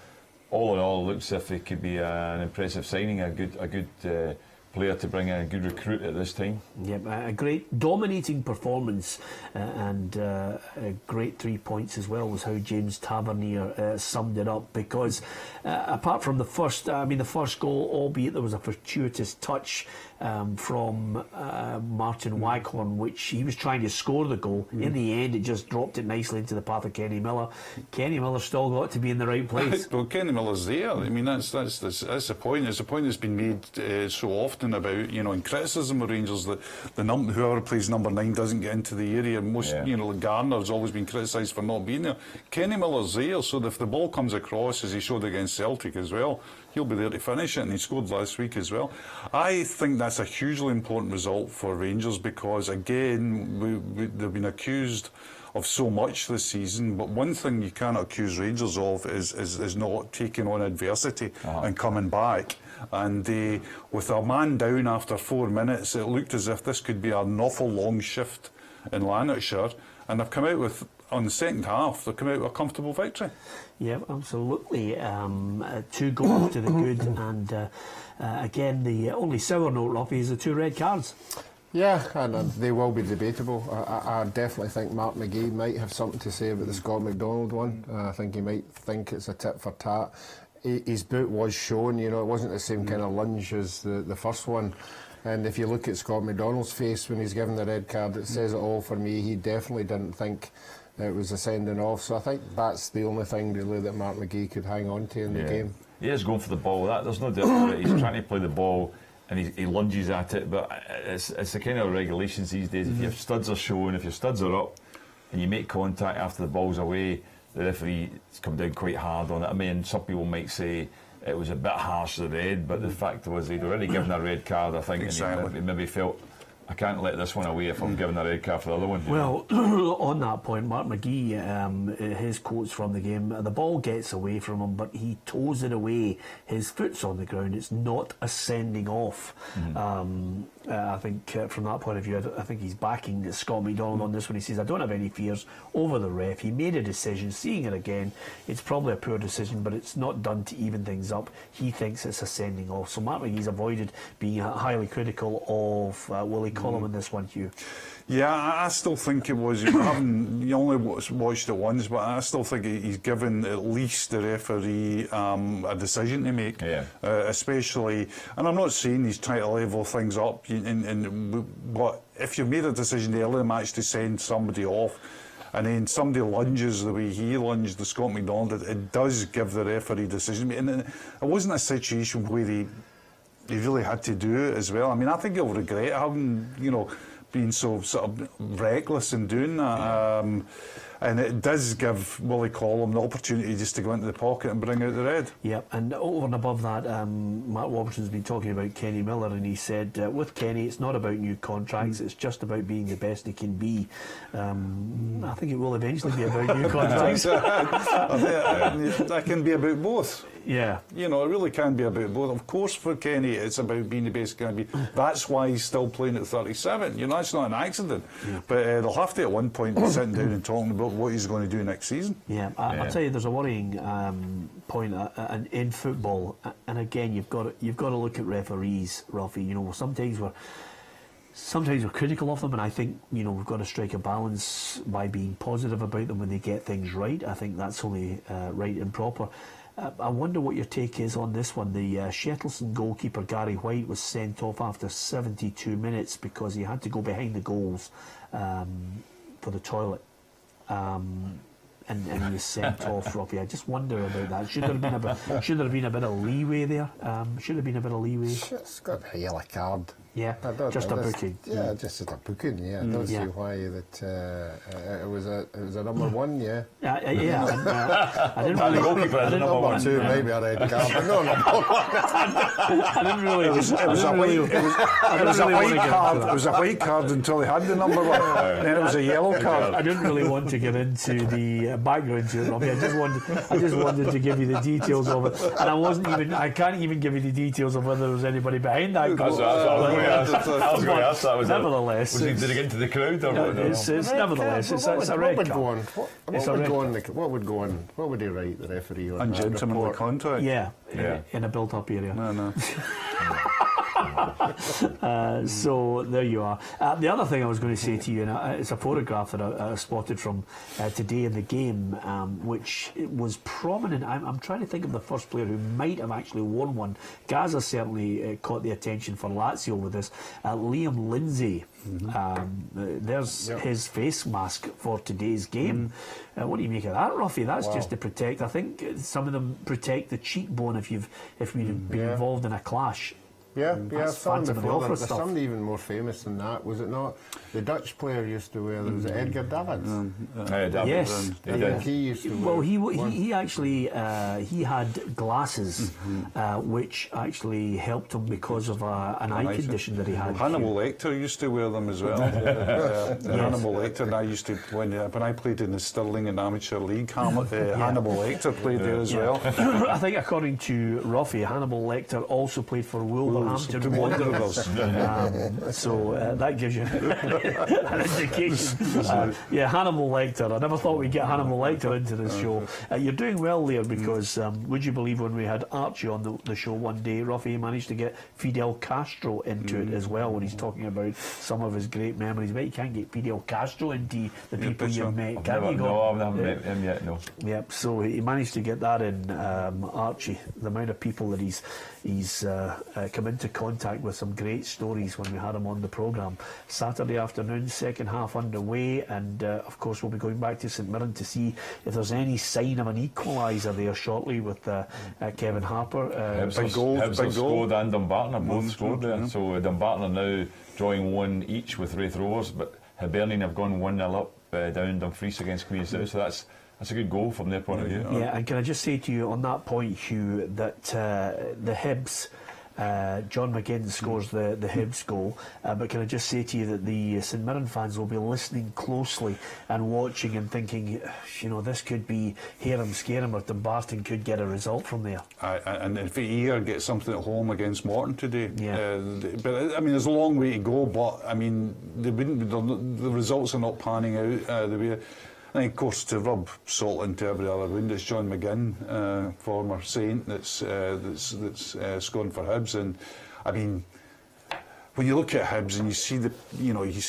all in all, it looks as if it could be an impressive signing, a good player to bring in, a good recruit at this time. Yep, a great dominating performance and a great 3 points as well was how James Tavernier summed it up, because apart from the first goal, albeit there was a fortuitous touch from Martin Waghorn, which he was trying to score the goal. In the end, it just dropped it nicely into the path of Kenny Miller. Kenny Miller still got to be in the right place. Well, Kenny Miller's there. I mean, that's the point. It's a point that's been made so often about, in criticism of Rangers, that whoever plays number 9 doesn't get into the area. Most, Garner's always been criticised for not being there. Kenny Miller's there, so if the ball comes across, as he showed against Celtic as well, he'll be there to finish it, and he scored last week as well. I think that's a hugely important result for Rangers, because again, they've been accused of so much this season, but one thing you cannot accuse Rangers of is not taking on adversity and coming back. And with a man down after 4 minutes, it looked as if this could be an awful long shift in Lanarkshire, and they've come out with, on the second half, they've come out with a comfortable victory. Yeah, absolutely. 2 goals to the good, and again, the only sour note, Ruffy, is the 2 red cards. Yeah, and they will be debatable. I definitely think Mark McGee might have something to say about the Scott McDonald one. I think he might think it's a tit for tat. His boot was shown, it wasn't the same kind of lunge as the first one. And if you look at Scott McDonald's face when he's given the red card, it says it all for me. He definitely didn't think it was a sending off. So I think that's the only thing really that Mark McGee could hang on to in the game. He is going for the ball. There's no doubt about it. He's trying to play the ball, and he lunges at it, but it's the kind of regulations these days. If your studs are showing, if your studs are up, and you make contact after the ball's away, the referee's come down quite hard on it. I mean, some people might say it was a bit harsh, the red, but the fact was he'd already given a red card, I think, and he maybe felt, I can't let this one away if I'm giving a red card for the other one. Well, on that point, Mark McGee, his quotes from the game, the ball gets away from him, but he toes it away. His foot's on the ground. It's not a sending off. I think from that point of view, I think he's backing Scott McDonald on this one. He says, I don't have any fears over the ref. He made a decision. Seeing it again, it's probably a poor decision, but it's not done to even things up. He thinks it's a sending off. So Mark McGee's avoided being highly critical of Willie Collum in this one, Hugh. Yeah, I still think it was. You only watched it once, but I still think he's given at least the referee a decision to make. Especially, and I'm not saying he's trying to level things up, but if you've made a decision early in the match to send somebody off, and then somebody lunges the way he lunged, the Scott McDonald, it does give the referee decision. And it wasn't a situation where he really had to do it as well. I mean, I think he'll regret having, being so sort of reckless in doing that. And it does give Willie Collum the opportunity just to go into the pocket and bring out the red. Yep, and over and above that, Matt Warburton's been talking about Kenny Miller, and he said, with Kenny, it's not about new contracts, it's just about being the best he can be. I think it will eventually be about new contracts. That can be about both. Yeah. It really can be about both. Of course, for Kenny, it's about being the best he can be. That's why he's still playing at 37. That's not an accident. Yeah. But they'll have to, at one point, be sitting down and talking about what he's going to do next season. Yeah, I'll tell you, there's a worrying point in football, and again, you've got to look at referees, Ruffy. Sometimes we're critical of them, and I think we've got to strike a balance by being positive about them when they get things right. I think that's only right and proper. I wonder what your take is on this one. The Shettleston goalkeeper Gary White was sent off after 72 minutes because he had to go behind the goals for the toilet. and he was sent off, Robbie. I just wonder about that. Should there have been a bit of leeway there? Should have been a bit of leeway. It's got a yellow card. Yeah, just a booking. Yeah, just a booking. Yeah, I don't see why that it was a number one. Yeah. I didn't really. Number two, maybe a red card. But no, number one. I didn't really. It was a white card. It was a white card until they had the number one. Then it was a yellow card. I didn't really want to get into the background to it, Robbie. I just wanted to give you the details of it, and I can't even give you the details of whether there was anybody behind that goal. I was going to ask that. Nevertheless, did it get into the crowd or what? It's nevertheless it's a red card. What would go on? What would he write, the referee, on And that gentlemen, the report? contract. Yeah, in a built-up area. No. So there you are. The other thing I was going to say to you, and it's a photograph that I spotted from today in the game, which was prominent. I'm trying to think of the first player who might have actually worn one. Gaza certainly caught the attention for Lazio with this. Liam Lindsay. There's his face mask for today's game. What do you make of that, Ruffy? That's just to protect. I think some of them protect the cheekbone if you've been involved in a clash. Yeah, That's some Phantom of the Opera there's stuff. some even more famous than that, was it not? The Dutch player used to wear them. Was it Edgar Davids? Yes. I think he used to wear. Well, he actually he had glasses, which actually helped him because of an eye condition that he had. Hannibal Lecter used to wear them as well. Hannibal Lecter, and I used to when I played in the Stirling and Amateur League. Hannibal Lecter played there as well. I think according to Ruffy, Hannibal Lecter also played for Wolverhampton Wanderers. So that gives you an indication. Hannibal Lecter. I never thought we'd get Hannibal Lecter into this show. You're doing well there because would you believe when we had Archie on the show one day, Ruffy managed to get Fidel Castro into it as well when he's talking about some of his great memories. But you can't get Fidel Castro into the people you've met, can you? No, I haven't met him yet, no. Yep, so he managed to get that in, Archie. The amount of people that he's come into contact with, some great stories when we had him on the programme. Saturday afternoon, second half underway, and of course we'll be going back to St Mirren to see if there's any sign of an equaliser there shortly with Kevin Harper. Big goal. Scored and Dumbarton have both scored there. So Dumbarton are now drawing one each with Wraith Rovers, but Hibernian have gone 1-0 up down Dumfries against Queen's South. So that's a good goal from their point of view. Yeah, and can I just say to you on that point, Hugh, that the Hibs, John McGinn scores the Hibs goal, but can I just say to you that the St Mirren fans will be listening closely and watching and thinking, this could be Harem Scarem or Dumbarton could get a result from there. And if Ayr gets something at home against Morton today, but I mean there's a long way to go. But I mean the results are not panning out the way. I think, of course, to rub salt into every other wound, it's John McGinn, former Saint, that's scoring for Hibs. And I mean, when you look at Hibs and you see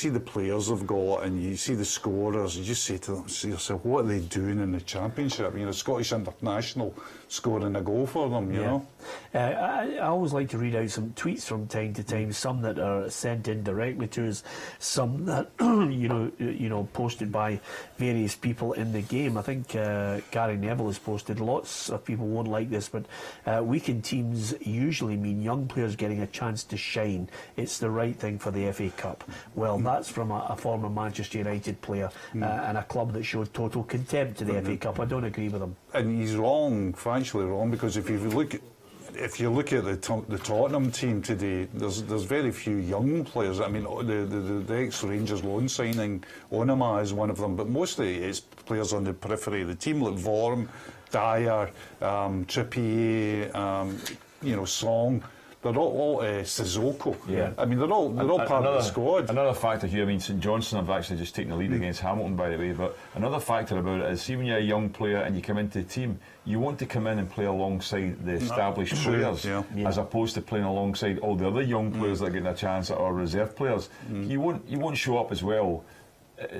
the players they've got and you see the scorers, you just say to yourself, what are they doing in the Championship? A Scottish international scoring a goal for them, you know. I always like to read out some tweets from time to time, some that are sent in directly to us, some that posted by various people in the game. I think Gary Neville has posted, lots of people won't like this, but weekend teams usually mean young players getting a chance to shine. It's the right thing for the FA Cup. Well, that's from a former Manchester United player and a club that showed total contempt to the FA Cup. I don't agree with him. And he's wrong, factually wrong, because if you look at the Tottenham team today, there's very few young players. I mean, the ex-Rangers loan signing, Onama is one of them, but mostly it's players on the periphery of the team, like Vorm, Dyer, Trippier, Song. They're all Sissoko. Yeah. I mean, they're all part of the squad. Another factor here, I mean, St Johnstone have actually just taken the lead against Hamilton, by the way, but another factor about it is, see, when you're a young player and you come into the team, you want to come in and play alongside the established players, as opposed to playing alongside all the other young players that are getting a chance or reserve players. You won't show up as well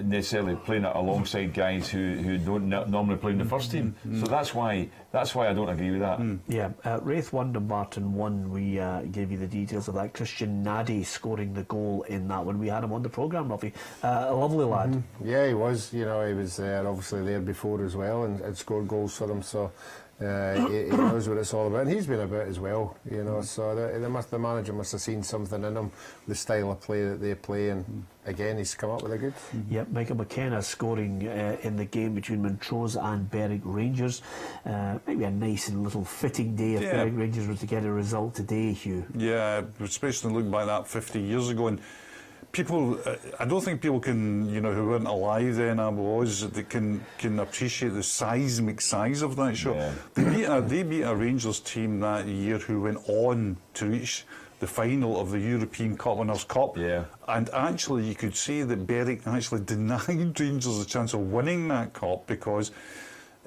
necessarily playing alongside guys who don't normally play in the first team. So that's why I don't agree with that. Yeah, Wraith 1 to Martin 1, we gave you the details of that. Christian Nadi scoring the goal in that one. We had him on the programme, Ruffy. A lovely lad. Yeah, he was. You know, he was obviously there before as well and scored goals for them. So he knows what it's all about, and he's been about as well. You know, so the manager must have seen something in him, the style of play that they play, and again he's come up with a good. Yep, Michael McKenna scoring in the game between Montrose and Berwick Rangers. Maybe a nice and little fitting day if Berwick Rangers were to get a result today, Hugh. Yeah, especially looking back that 50 years ago, and people, I don't think people can, you know, who weren't alive then, I was, they can appreciate the seismic size of that shot. Yeah. They beat a Rangers team that year who went on to reach the final of the European Cup Winners' Cup. Yeah. And actually, you could say that Berwick actually denied Rangers a chance of winning that cup because,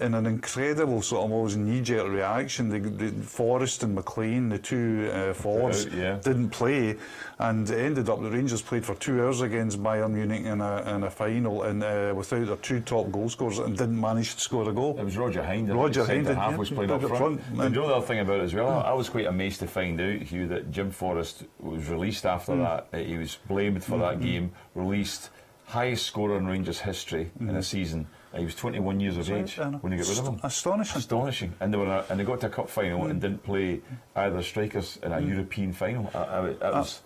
in an incredible sort of almost knee-jerk reaction, the Forrest and McLean, the two forwards, didn't play, and it ended up the Rangers played for 2 hours against Bayern Munich in a final, and without their two top goal scorers, and didn't manage to score a goal. It was Roger Hind. Roger Hind half was playing up front. And the other thing about it as well, I was quite amazed to find out, Hugh, that Jim Forrest was released after that. He was blamed for that game, released, highest scorer in Rangers history in a season. He was 21 years of age when they got rid of him. Astonishing. And they got to a cup final and didn't play either strikers in a European final. It was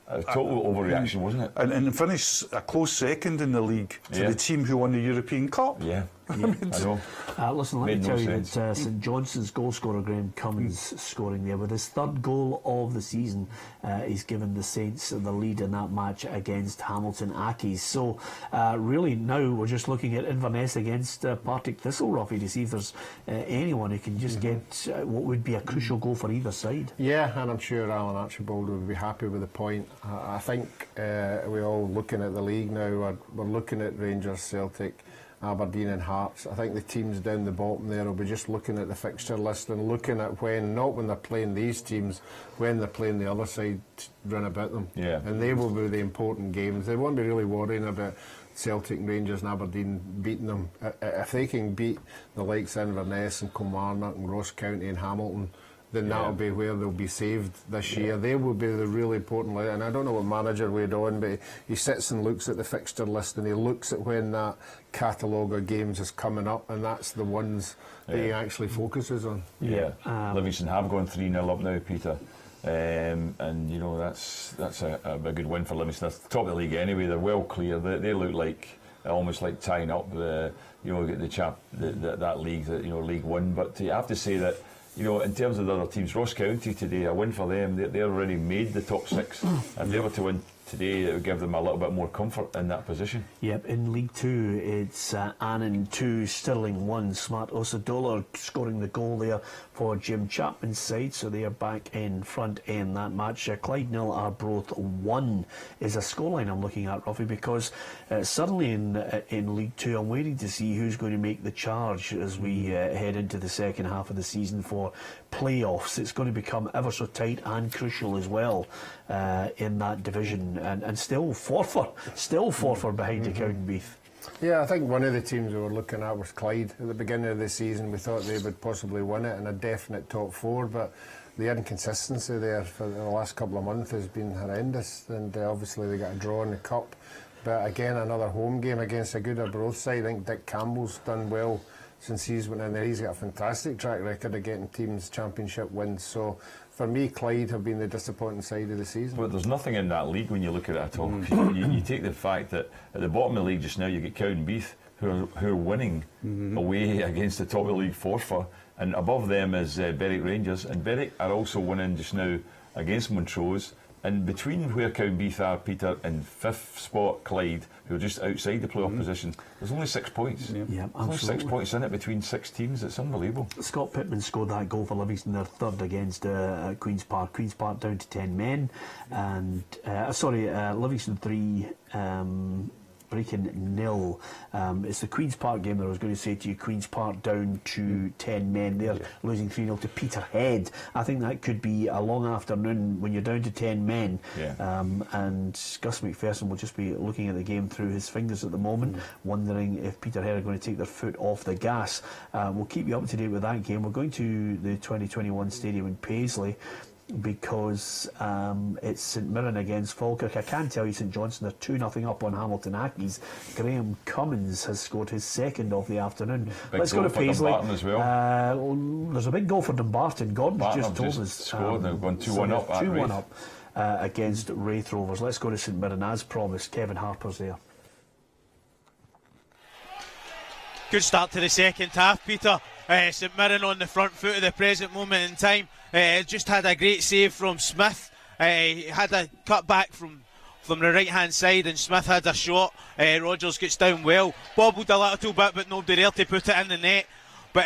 a total overreaction, wasn't it? And finished a close second in the league to the team who won the European Cup. Yeah. I know. Listen, let me tell you that St Johnstone's goal scorer Graham Cummins scoring there with his third goal of the season. He's given the Saints the lead in that match against Hamilton Accies. So really now we're just looking at Inverness against Partick Thistle, Ruffy, to see if there's anyone who can just get what would be a crucial goal for either side. Yeah, and I'm sure Alan Archibald would be happy with the point. I think we're all looking at the league now. We're looking at Rangers, Celtic, Aberdeen and Hearts. I think the teams down the bottom there will be just looking at the fixture list and looking at not when they're playing these teams, when they're playing the other side, run about them. Yeah. And they will be the important games. They won't be really worrying about Celtic, Rangers and Aberdeen beating them. If they can beat the likes of Inverness and Kilmarnock and Ross County and Hamilton, then that'll be where they'll be saved this year. They will be the really important, and I don't know what manager we're on, but he sits and looks at the fixture list and he looks at when that catalogue of games is coming up, and that's the ones that he actually focuses on. Livingston have gone 3-0 up now, Peter. And you know that's a good win for Livingston. They're top of the league anyway. They're well clear. They look like almost like tying up that league, League One. But you have to say that, you know, in terms of the other teams, Ross County today, a win for them. They already made the top six. If they were to win today, it would give them a little bit more comfort in that position. Yep, in League Two, it's Annan 2, Stirling 1. Smart Osadola scoring the goal there for Jim Chapman's side, so they are back in front in that match. Clyde 0, Arbroath 1 is a scoreline I'm looking at, Ruffy, because suddenly in League Two, I'm waiting to see who's going to make the charge as we head into the second half of the season for playoffs. It's going to become ever so tight and crucial as well in that division, and still Forfar behind the Cowdenbeath. Yeah, I think one of the teams we were looking at was Clyde. At the beginning of the season, we thought they would possibly win it in a definite top four, but the inconsistency there for the last couple of months has been horrendous, and obviously they got a draw in the cup. But again, another home game against a good Arbroath side. I think Dick Campbell's done well since he's went in there. He's got a fantastic track record of getting teams championship wins. So for me, Clyde have been the disappointing side of the season. But there's nothing in that league when you look at it at all. You take the fact that at the bottom of the league just now you get Cowdenbeath who are winning away against the top of the league Forfar, and above them is Berwick Rangers, and Berwick are also winning just now against Montrose. And between where Cowdenbeath are, Peter, and fifth spot Clyde, who are just outside the playoff position, there's only 6 points. Yeah, only 6 points in it between 6 teams. It's unbelievable. Scott Pittman scored that goal for Livingston, their third against Queen's Park. Queen's Park down to 10 men, and Livingston 3. Brecon 0. It's the Queen's Park game that I was going to say to you. Queen's Park down to 10 men. They're losing 3-0 to Peterhead. I think that could be a long afternoon when you're down to 10 men. And Gus McPherson will just be looking at the game through his fingers at the moment, wondering if Peterhead are going to take their foot off the gas. We'll keep you up to date with that game. We're going to the 2021 Stadium in Paisley, because it's St Mirren against Falkirk. I can tell you St Johnstone are 2-0 up on Hamilton Accies. Graham Cummins has scored his second of the afternoon. Let's go to Paisley. As well. There's a big goal for Dumbarton. Gordon's just told us. Scored. They've gone 2-1 up. 2-1 up against Wraith Rovers. Let's go to St Mirren as promised. Kevin Harper's there. Good start to the second half, Peter. St Mirren on the front foot at the present moment in time. Just had a great save from Smith. Had a cut back from the right hand side, and Smith had a shot. Rogers gets down well, bobbled a little bit, but nobody there to put it in the net. But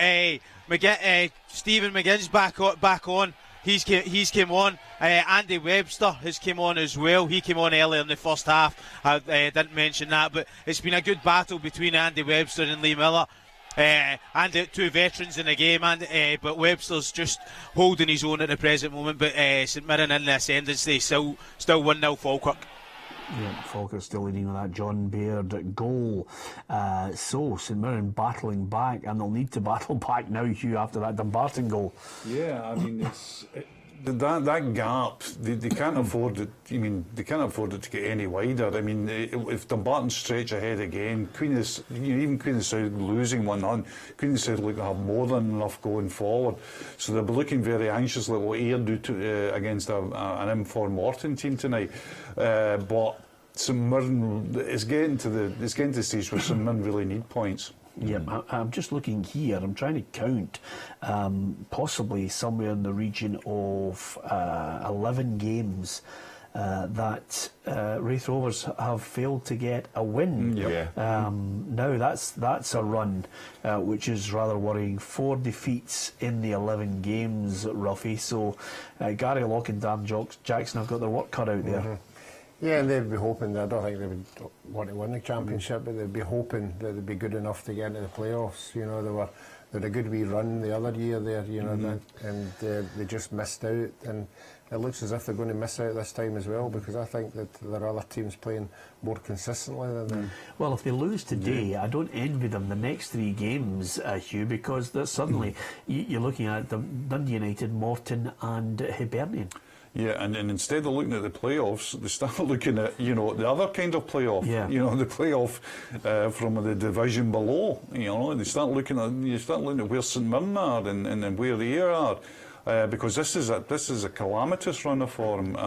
Stephen McGinn's back on. He's came on. Andy Webster has came on as well. He came on earlier in the first half. I didn't mention that, but it's been a good battle between Andy Webster and Lee Miller. And two veterans in the game, but Webster's just holding his own at the present moment. But St Mirren in the ascendancy, still 1-0 Falkirk. Yeah, Falkirk still leading with that John Baird goal. So St Mirren battling back, and they'll need to battle back now, Hugh, after that Dumbarton goal. Yeah, I mean, that gap, they can't afford it. I mean, they can't afford it to get any wider. I mean, if Dumbarton stretch ahead again, even Queen of South losing 1-0, Queen of South look to have more than enough going forward. So they'll be looking very anxiously what Ayr do against an informed Morton team tonight. But St Mirren, it's getting to the stage where St Mirren really need points. Yeah, I'm just looking here. I'm trying to count possibly somewhere in the region of 11 games that Wraith Rovers have failed to get a win. Now that's a run which is rather worrying. 4 defeats in the 11 games, Ruffy. So Gary Locke and Dan Jackson have got their work cut out there. Yeah, and they'd be hoping, I don't think they would want to win the championship, but they'd be hoping that they'd be good enough to get into the playoffs. You know, they had a good wee run the other year there, you know, and they just missed out. And it looks as if they're going to miss out this time as well, because I think that there are other teams playing more consistently than them. Well, if they lose today, I don't envy them the next 3 games, Hugh, because suddenly you're looking at Dundee United, Morton and Hibernian. Yeah, and instead of looking at the playoffs, they start looking at, you know, the other kind of playoff. Yeah. You know, the playoff from the division below. You know, you start looking at where St Mirren are and where the Ayr are, because this is a calamitous run for them.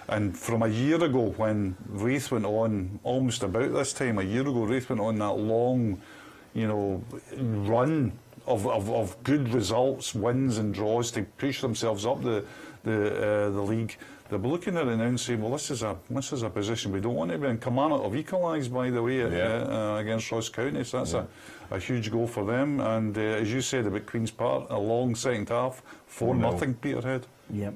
And from a year ago, when Wraith went on almost about this time, Wraith went on that long, you know, run of good results, wins and draws to push themselves up the league. They'll be looking at it now and saying, well, this is a position we don't want to be in. Kilmarnock have equalised, by the way, against Ross County, so that's a huge goal for them. And as you said about Queen's Park, a long second half, 4-0 Peterhead. Yep,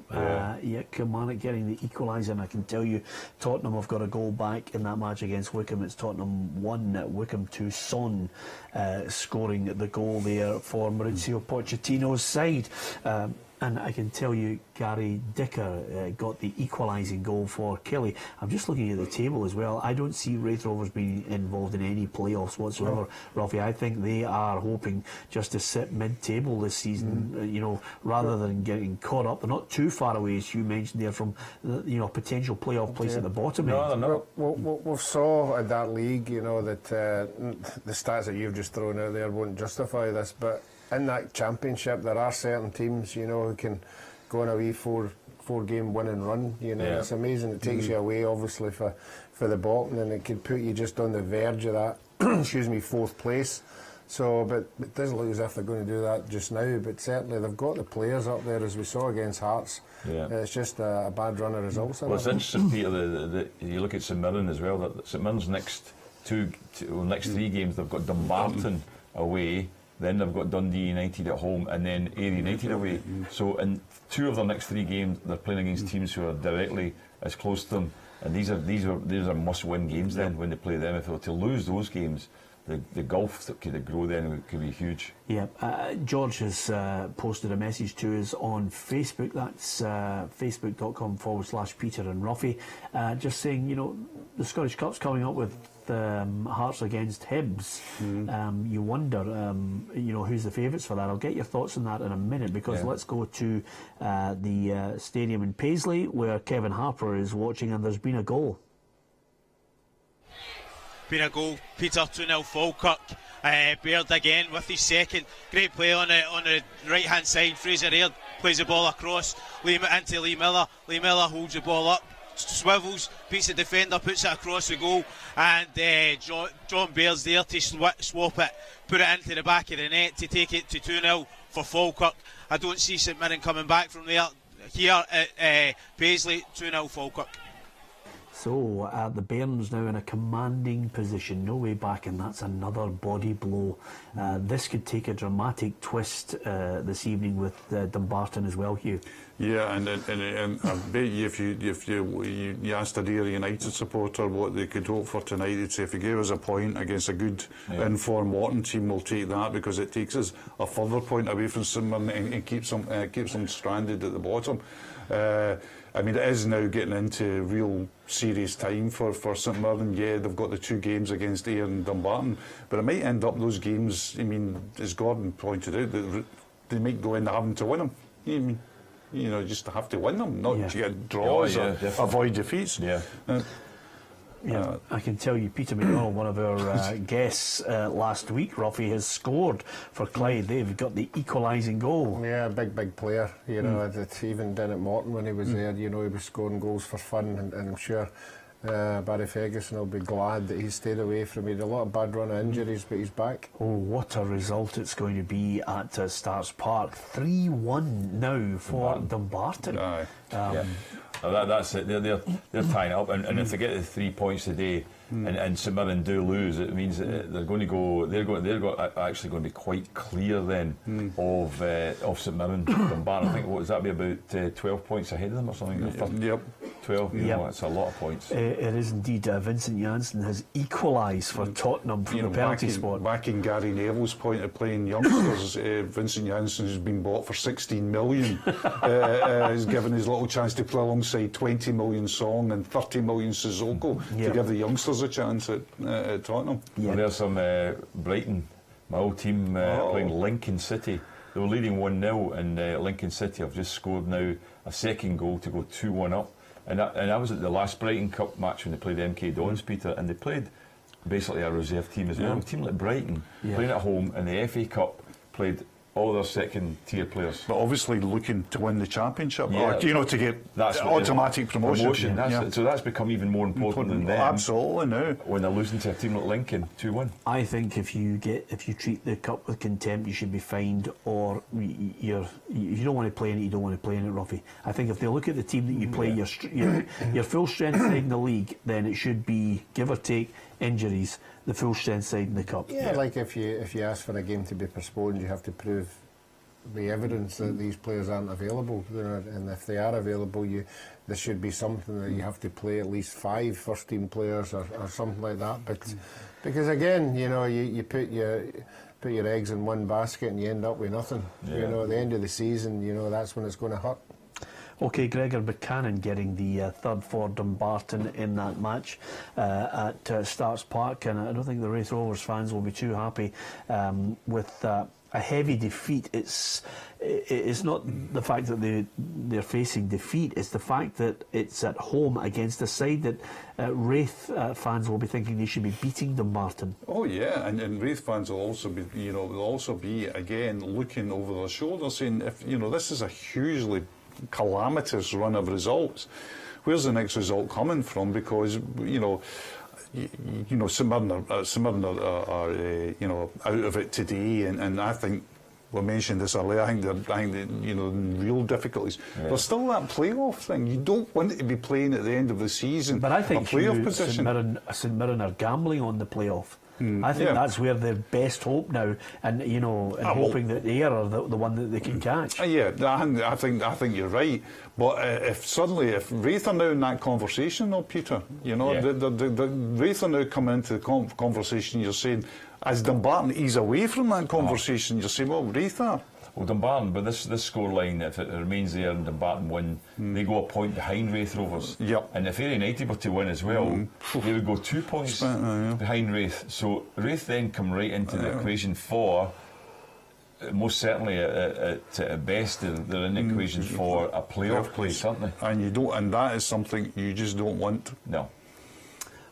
Kilmarnock getting the equaliser, and I can tell you Tottenham have got a goal back in that match against Wycombe. It's Tottenham 1, Wycombe 2. Son scoring the goal there for Maurizio Pochettino's side. And I can tell you, Gary Dicker got the equalising goal for Kelly. I'm just looking at the table as well. I don't see Wraith Rovers being involved in any playoffs whatsoever, Ralphie. I think they are hoping just to sit mid-table this season, you know, rather than getting caught up. They're not too far away, as you mentioned there, from potential playoff place at the bottom end. No, they're not. We saw in that league, you know, that the stats that you've just thrown out there won't justify this, but in that championship, there are certain teams, you know, who can go on a wee four-game winning run. You know, it's amazing. It takes you away, obviously, for the bottom, and it could put you just on the verge of that. Fourth place. So, but it doesn't look as if they're going to do that just now. But certainly, they've got the players up there, as we saw against Hearts. It's just a bad run of results. Well, it's interesting, Peter. You look at St Mirren as well. That St Mirren's next 3 games, they've got Dumbarton away. Then they've got Dundee United at home, and then Ayr United away. So in 2 of their next 3 games, they're playing against teams who are directly as close to them And these are must-win games then when they play them. If they were to lose those games, the gulf that could grow then could be huge. Yeah, George has posted a message to us on Facebook. That's facebook.com/Peter and Ruffy, just saying, you know, the Scottish Cup's coming up with Hearts against Hibs. You wonder, you know, who's the favourites for that. I'll get your thoughts on that in a minute, because let's go to the stadium in Paisley where Kevin Harper is watching, and there's been a goal. Been a goal, Peter, 2-0 Falkirk. Baird again with his second. Great play on the right hand side. Fraser Aird plays the ball across, into Lee Miller. Lee Miller holds the ball up, swivels, beats the defender, puts it across the goal, and John Baird's there to swap it, put it into the back of the net to take it to 2-0 for Falkirk. I don't see St Mirren coming back from there. Here at Paisley, 2-0 Falkirk. So the Bairns now in a commanding position, no way back, and that's another body blow. This could take a dramatic twist this evening with Dumbarton as well, Hugh. Yeah, and I bet you if you asked a Derry United supporter what they could hope for tonight, they'd say if you gave us a point against a good informed Morton team, we'll take that, because it takes us a further point away from St Mirren and keeps them stranded at the bottom. I mean, it is now getting into real serious time for St Mirren. Yeah, they've got the 2 games against Ayr and Dumbarton, but it might end up those games, I mean, as Gordon pointed out, that they might go in having to win them. You know, just to have to win them, not to get draws or avoid defeats. Yeah, I can tell you, Peter McDonald, one of our guests last week, Ruffy, has scored for Clyde. They've got the equalising goal. Yeah, big player. You know, even down at Morton when he was there, you know, he was scoring goals for fun, and I'm sure Barry Ferguson will be glad that he stayed away from it. A lot of bad run of injuries, but he's back. Oh, what a result it's going to be at Starks Park. 3-1 now for Dumbarton. That's it. They're tying up, and if they get the 3 points today, and St Mirren do lose, it means that they're going to go. They're actually going to be quite clear then of St Mirren. Dumbarton, I think, what does that be, about 12 points ahead of them or something? Yep. 12. You know, that's a lot of points. It is indeed. Vincent Janssen has equalised for Tottenham from the penalty spot. Back in Gary Neville's point of playing youngsters, Vincent Janssen, who's been bought for 16 million, is given his little chance to play alongside 20 million Song and 30 million Sissoko to give the youngsters a chance at Tottenham. Well, there's some Brighton, my old team, playing Lincoln City. They were leading 1-0, and Lincoln City have just scored now a second goal to go 2-1 up. And I was at the last Brighton Cup match when they played MK Dons, Peter, and they played basically a reserve team as well. A team like Brighton playing at home, and the FA Cup played all their second tier players. But obviously looking to win the championship, or, you know, to get automatic promotion. So that's become even more important than them. Absolutely, now. When they're losing to a team like Lincoln 2-1. I think if you treat the cup with contempt, you should be fined, or you don't want to play in it, you don't want to play in it, Ruffy. I think if they look at the team that you play, your full strength side in the league, then it should be, give or take injuries, the full strength side in the cup. Yeah, like if you ask for a game to be postponed, you have to prove the evidence that these players aren't available, and if they are available, there should be something that you have to play at least 5 first team players or something like that. But because again, you know, you put your eggs in one basket and you end up with nothing. You know, at the end of the season, you know, that's when it's going to hurt. OK, Gregor Buchanan getting the third for Dumbarton in that match at Starks Park, and I don't think the Wraith Rovers fans will be too happy with a heavy defeat. It's not the fact that they're facing defeat, it's the fact that it's at home against a side that Wraith fans will be thinking they should be beating Dumbarton. Oh yeah, and Wraith fans will also be again looking over their shoulder, saying, if you know, this is a hugely calamitous run of results, where's the next result coming from? Because you know, St Mirren are you know, out of it today, and I think we mentioned this earlier. I think they're you know, in real difficulties. There's still that playoff thing. You don't want to be playing at the end of the season. But I think a playoff position. St Mirren are gambling on the playoff. I think that's where their best hope now, and hoping that they are the one that they can catch. Yeah, I think you're right. But if Wraith are now in that conversation, though, Peter, the Wraith are now coming into the conversation. You're saying, as Dumbarton ease away from that conversation, you're saying, well, Wraith are. Well, Dumbarton, but this scoreline, if it remains there and Dumbarton win, they go a point behind Wraith Rovers. Yep. And if Ayr United were to win as well, they would go 2 points behind Wraith. So Wraith then come right into the equation for, most certainly at best, they're in the equation for a playoff place, aren't they? And that is something you just don't want. No.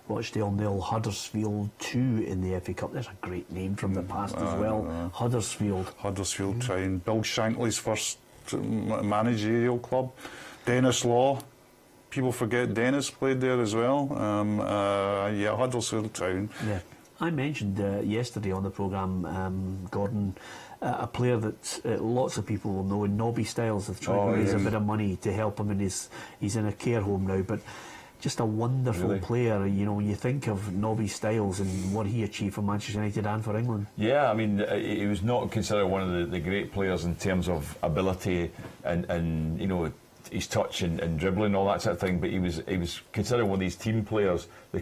Rochdale 0, Huddersfield 2 in the FA Cup. There's a great name from the past as well. Huddersfield trying. Bill Shankly's first managerial club. Dennis Law. People forget Dennis played there as well. Huddersfield Town. Yeah. I mentioned yesterday on the programme, Gordon, a player that lots of people will know, in Nobby Styles. They've tried to raise a bit of money to help him, and he's in a care home now. But just a wonderful player, when you think of Nobby Styles and what he achieved for Manchester United and for England. Yeah, I mean, he was not considered one of the great players in terms of ability and his touch and dribbling and all that sort of thing, but he was considered one of these team players, the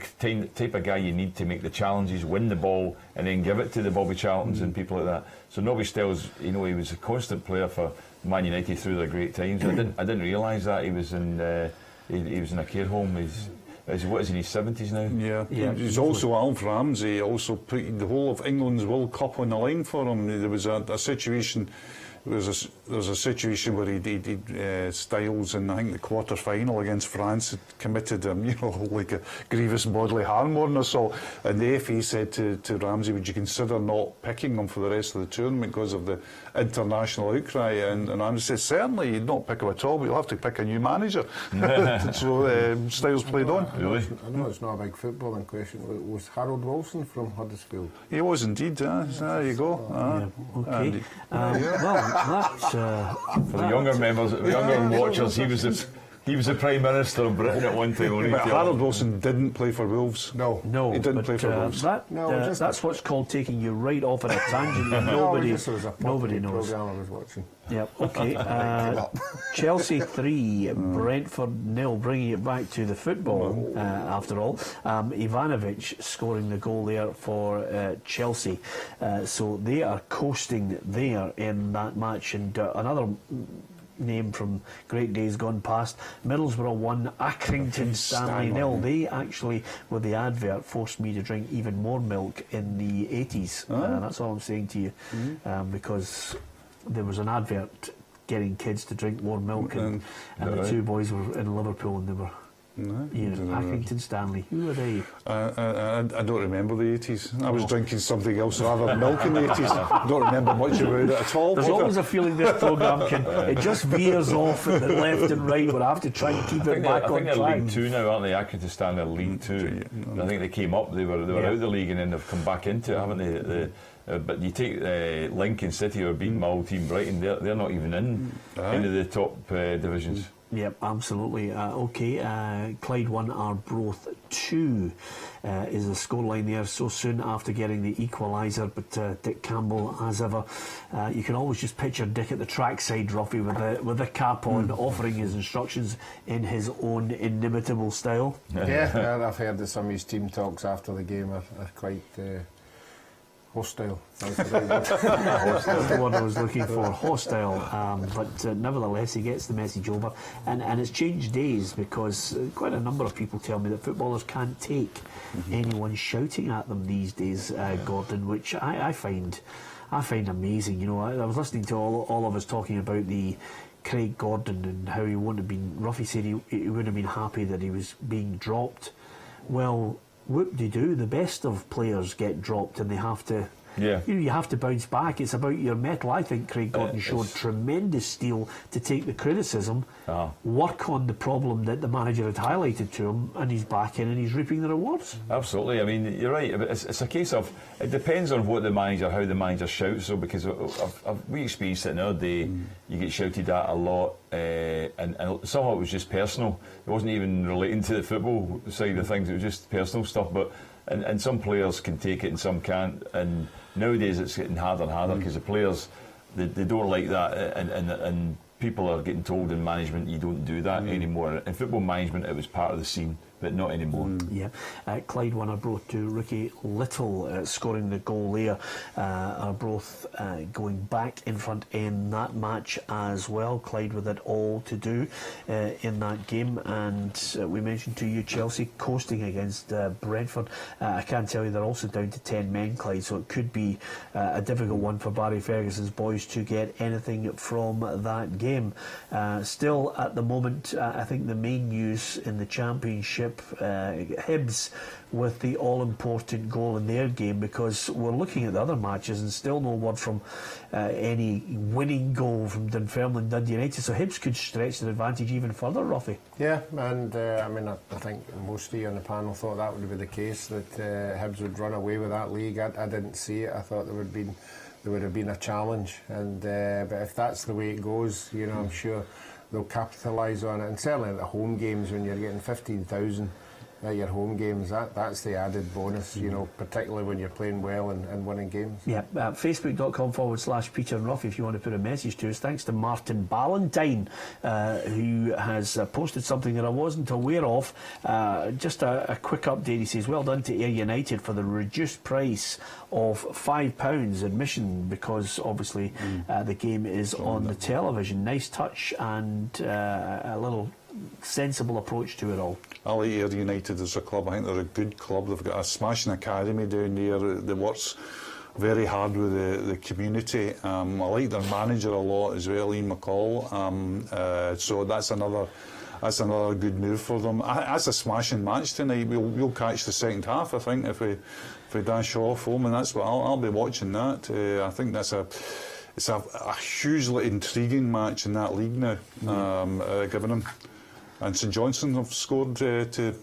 type of guy you need to make the challenges, win the ball, and then give it to the Bobby Charltons and people like that. So Nobby Styles, he was a constant player for Man United through their great times. I didn't realise that he was in. He was in a care home. What is he in his 70s now? Yeah. He's also Alf Ramsey. Also put the whole of England's World Cup on the line for him. There was a situation. There was a situation where he Styles in, I think, the quarter final against France had committed like a grievous bodily harm or so, and the FA said to Ramsey, would you consider not picking him for the rest of the tournament because of the international outcry? And Ramsey said, certainly you'd not pick him at all, but you'll have to pick a new manager. So Styles played on. Really? I know it's not a big footballing question, but was Harold Wilson from Huddersfield? He was indeed. There you go. Okay. Well, that's for the younger members, the younger watchers, he was the Prime Minister of Britain at one time. But Harold Wilson didn't play for Wolves. No, he didn't play for Wolves. That's what's called taking you right off on a tangent. Nobody knows. Program I was watching. Yep. Okay. Chelsea 3, Brentford 0. Bringing it back to the football. After all, Ivanovic scoring the goal there for Chelsea. So they are coasting there in that match, and another name from great days gone past. Middlesbrough 1, Accrington Stanley 0. They actually, with the advert, forced me to drink even more milk in the 80s. That's all I'm saying to you, because there was an advert getting kids to drink more milk, and the two boys were in Liverpool, and they were Accrington Stanley. Who are they? I don't remember the 80s. I was drinking something else rather than milk in the 80s. I don't remember much about it at all. There's always a feeling this programme it just veers off at the left and right, but I have to try and keep it back on track. I think they're League 2 now, aren't they? Accrington Stanley are League 2. I think they came up, they were out of the league, and then they've come back into it, haven't they? But you take Lincoln City, or beating my old team Brighton, they're not even into the top divisions. Yep, absolutely. Clyde 1, Arbroath 2 is the scoreline there so soon after getting the equaliser, but Dick Campbell, as ever, you can always just picture Dick at the trackside, Ruffy, with the cap on, offering his instructions in his own inimitable style. Yeah, I've heard that some of his team talks after the game are quite hostile. That's the word I was looking for, hostile. But nevertheless, he gets the message over, and it's changed days, because quite a number of people tell me that footballers can't take anyone shouting at them these days, Gordon, which I find amazing. I was listening to all of us talking about the Craig Gordon and how he wouldn't have been. Ruffy said he wouldn't have been happy that he was being dropped. Well, whoop-de-doo, the best of players get dropped, and they have to Yeah. You have to bounce back. It's about your mettle. I think Craig Gordon showed tremendous steel to take the criticism, work on the problem that the manager had highlighted to him, and he's back in and he's reaping the rewards. Absolutely. I mean, you're right. It's a case of, it depends on what the manager, how the manager shouts. So because we experienced it in our day, you get shouted at a lot, and some of it was just personal. It wasn't even relating to the football side of things. It was just personal stuff. But and some players can take it and some can't. And nowadays it's getting harder and harder because the players they don't like that, and people are getting told in management you don't do that anymore. In football management, it was part of the scene, but not anymore. Yeah, Clyde won Arbroath to Ricky Little scoring the goal there. Arbroath going back in front in that match as well. Clyde with it all to do in that game. And we mentioned to you Chelsea coasting against Brentford. I can tell you they're also down to 10 men, Clyde, so it could be a difficult one for Barry Ferguson's boys to get anything from that game. Still at the moment, I think the main news in the Championship, Hibs with the all-important goal in their game, because we're looking at the other matches and still no word from any winning goal from Dunfermline Dundee United, so Hibs could stretch their advantage even further, Ruffy. Yeah, and I think most of you on the panel thought that would be the case, that Hibs would run away with that league. I didn't see it. I thought there would have been a challenge, and but if that's the way it goes, I'm sure they'll capitalise on it. And certainly at the home games, when you're getting 15,000 at your home games, that's the added bonus, particularly when you're playing well and winning games. Yeah, Facebook.com/Peter and Ruffy if you want to put a message to us. Thanks to Martin Ballantyne, who has posted something that I wasn't aware of. Just a quick update. He says, well done to Ayr United for the reduced price of £5 admission, because obviously the game is on the television. Nice touch and a little sensible approach to it all. I like Ayr United as a club. I think they're a good club. They've got a smashing academy down there that works very hard with the community. I like their manager a lot as well, Ian McCall. So that's another good move for them. That's a smashing match tonight. We'll catch the second half, I think, if we dash off home, and that's what I'll be watching that. I think it's a hugely intriguing match in that league now, given them. And St Johnstone have scored to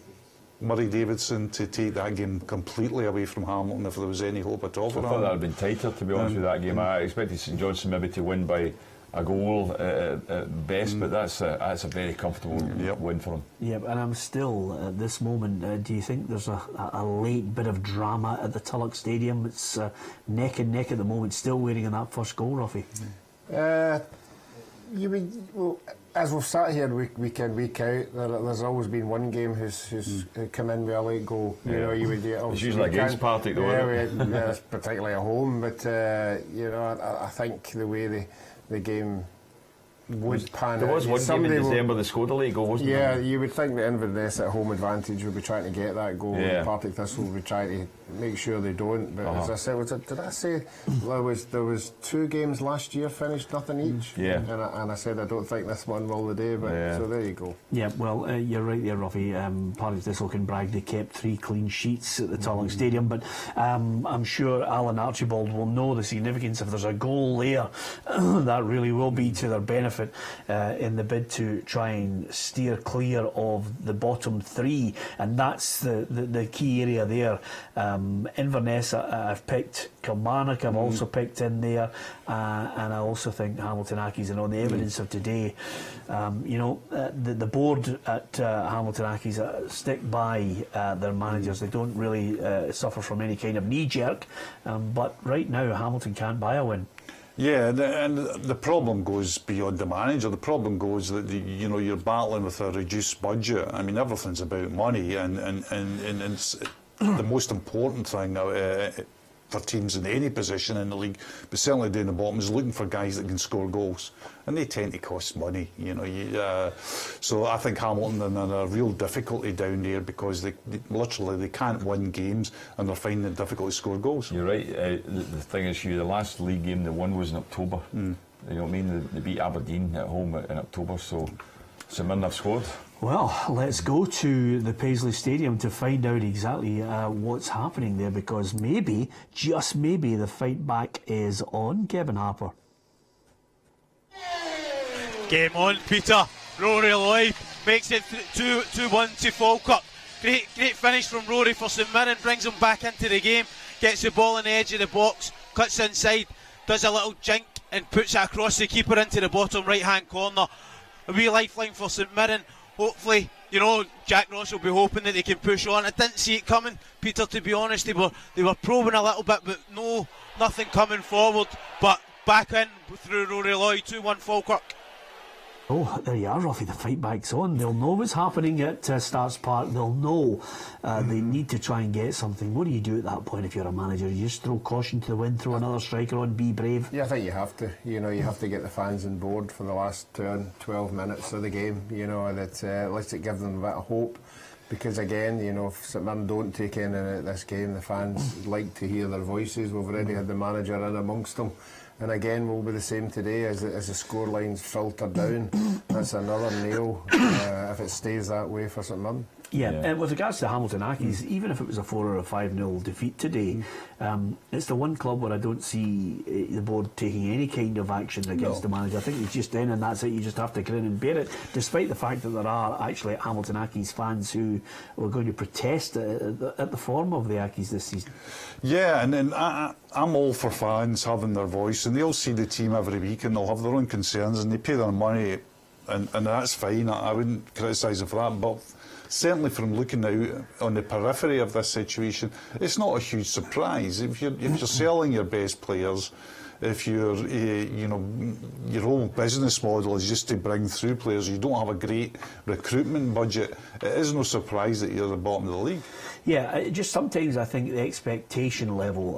Murray Davidson to take that game completely away from Hamilton, if there was any hope at all for I thought that would have been tighter, to be honest with that game. I expected St Johnstone maybe to win by a goal at best, but that's a very comfortable win for them. Yeah, and I'm still at this moment. Do you think there's a late bit of drama at the Tulloch Stadium? It's neck and neck at the moment, still waiting on that first goal, Ruffy. As we've sat here week in, week out, there's always been one game who's come in with a late goal. It's usually against Partick, though. Yeah, particularly at home. But I think the way the game would pan out. There was one game in December they scored a late goal, wasn't there? Yeah, you would think that Inverness at home advantage would be trying to get that goal, and Partick Thistle would be trying to make sure they don't. But as I said, did I say there was 2 games last year finished nothing each? Yeah. And I said I don't think this one will today, but so there you go. Yeah, well, you're right there, Ruffy. Partick Thistle can brag they kept 3 clean sheets at the Tulloch Stadium, but I'm sure Alan Archibald will know the significance. If there's a goal there, that really will be to their benefit in the bid to try and steer clear of the bottom 3, and that's the key area there. Inverness I've picked, Kilmarnock I've also picked in there, and I also think Hamilton Accies, and on the evidence of today, the board at Hamilton Accies stick by their managers. They don't really suffer from any kind of knee jerk, but right now Hamilton can't buy a win. Yeah, and the problem goes beyond the manager. The problem goes that you're battling with a reduced budget. I mean, everything's about money, and it's the most important thing for teams in any position in the league, but certainly down the bottom, is looking for guys that can score goals, and they tend to cost money. So I think Hamilton are in a real difficulty down there because they literally can't win games, and they're finding it difficult to score goals. You're right. The thing is, the last league game they won was in October. You know what I mean? They beat Aberdeen at home in October, so St Mirren have scored. Well, let's go to the Paisley Stadium to find out exactly what's happening there, because maybe, just maybe, the fight back is on. Kevin Harper. Game on, Peter. Rory Lloyd makes it 2-1 to Falkirk. Great finish from Rory for St Mirren, brings him back into the game, gets the ball on the edge of the box, cuts inside, does a little jink and puts it across the keeper into the bottom right hand corner. A wee lifeline for St Mirren. Hopefully you know, Jack Ross will be hoping that they can push on. I didn't see it coming, Peter, to be honest. They were probing a little bit, but nothing coming forward. But back in through Rory Lloyd, 2-1 Falkirk. Oh, there you are, Ruffy. The fight back's on. They'll know what's happening at Starts Park. They'll know they need to try and get something. What do you do at that point if you're a manager? You just throw caution to the wind, throw another striker on, be brave? Yeah, I think you have to. You know, you have to get the fans on board for the last 12 minutes of the game. You know, and at least it gives them a bit of hope. Because again, you know, if St Mirren don't take in at this game, the fans like to hear their voices. We've already had the manager in amongst them. And again, we'll be the same today as the scorelines filter down. That's another nail if it stays that way for St Mirren. Yeah, and with regards to Hamilton Accies, even if it was a 4 or a 5-0 defeat today, it's the one club where I don't see the board taking any kind of action against the manager. I think it's just in and that's it. You just have to grin and bear it, despite the fact that there are actually Hamilton Accies fans who were going to protest at the form of the Accies this season. Yeah, and I'm all for fans having their voice, and they'll see the team every week and they'll have their own concerns and they pay their money, and that's fine. I wouldn't criticise them for that, but certainly from looking out on the periphery of this situation, it's not a huge surprise. If you're selling your best players, if you're, you know, your whole business model is just to bring through players, you don't have a great recruitment budget, it is no surprise that you're at the bottom of the league. Yeah, just sometimes I think the expectation level,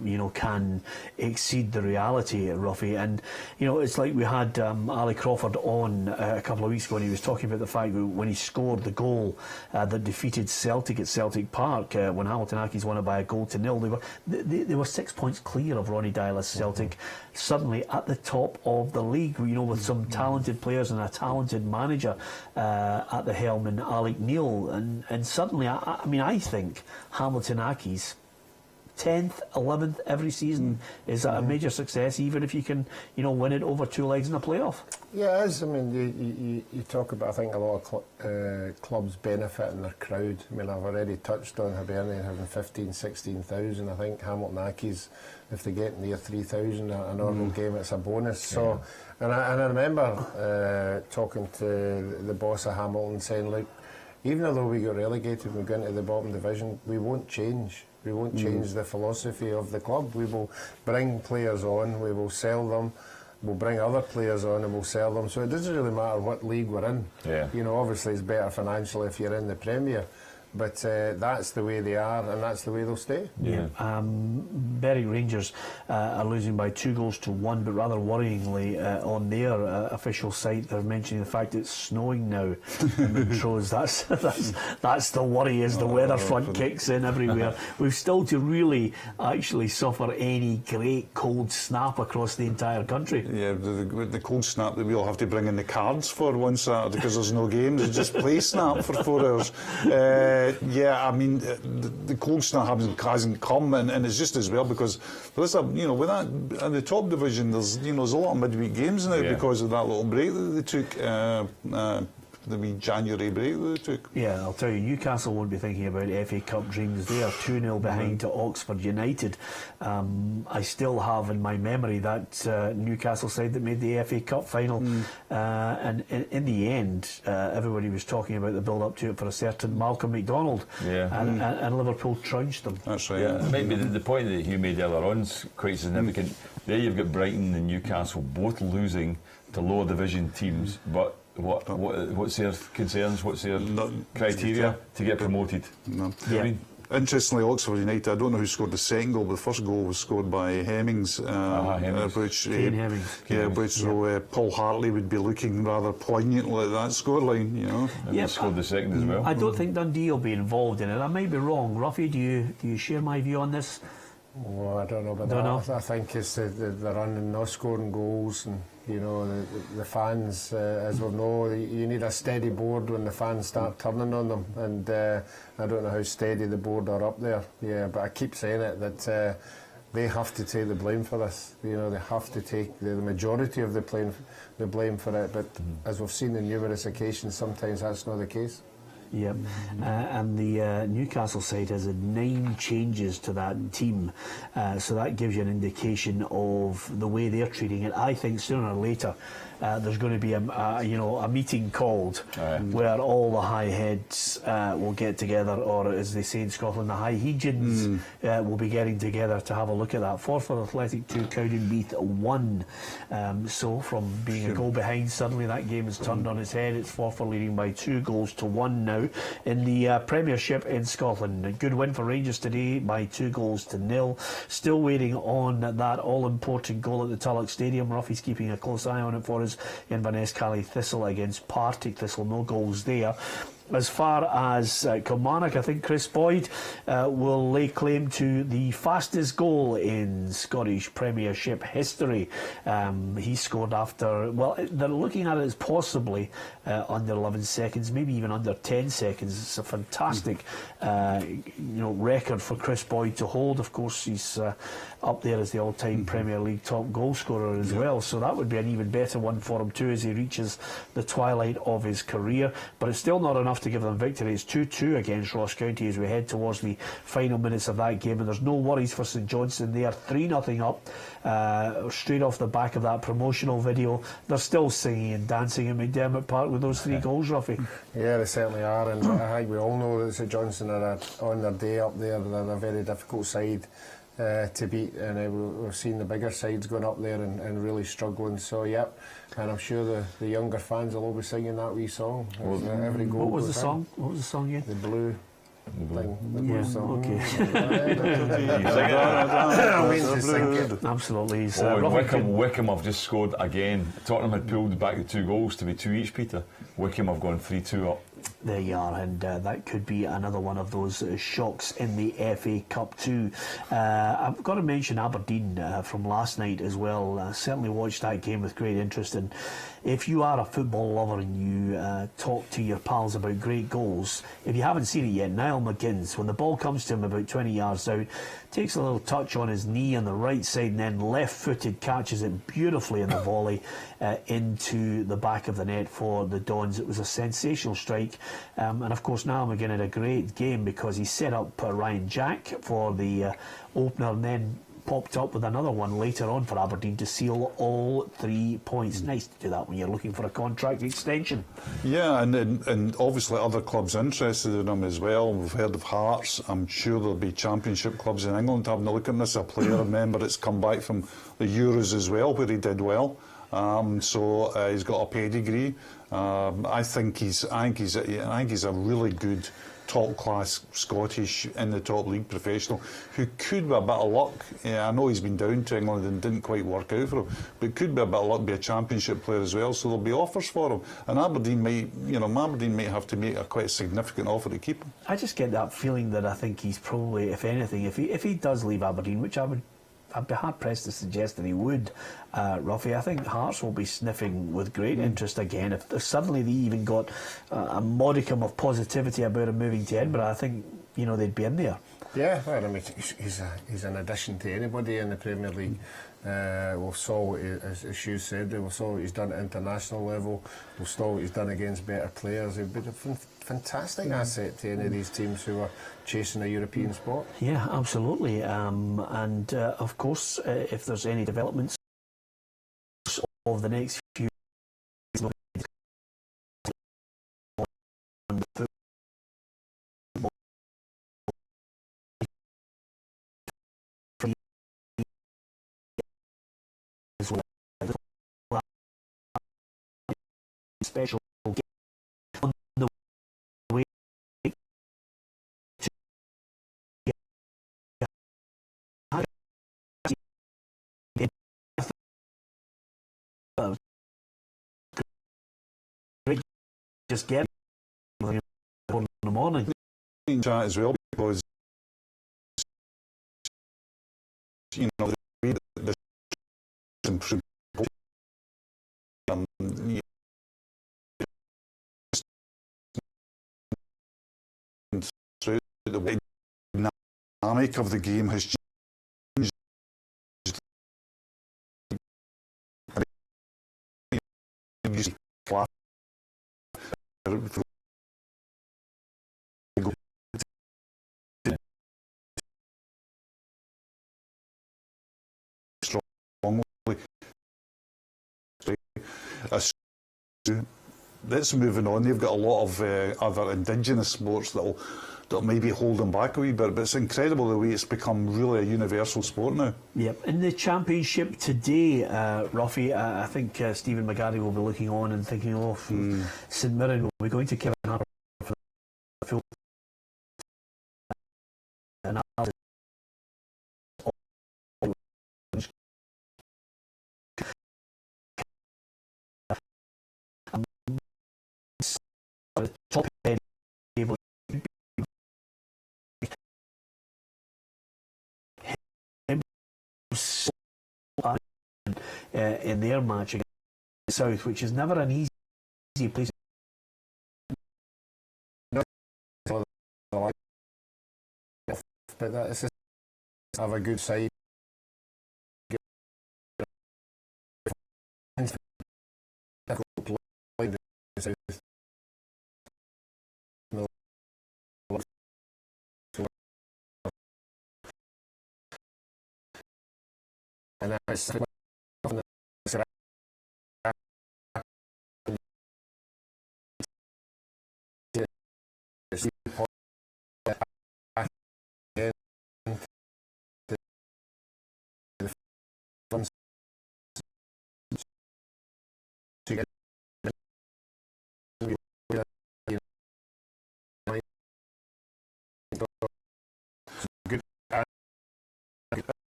you know, can exceed the reality, Ruffy. And, you know, it's like we had Ali Crawford on a couple of weeks ago, and he was talking about the fact that when he scored the goal that defeated Celtic at Celtic Park, when Hamilton Accies won it by 1-0, they were 6 points clear of Ronnie Dylas Celtic, suddenly at the top of the league, you know, with some talented players and a talented manager at the helm in Alec Neil. And suddenly, I mean, I think Hamilton Accies 10th, 11th every season is a major success, even if you can, you know, win it over 2 legs in a playoff. Yeah, it is. I mean, you talk about, I think, a lot of clubs benefiting their crowd. I mean, I've already touched on Hibernian having 15,000, 16,000. I think Hamilton Accies, if they get near 3,000 a normal game, it's a bonus. So, and I remember talking to the boss of Hamilton saying, look, even though we got relegated and we go into the bottom division, we won't change. We won't change the philosophy of the club. We will bring players on, we will sell them, we'll bring other players on and we'll sell them. So it doesn't really matter what league we're in. Yeah. You know, obviously it's better financially if you're in the Premier. But that's the way they are, and that's the way they'll stay. Yeah. Berwick Rangers are losing by 2-1, but rather worryingly on their official site they're mentioning the fact it's snowing now in Montrose. That's the worry as the weather front kicks in everywhere. We've still to really actually suffer any great cold snap across the entire country. Yeah, the cold snap that we'll have to bring in the cards for one Saturday because there's no games. It's just play snap for 4 hours. Yeah, I mean, the cold snap hasn't come, and it's just as well because there's you know, with that in the top division, there's a lot of midweek games now because of that little break that they took. The wee January break that they took. Yeah, I'll tell you, Newcastle won't be thinking about FA Cup dreams. They are 2-0 behind to Oxford United. I still have in my memory that Newcastle side that made the FA Cup final, and in the end, everybody was talking about the build-up to it for a certain Malcolm McDonald, and Liverpool trounced them. That's right. Yeah, maybe the point that Hugh made earlier on is quite significant. There you've got Brighton and Newcastle both losing to lower division teams, but what's their concerns? What's their criteria to get promoted? No. You know what I mean? Interestingly, Oxford United, I don't know who scored the second goal, but the first goal was scored by Hemmings, which Paul Hartley would be looking rather poignantly at that scoreline, you know. He scored the second as well. I don't think Dundee will be involved in it. I might be wrong. Ruffy, do you share my view on this? Well, I don't know about that. I think it's the run and not scoring goals, and you know the fans, as we know, you need a steady board when the fans start turning on them, and I don't know how steady the board are up there. Yeah, but I keep saying it that they have to take the blame for this. You know, they have to take the majority of the blame for it. But as we've seen on numerous occasions, sometimes that's not the case. Yep. And the Newcastle side has had 9 changes to that team, so that gives you an indication of the way they're treating it. I think sooner or later there's going to be a meeting called where all the high heads will get together, or as they say in Scotland, the high hegians will be getting together to have a look at that. Forfar Athletic 2, Cowdenbeath 1. So from being a goal behind, suddenly that game has turned on its head. It's Forfar leading by 2-1 now in the Premiership in Scotland. A good win for Rangers today by 2-0. Still waiting on that all-important goal at the Tulloch Stadium. Ruffy's keeping a close eye on it for us. Inverness Cali Thistle against Partick Thistle, no goals there. As far as Kilmarnock, I think Chris Boyd will lay claim to the fastest goal in Scottish Premiership history. He scored after, well, they're looking at it as possibly under 11 seconds, maybe even under 10 seconds. It's a fantastic record for Chris Boyd to hold. Of course, he's up there as the all-time Premier League top goal scorer as well, so that would be an even better one for him too as he reaches the twilight of his career. But it's still not enough to give them victory. It's 2-2 against Ross County as we head towards the final minutes of that game, and there's no worries for St Johnstone. They are 3-0 up straight off the back of that promotional video. They're still singing and dancing in McDermott Park with those 3 goals, Ruffy. Yeah, they certainly are, and I think we all know that St Johnstone are on their day up there. They're a very difficult side to beat, and we've seen the bigger sides going up there and really struggling. So yep, and I'm sure the younger fans will all be singing that wee song. Every goal. What was the song? What was the song again? The Blue thing. The Blue song. Okay. I mean to sing it. Absolutely. Wickham have just scored again. Tottenham had pulled back the 2 goals to be 2 each, Peter. Wickham have gone 3-2 up. There you are, and that could be another one of those shocks in the FA Cup too. I've got to mention Aberdeen from last night as well. Certainly watched that game with great interest, and if you are a football lover and you talk to your pals about great goals, if you haven't seen it yet, Niall McGuinness, when the ball comes to him about 20 yards out, takes a little touch on his knee on the right side and then left-footed catches it beautifully in the volley into the back of the net for the Dons. It was a sensational strike, and of course Niall McGuinness had a great game because he set up Ryan Jack for the opener and then popped up with another one later on for Aberdeen to seal all 3 points. Nice to do that when you're looking for a contract extension. Yeah, and obviously other clubs interested in him as well. We've heard of Hearts. I'm sure there'll be championship clubs in England having a look at this. A player, remember, it's come back from the Euros as well, where he did well. So he's got a pedigree. I think he's a really good top-class Scottish in the top league professional who could, with a bit of luck, I know he's been down to England and didn't quite work out for him, but could be a bit of luck, be a championship player as well. So there'll be offers for him, and Aberdeen might have to make a quite significant offer to keep him. I just get that feeling that I think he's probably, if anything, if he does leave Aberdeen, which I'd be hard pressed to suggest that he would, Ruffy, I think Hearts will be sniffing with great interest again. If suddenly they even got a modicum of positivity about him moving to Edinburgh, I think they'd be in there. Yeah, well, I mean, he's an addition to anybody in the Premier League. We saw, as Hugh said, we saw what he's done at international level. We saw what he's done against better players. He'd be a fantastic asset to any of these teams who are chasing a European spot. Yeah, absolutely. And of course, if there's any developments of the next few special on the way to just get in the morning. Chat as well, because the way that this improved, through the way dynamic of the game has changed. That's moving on. They've got a lot of other indigenous sports that'll maybe hold them back a wee bit, but it's incredible the way it's become really a universal sport now. Yep. In the championship today, Ruffy, I think Stephen McGarry will be looking on and thinking, St Mirren will be going to Kevin Harper for the full analysis. Top end table in their match against the South, which is never an easy place. But that's just have a good side. And that's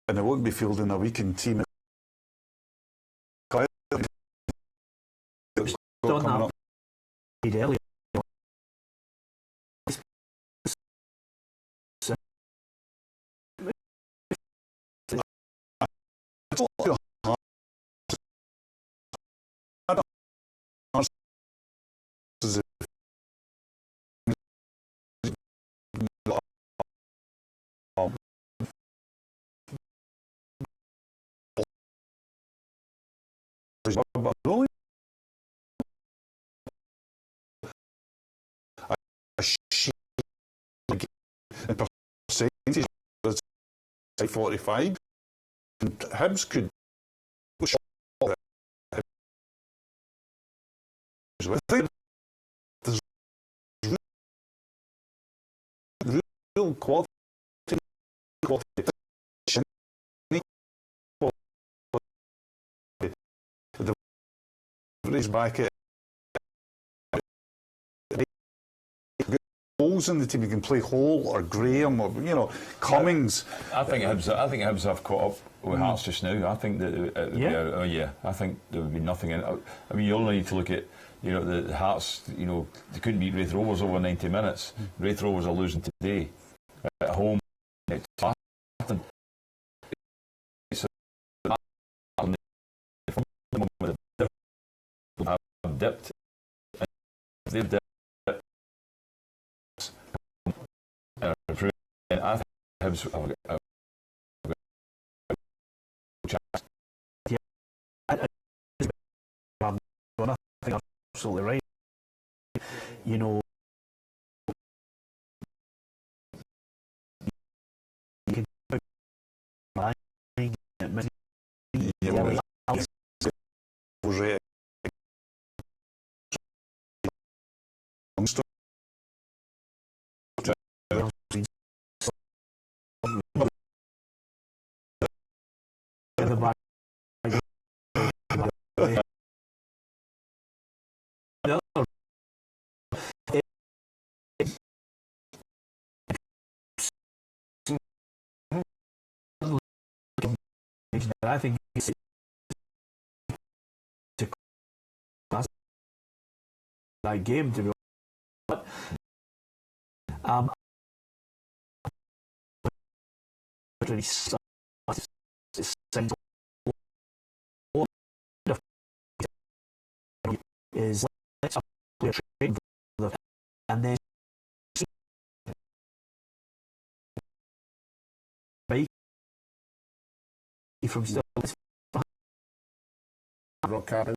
And it won't be fielding a weakened team. Done that earlier. In percentage, it's 45. And Hibs could push with it. There's real quality. The race back at holes in the team. You can play Hole or Graham or Cummings. I think Hibs have caught up with Hearts just now. I think that I think there would be nothing in it. I mean, you only need to look at the Hearts. They couldn't beat Wraith Rovers over 90 minutes. Wraith Rovers are losing today at home. Have dipped. They've dipped. And I think Hibs have a chance. Yeah, I think you're absolutely right. You can I think it's to class that game to be honest. Is let's play a trade and then from still rock cabin.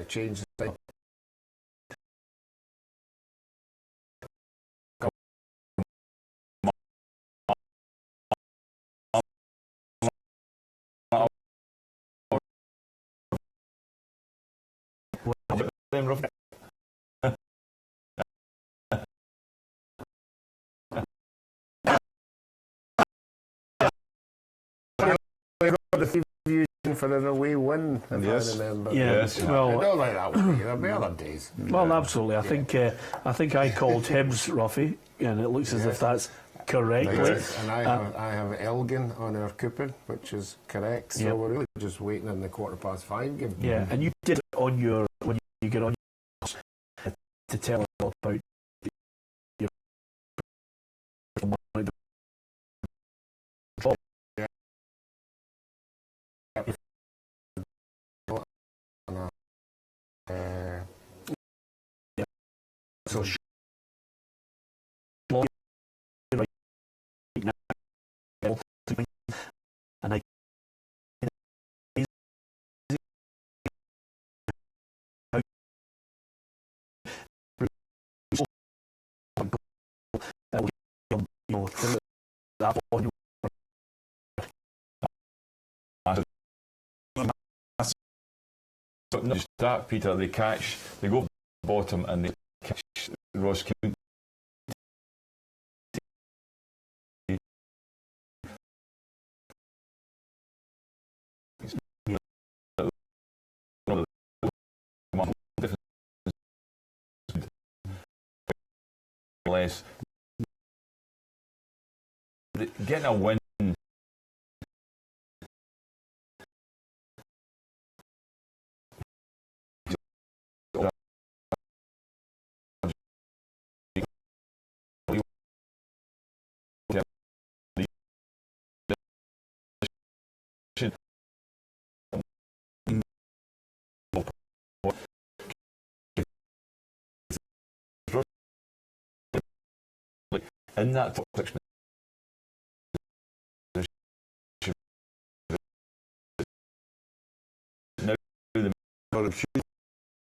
Change the them, Ruff. For an away win, if Yes. I remember. Yeah, Yes. well, Not like that one. There'll be other days. well, absolutely. I think I called Hibs Ruffy, and it looks as if that's correctly. Yes, and I have Elgin on our coupon, which is correct. So Yep. we're really just waiting on the 5:15 game. Yeah, and you did it on your when you get on your to tell us all about your so and I that on So not just that, Peter, they go to the bottom and they catch Ross County. Less. Getting a win in that top 6 now the Got a huge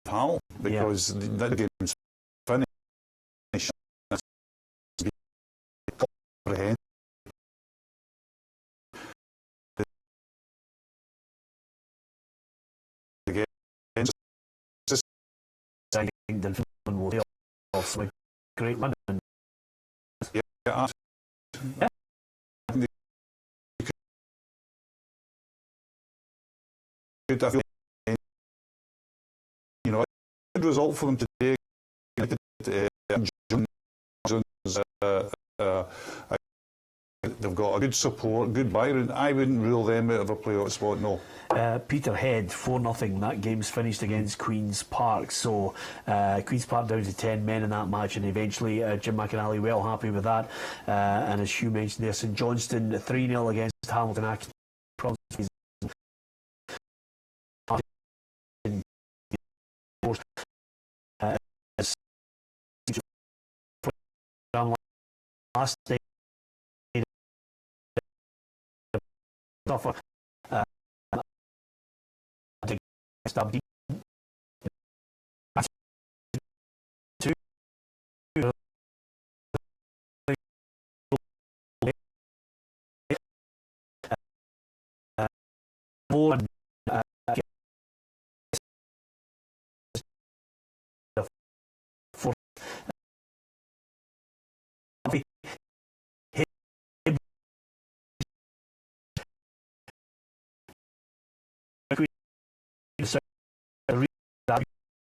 pal because that game's finished. Comprehend. Again, just will be off a great win. yeah. Good, I feel, you know, a good result for them today. They've got a good support, good Byron. I wouldn't rule them out of a playoff spot, no. Peterhead 4-0. That game's finished against Queen's Park. So Queen's Park down to 10 men in that match, and eventually Jim McInally well happy with that. And as Hugh mentioned there, St Johnstone 3-0 against Hamilton Acton. Last day.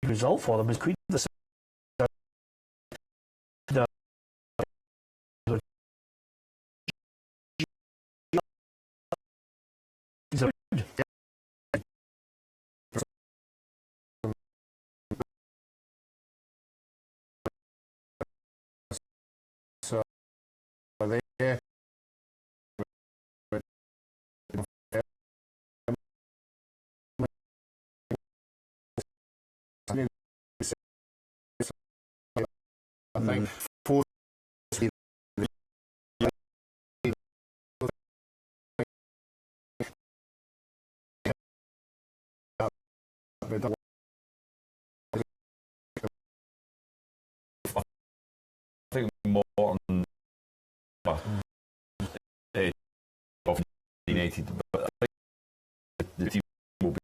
Result for them is Queen of the So are they I think fourth I think Morton of United, but I think the team will be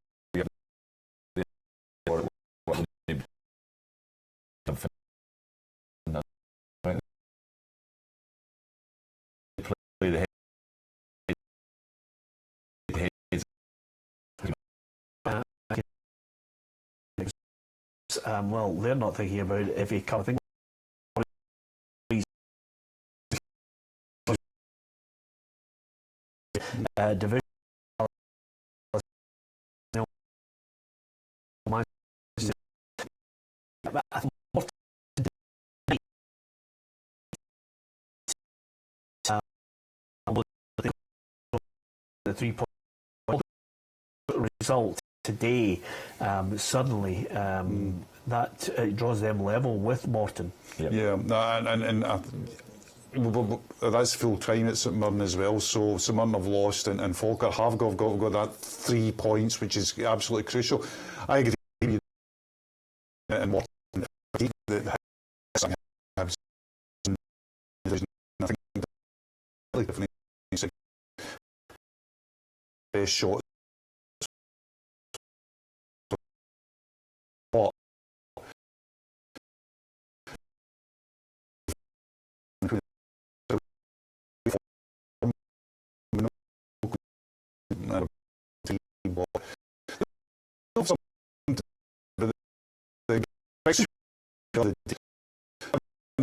well, they're not thinking about FA Cup. I think division. The 3-point result today, suddenly that draws them level with Morton. Yeah, and that's full time at St Mirren as well. So St Mirren have lost, and Falkirk have got that 3 points, which is absolutely crucial. I agree with you. And what the best shot.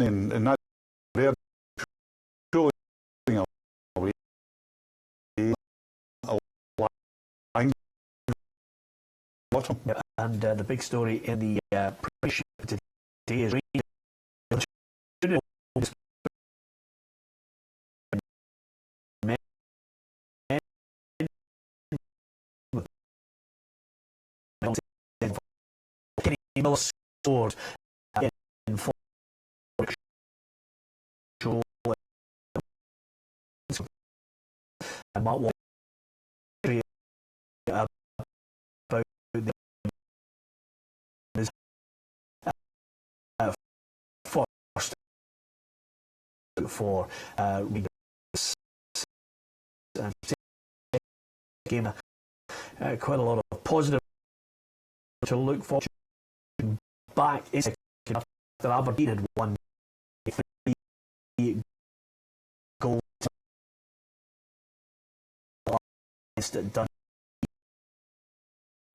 And that they're pulling away a line. And the big story in the Premiership today is scored in and Mark Watt about the first for game. Quite a lot of positive to look forward to. Back in second after Aberdeen had won 3 goals against Dundee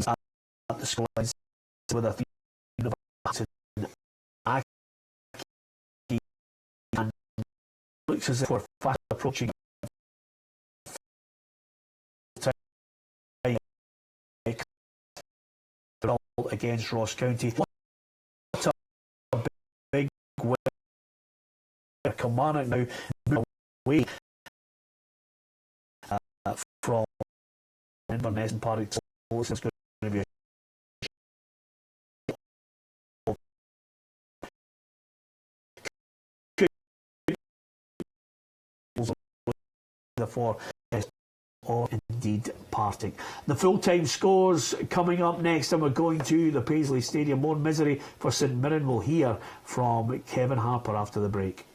at the scorelines with a 3 and looks as if we're fast approaching against Ross County. What a big win. Kilmarnock now move away from Inverness and Partick Thistle. It's going to be for or indeed Partick. The full-time scores coming up next, and we're going to the Paisley Stadium. More misery for St Mirren. We'll hear from Kevin Harper after the break.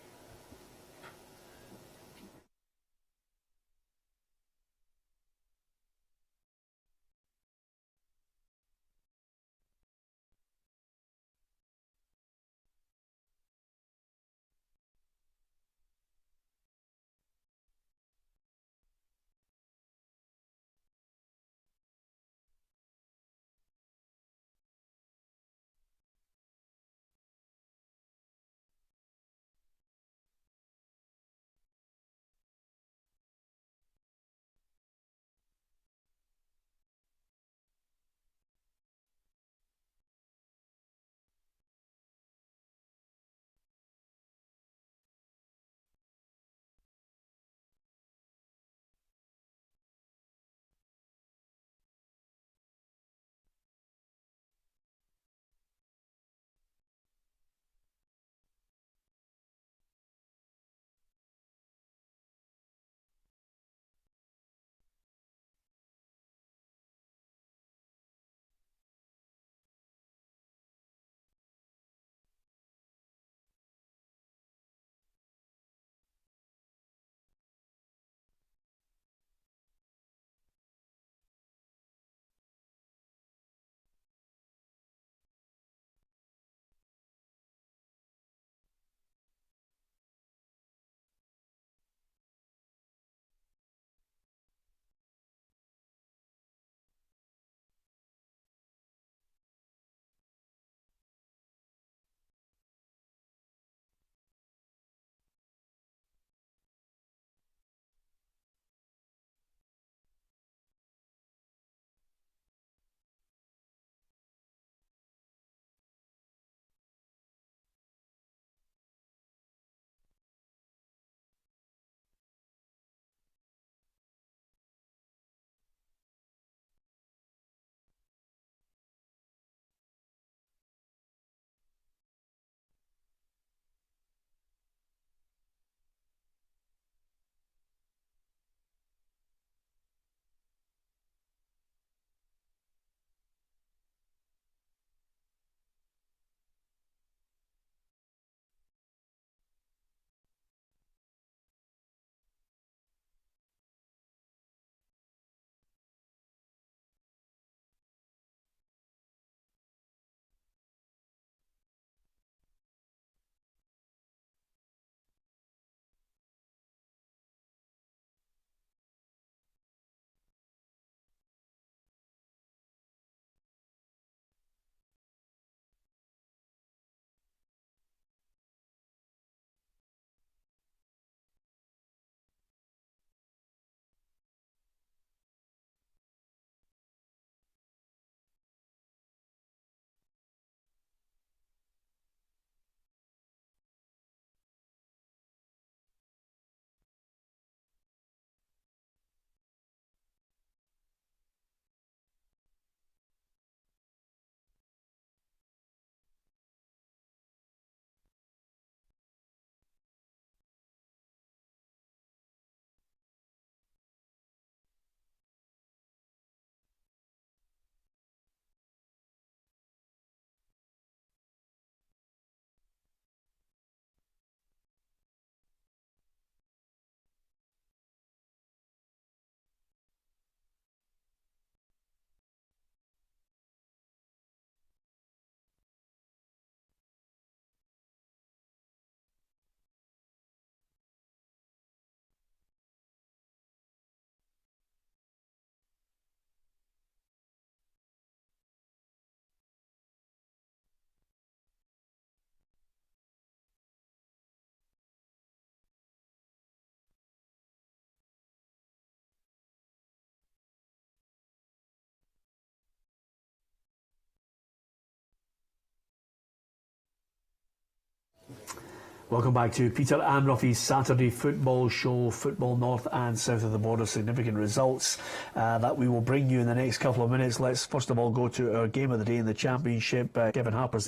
Welcome back to Peter and Ruffy's Saturday football show. Football north and south of the border, significant results that we will bring you in the next couple of minutes. Let's first of all go to our game of the day in the Championship. Kevin Harper's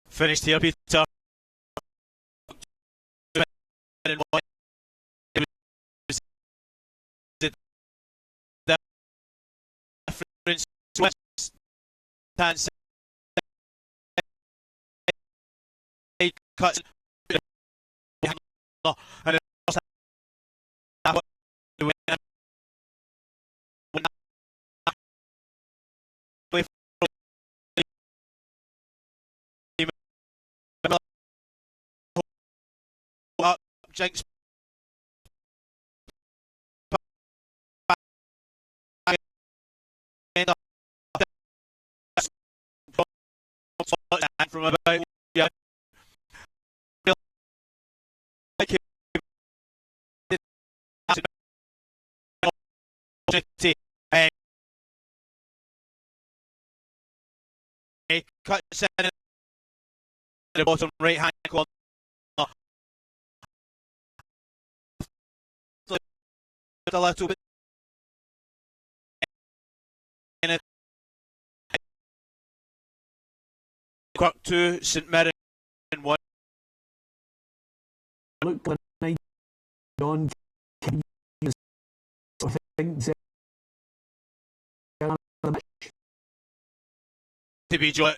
finished here, Peter. Cuts and Jinx from about cuts in the bottom right hand corner. A little bit Quirk 2, St Mirren 1. look like John To be John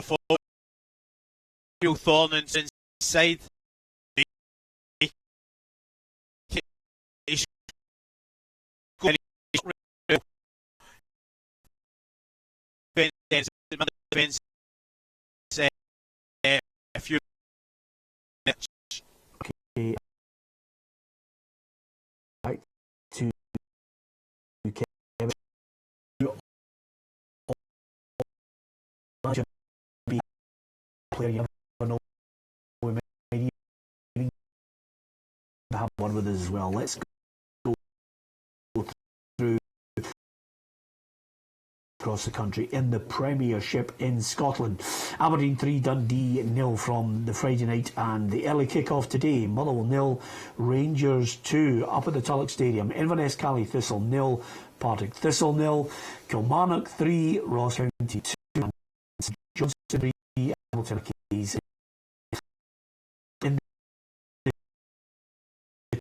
for Real Thornton's inside. He's going defense a few minutes. Okay. Back to Kevin. Be player you never know. We may even have one with us as well. Let's go through across the country in the Premiership in Scotland. Aberdeen 3, Dundee 0 from the Friday night, and the early kick-off today. Motherwell 0, Rangers 2 up at the Tulloch Stadium. Inverness Cally Thistle 0, Partick Thistle 0, Kilmarnock 3, Ross County 2, and St Johnstone 3, Hamilton Keys. In the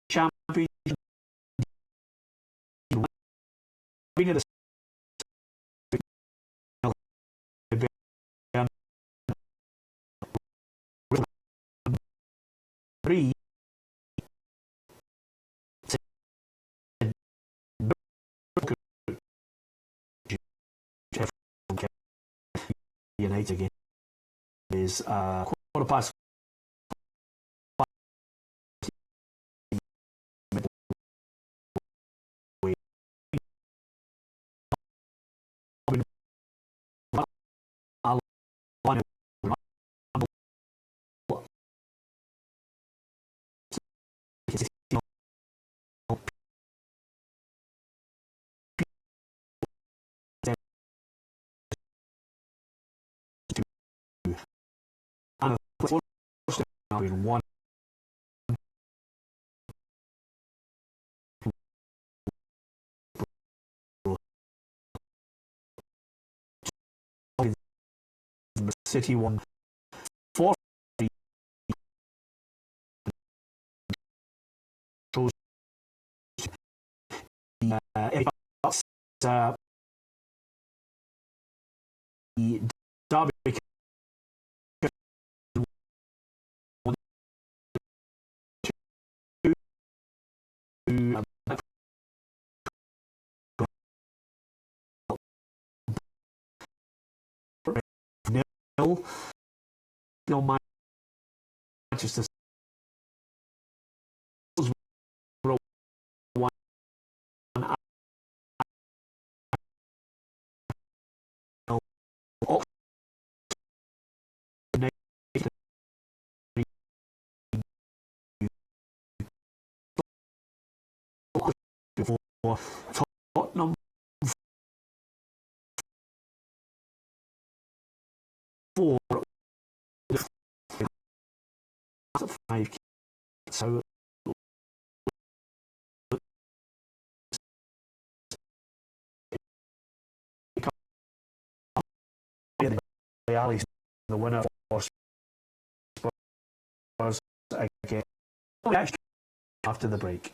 Championship, three United again is quarter past 1 City 1 4 shows the Derby nil Manchester Tottenham 4, the 5 kids out. Ali's the winner for Spurs again. After the break.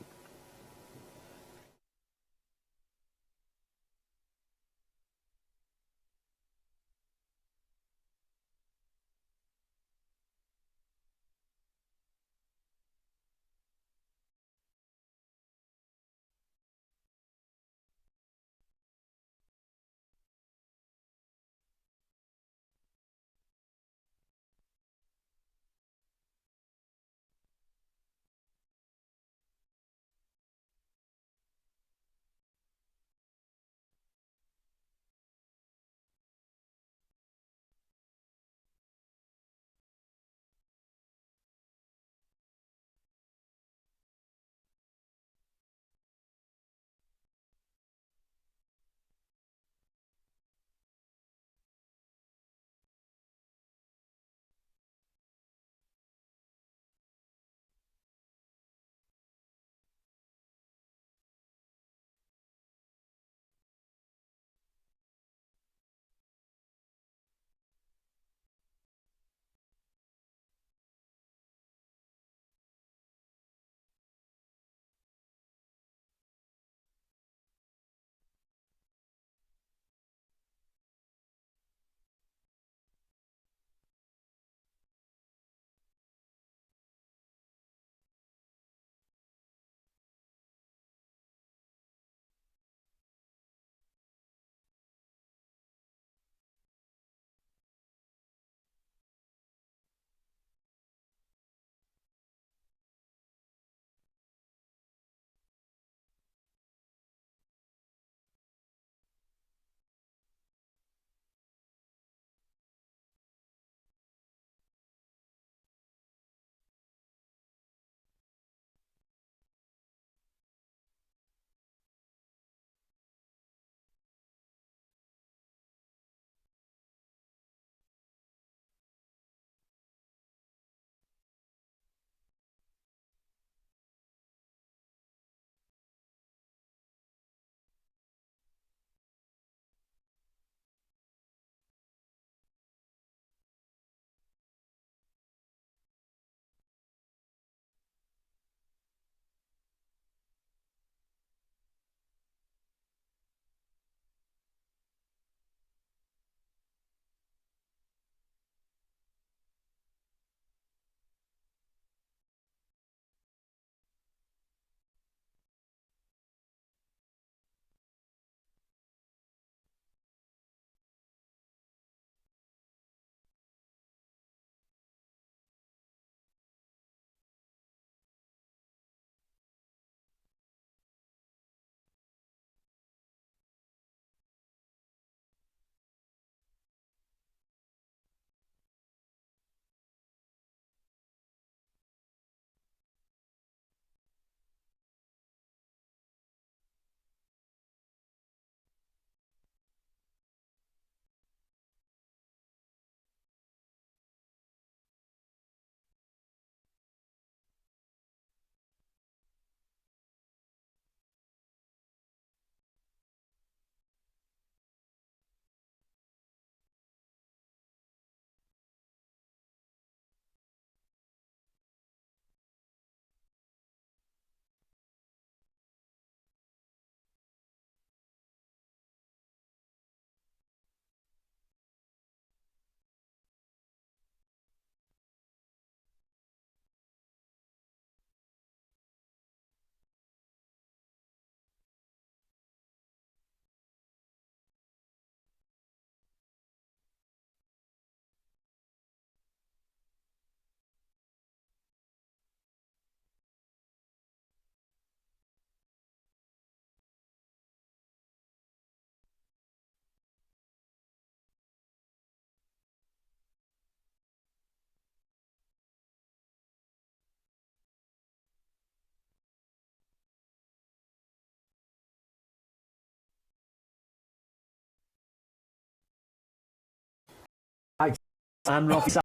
and Rough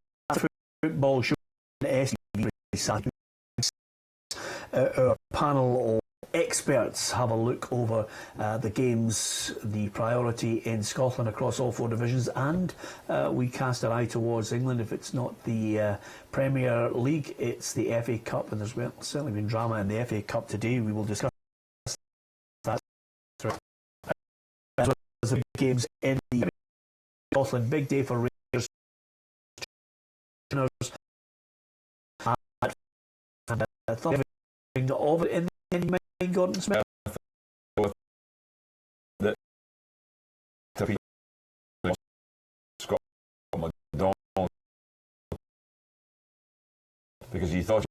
Football Show STV. Our panel of experts have a look over the games, the priority in Scotland across all 4 divisions, and we cast our eye towards England. If it's not the Premier League, it's the FA Cup, and there's certainly been drama in the FA Cup today. We will discuss that as well as the games in the Scotland. Big day for Rangers. And I thought of it in any mind, Gordon Smith. That Scott McDonald, because he thought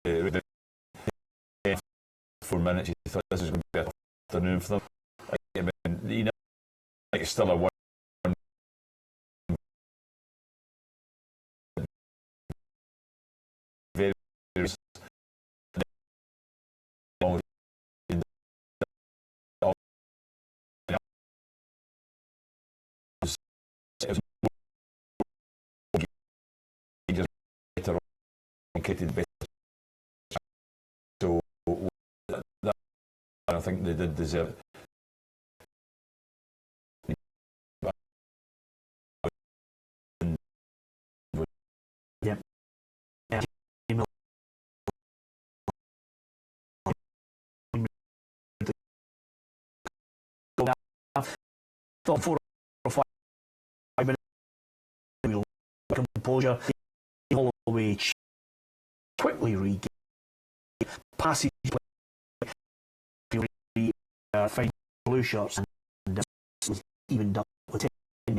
he 4 minutes, he thought this was going to be an afternoon for them. I mean, you know, like it's still a 1. Very so that, I think they did deserve it. Yep. Thought 4 or 5 minutes composure, Holloway quickly regain passage find blue shirts, and this was even done with 10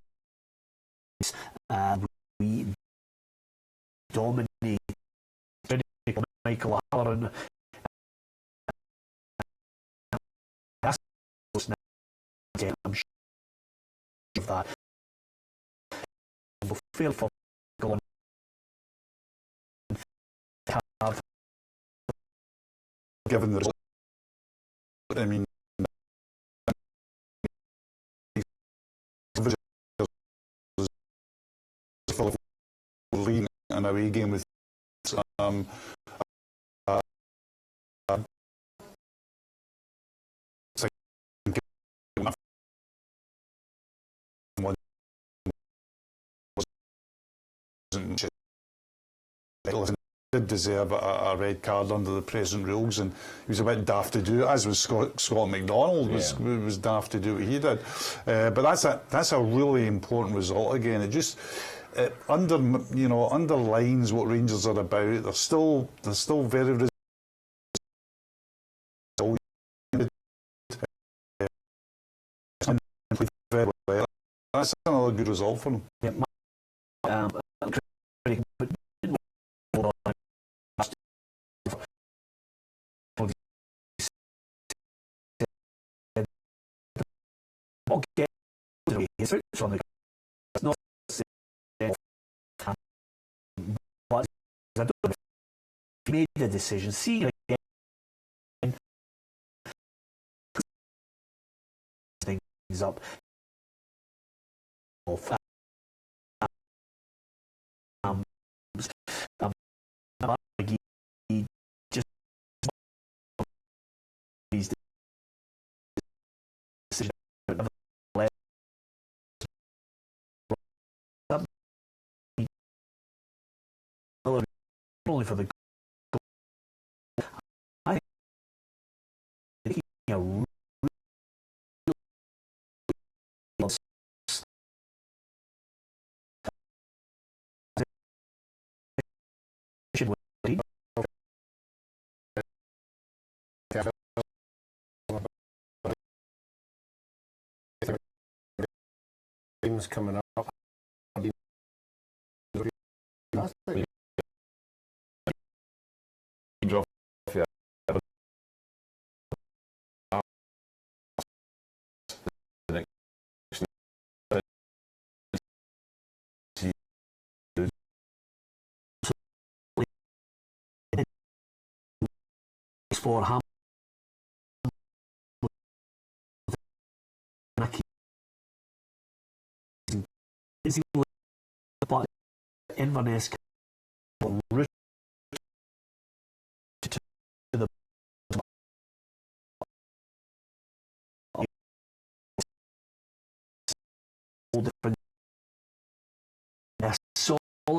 minutes. We dominated Michael Halloran. I'm sure of that. We'll fail for going have given the result. I mean, lean an away game with did deserve a red card under the present rules, and he was a bit daft to do it, as was Scott McDonald was daft to do what he did. But that's a really important result again. It just underlines what Rangers are about. They're still very well. That's another good result for them. His foot's on the it's not but I don't know if he made the decision. See again things up of he just his decision only for the I think a real games coming up. for Ham amazingly, but Inverness rooted to the whole different solitary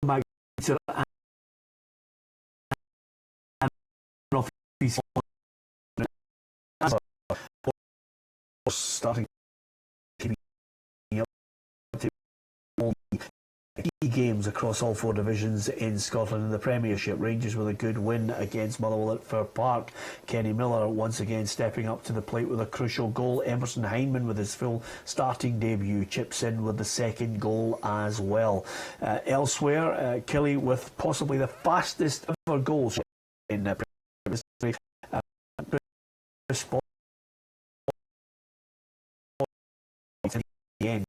back to office starting keeping up to key games across all 4 divisions in Scotland in the Premiership. Rangers with a good win against Motherwell at Fir Park. Kenny Miller once again stepping up to the plate with a crucial goal. Emerson Hyndman with his full starting debut chips in with the second goal as well. Elsewhere, Killie with possibly the fastest ever goals in the Premiership. Chris Paul at the end.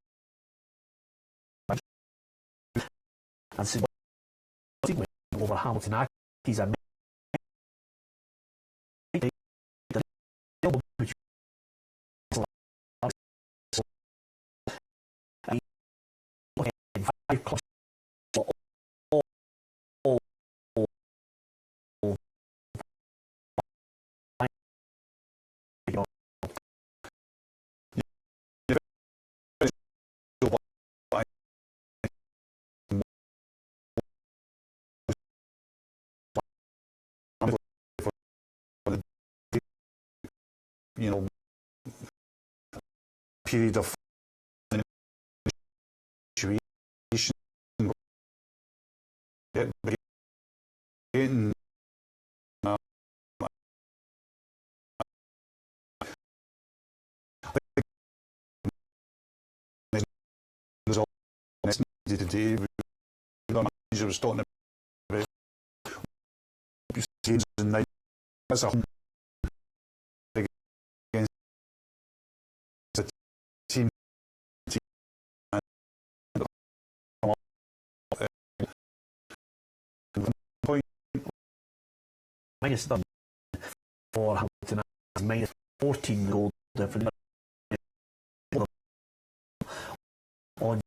And so over Hamilton Accies, a you know, period of situation, getting today, the manager was talking about and now as a against a team minus done for Hamilton minus 14 goal difference on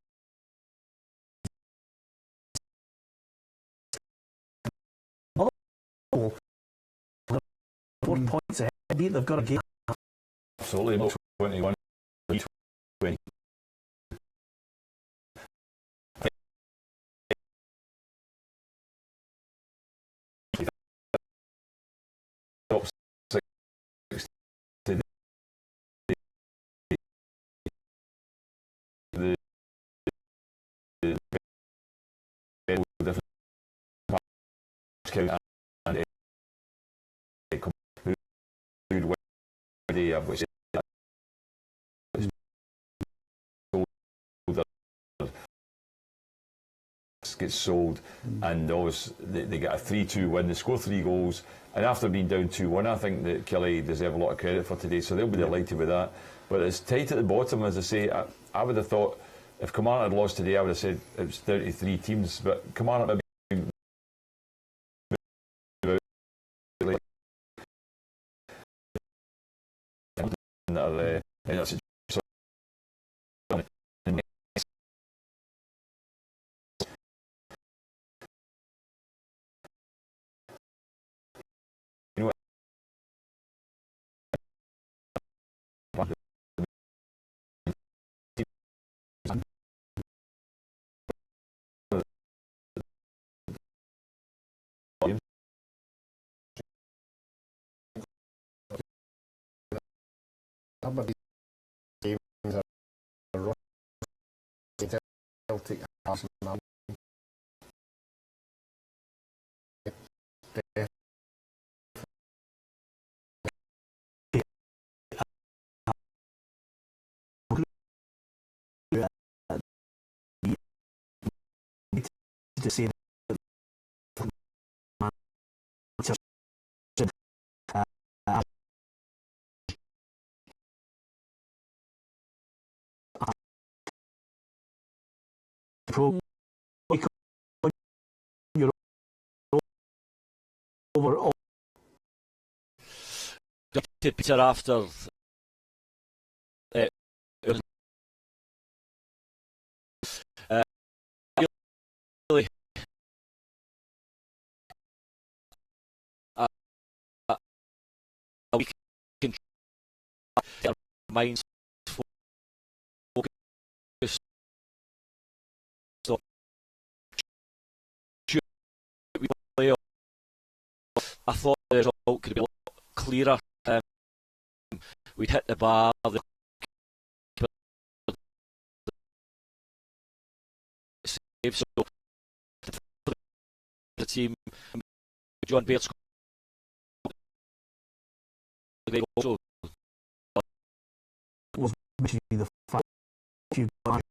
4 points ahead. They've got a game. Absolutely, 21. 20. Top 6 to the different and who'd win the which gets sold, and those they get a 3-2 win. They score 3 goals, and after being down 2-1, I think that Killie deserve a lot of credit for today. So they'll be delighted with that. But it's tight at the bottom, as I say. I would have thought if Kilmarnock had lost today, I would have said it was 33 teams. But Kilmarnock maybe Some of these games are rough. Celtic, Arsenal. To say that overall Peter after really we can our minds focused. So should we play off? I thought the result could be a lot clearer. We'd hit the bar. The save, so team. John Baird scored also. Was mentioning the fact you got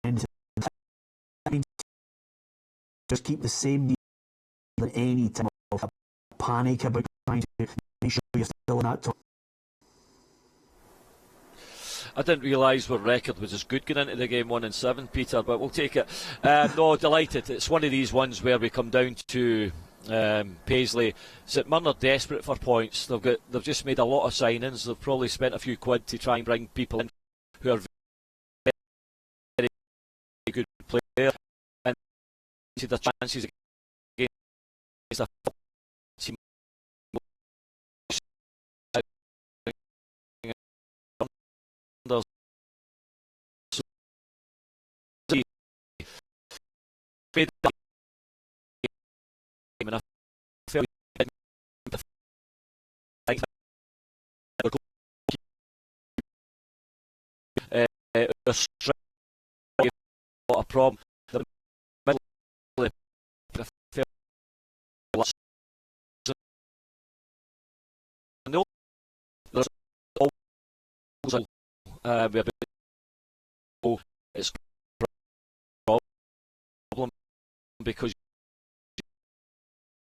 tremendous. I mean, just keep the same deal at any time of panic about trying to make sure you're still in that top. I didn't realise our record was as good going into the game 1-7, Peter, but we'll take it. No, delighted. It's one of these ones where we come down to Paisley. St Mirren are desperate for points. They've just made a lot of signings. They've probably spent a few quid to try and bring people in who are very, very good players, and see their chances against a team. A problem. The middle of the field. No, there's always it's a problem because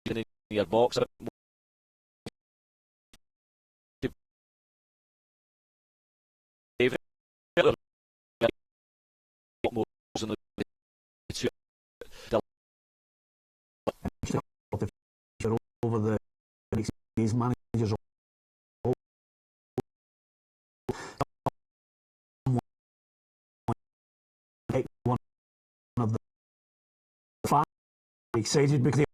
you're in your box. Over the next days, managers one of the fans excited because they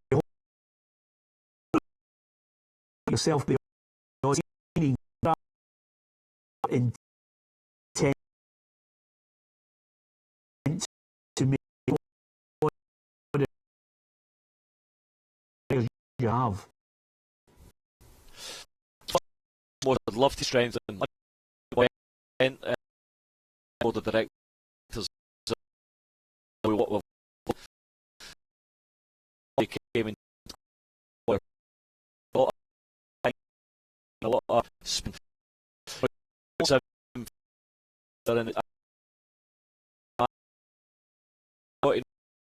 yourself be intent to make what you have. I'd love to strengthen all the directors. What we came in a lot of spin.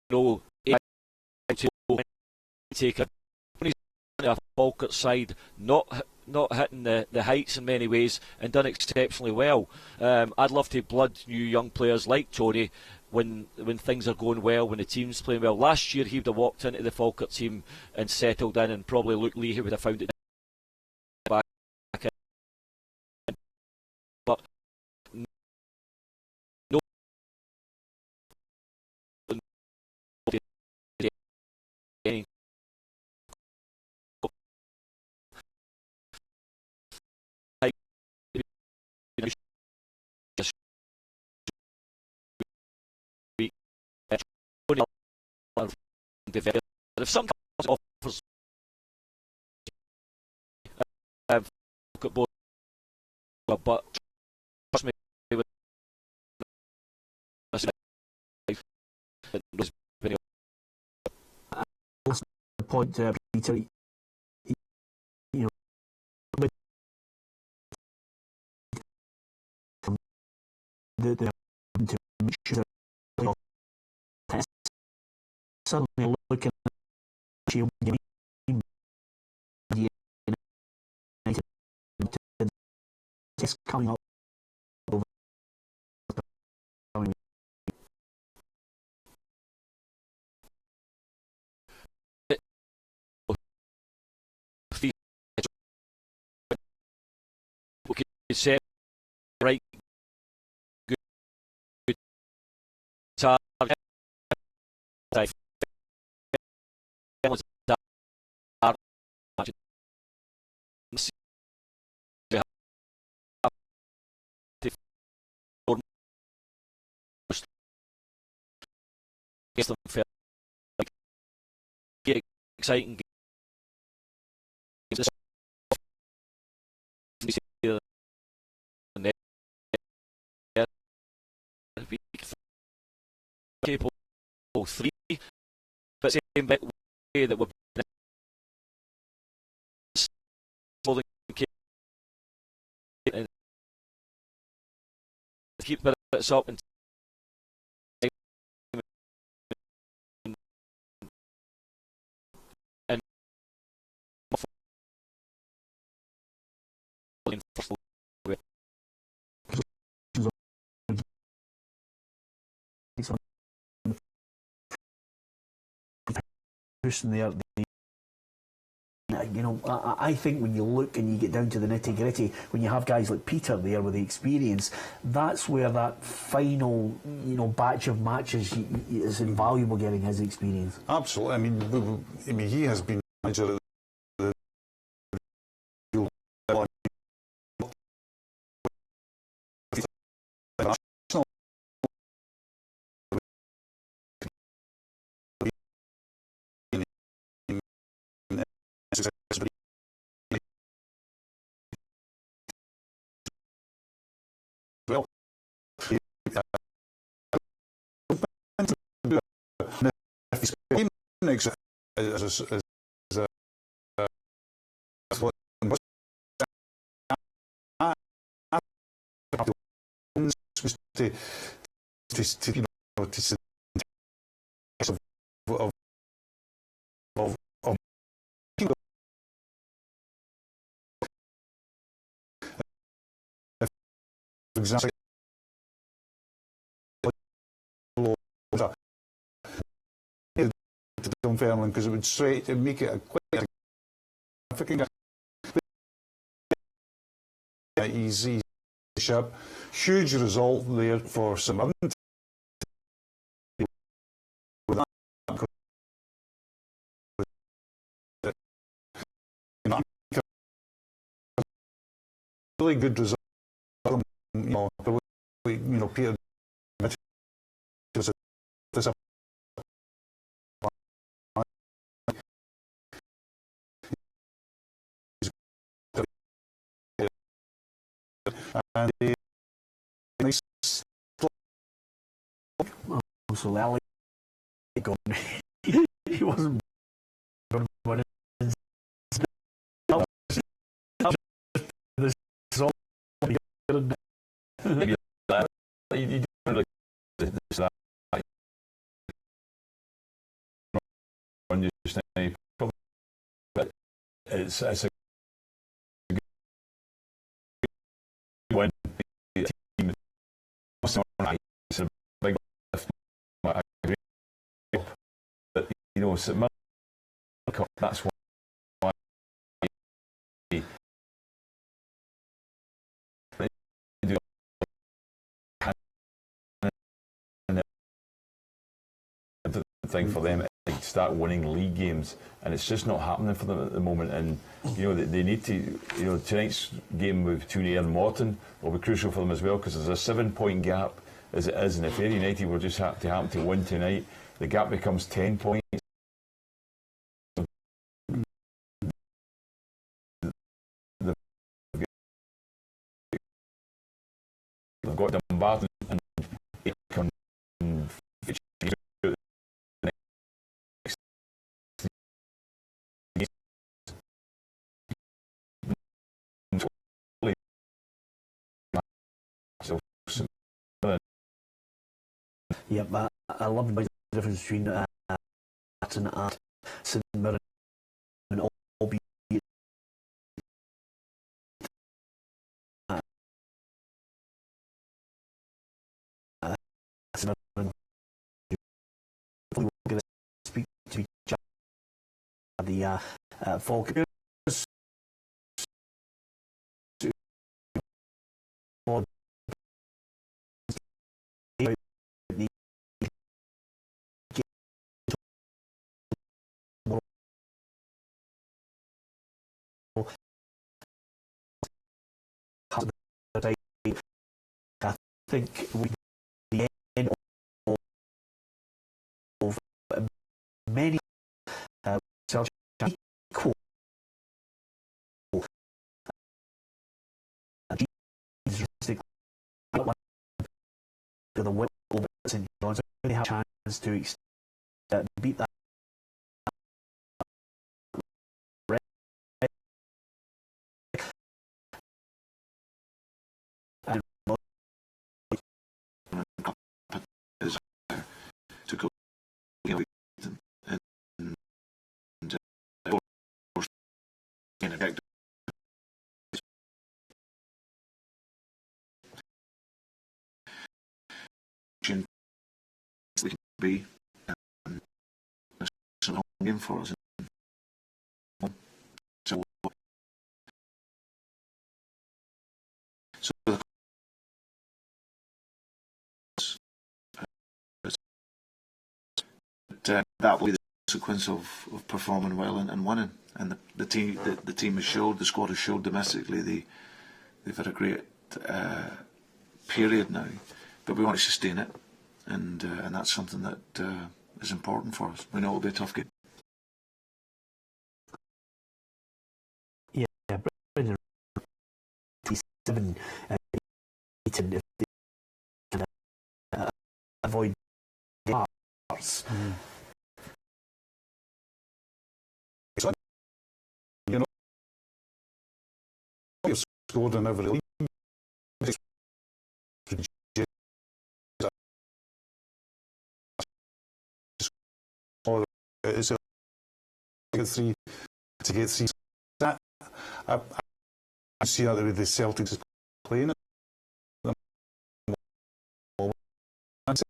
No, take a Falkirk side, not hitting the heights in many ways, and done exceptionally well. I'd love to blood new young players like Tony when things are going well, when the team's playing well. Last year he would have walked into the Falkirk team and settled in, and probably Luke Leahy would have found it back in. But no, if some offers but trust me, the point, Peter, you know, the to make sure that suddenly looking at you it's coming up over we could say right good target. Exciting games. capable 3, but same way that we're more than capable, keep it up and person there. You know, I think when you look and you get down to the nitty gritty, when you have guys like Peter there with the experience, that's where that final, you know, batch of matches is invaluable. Getting his experience. Absolutely. I mean, he has been manager of the well, if he's next as a to you know to of exactly to Dunfermline because it would straight and make it a quite significant easy sharp huge result there for St Mirren. Really good result. You know, Peter. And nice. So Ali gone. He wasn't. It's a good win. The team is a big lift. I agree. But you know, St Mirren, that's why thing for them is start winning league games, and it's just not happening for them at the moment. And you know they need to. You know, tonight's game with Tooney and Morton will be crucial for them as well because there's a 7-point gap as it is, and if Ayr United were just happen to win tonight, the gap becomes 10 points. They've got Dumbarton and Aiken Yeah, but I love the difference between that and St Mirren and albeit St Mirren. We're going to speak to each other. The Falcons. I think the end of many equal to the St John's, they have a chance to beat that. To go, in effect, we can be it's a long game for us. So that will be the consequence of performing well and winning. And the team has showed, the squad has showed domestically they've had a great period now, but we want to sustain it, and that's something that is important for us. We know it'll be a tough game. Yeah, Brendan, 27 if they can avoid bars. You know, you've scored in every league. It's a three to get three. That I see that the way the Celtics is playing it. It's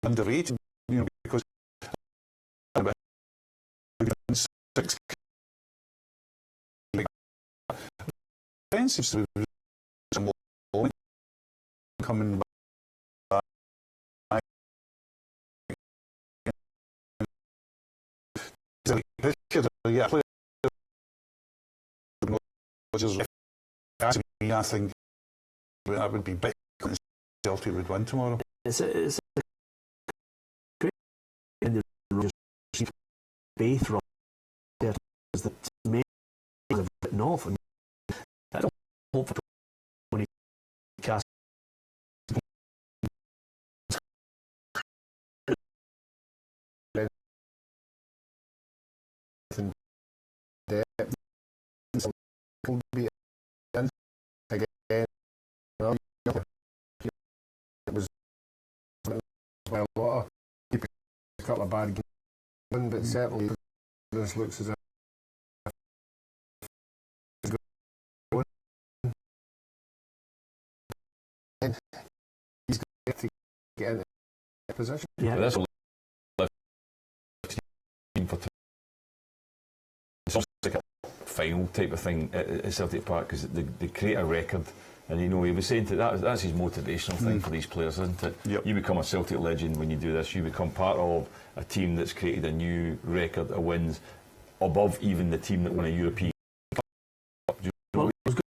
underrated, you know, because six defensive coming back. Yeah, I think that would be big. Celtic would win tomorrow. It's a great in the faith rock there is the main have written off. And I don't hope for 20 cast. Will be in again. Well, it was well, a lot of people, a couple of bad games, but certainly this looks as if he's going to get in that position. Yeah, that's a team for it's almost like a final type of thing at Celtic Park, because they create a record, and you know he was saying that's his motivational thing for these players, isn't it? Yep. You become a Celtic legend when you do this. You become part of a team that's created a new record of wins above even the team that won a European Cup. Well, it was good.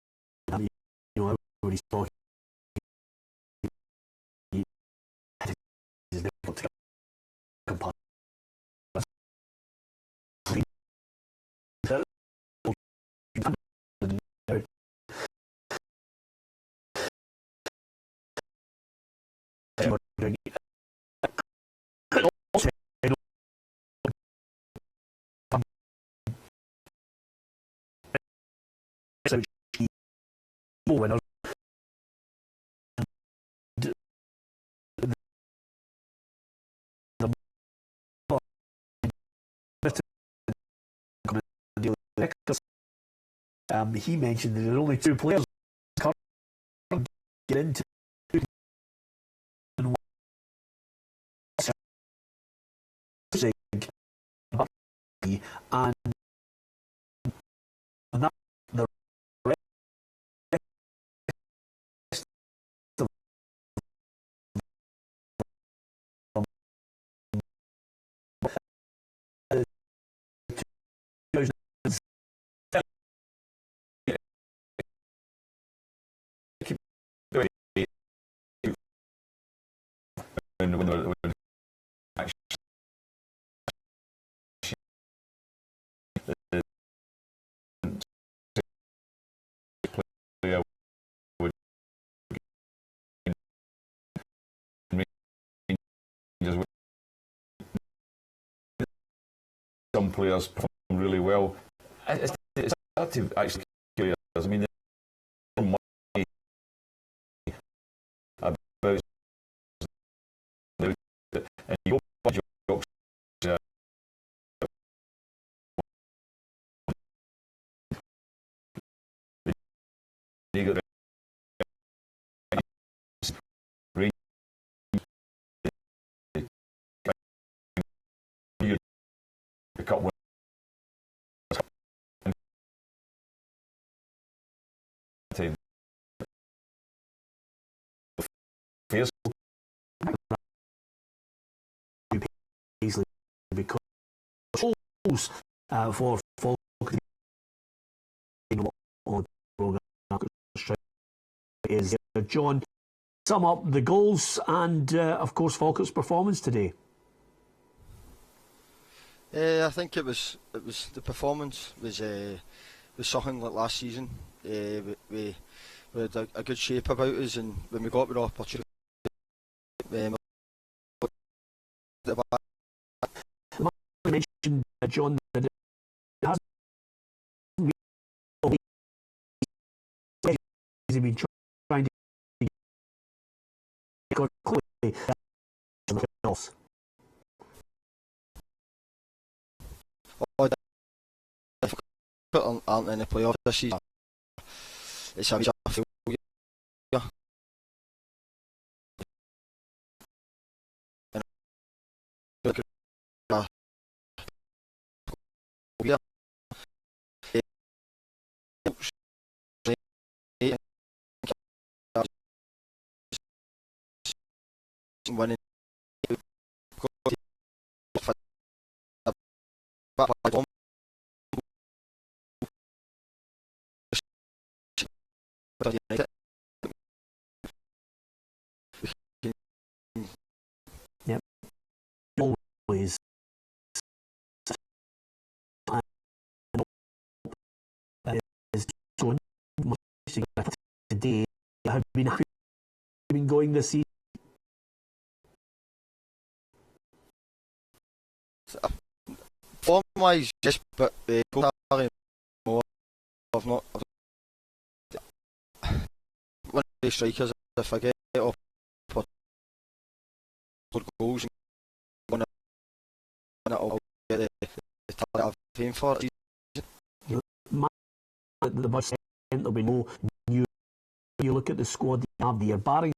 You know, everybody's talking. He's able to compare. Winners. He mentioned that there are only two players who can't get into and that the when players perform really well. It's hard to actually players. I mean, there's more money about and you go budget you got the cup winner. Fairs. Easily because goals for Falk on the program is John. Sum up the goals and of course Falkirk's performance today. I think it was the performance was something like last season. We had a good shape about us, and when we got the opportunity, I mentioned John that it hasn't really been trying to get clearly else. Aren't in the playoffs this season. It's a failure. Winning Yep. Always is going today. Have been going this season. form wise, yes, but more. I've not. One of the strikers, if I get up for goals and win it, I'll get the target I've aimed for. The bus there'll be no new. You look at the squad they have there, barring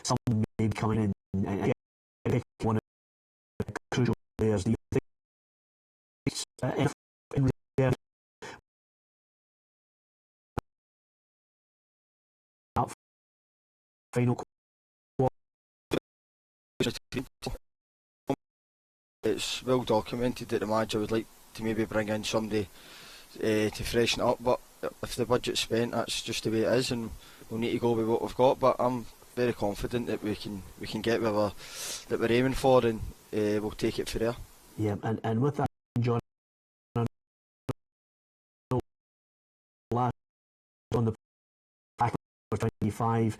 some maybe coming in and get one of the crucial players. Do you think in reserve final? It's well documented that the manager would like to maybe bring in somebody to freshen it up, but if the budget's spent, that's just the way it is, and we'll need to go with what we've got. But I'm very confident that we can get where we're aiming for, and we'll take it from there. Yeah, and with that, John, last on the back for 25.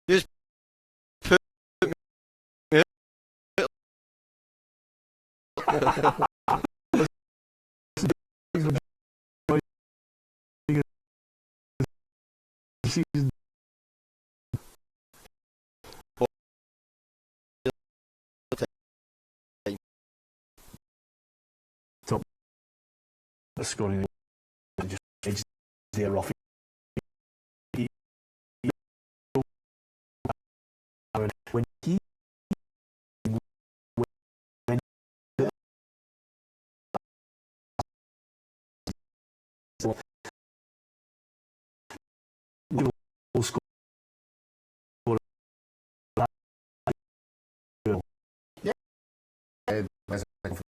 Just put me top scoring just edge there off. When he will score. Yeah, as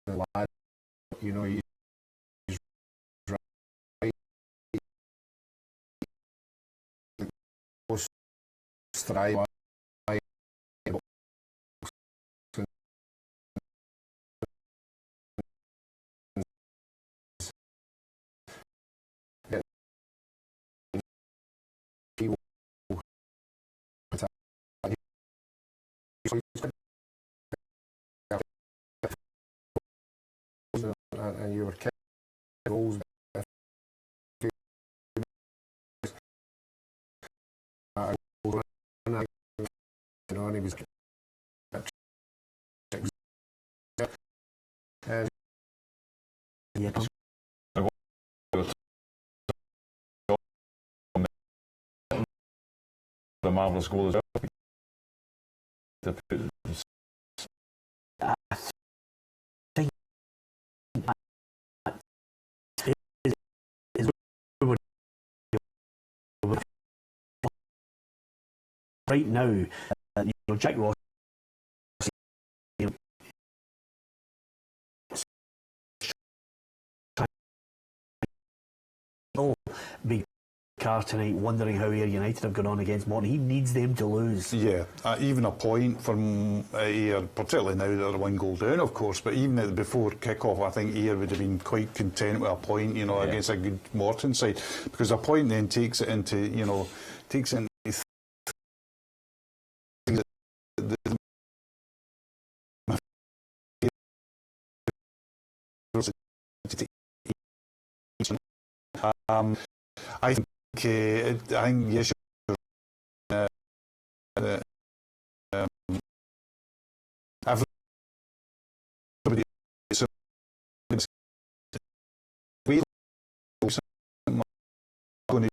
a lad, you know, he's right. Strive and you were kicking goals. And he was a marvellous goal as well. Right now, Jack Ross big car tonight, wondering how Ayr United have gone on against Morton. He needs them to lose. Yeah, even a point from Ayr, particularly now that they're 1 goal down, of course, but even before kick-off, I think Ayr would have been quite content with a point, against a good Morton side, because a point then takes it into, I think yes, everybody we going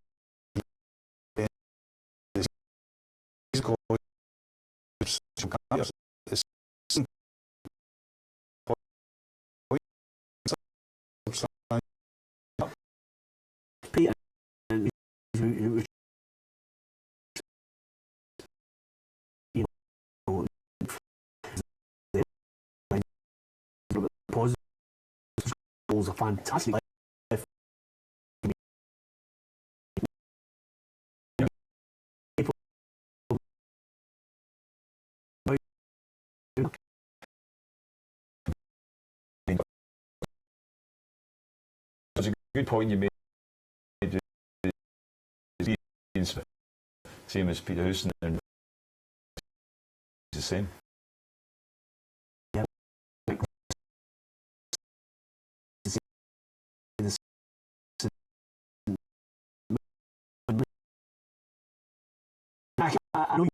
goals are fantastic. It's a good point you made. Same as Peter Houston, and it's the same. I know you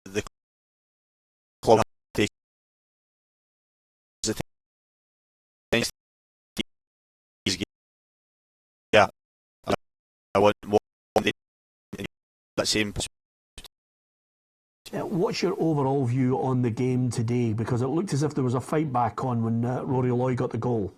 The club takes the things yeah, I want that same. What's your overall view on the game today? Because it looked as if there was a fight back on when Rory Loy got the goal.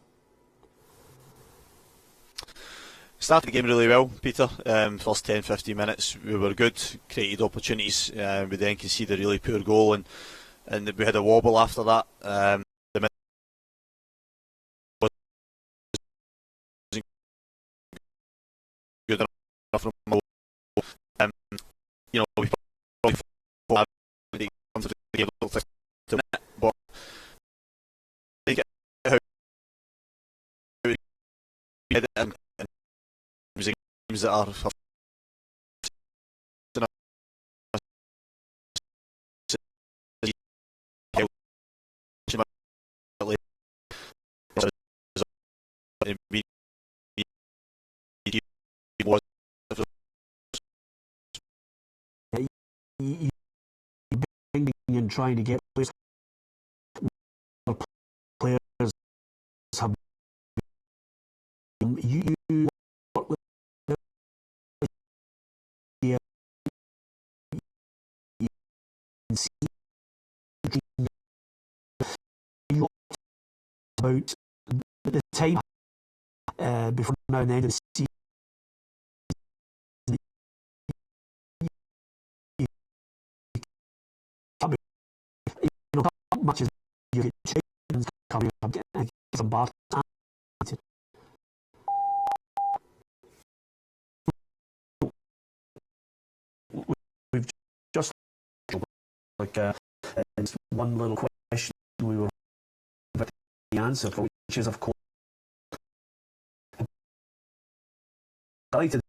Started the game really well, Peter. First 10-15 minutes we were good, created opportunities. We then conceded a really poor goal, and we had a wobble after that. The good enough from we probably comes to the game, but how games that are and trying to get players have you work with you can see about the time before now and then of the season. you get two wins coming up against Barton. We've just like it's one little question we were about the answer for, which is of course delighted.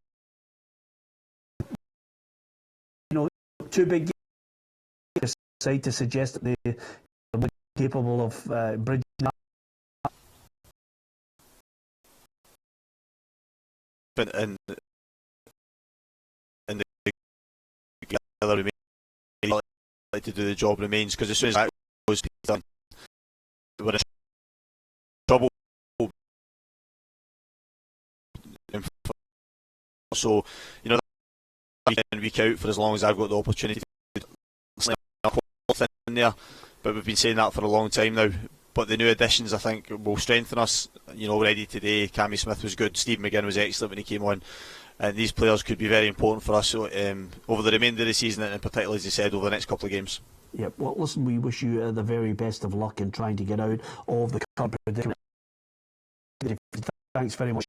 Two big games decide to suggest that they're capable of bridging up. And the other remains like to do the job remains, because as soon as that goes, Peter, we're in trouble. So week in, week out, for as long as I've got the opportunity to in there, but we've been saying that for a long time now. But the new additions, I think, will strengthen us. Already today, Cammy Smith was good, Steve McGinn was excellent when he came on, and these players could be very important for us over the remainder of the season, and particularly, as you said, over the next couple of games. Yep. Well, listen, we wish you the very best of luck in trying to get out of the current predicament. Thanks very much.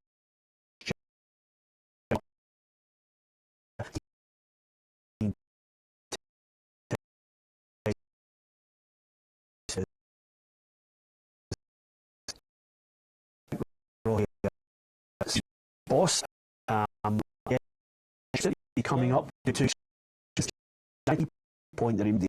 Boss, coming up to 90 point there.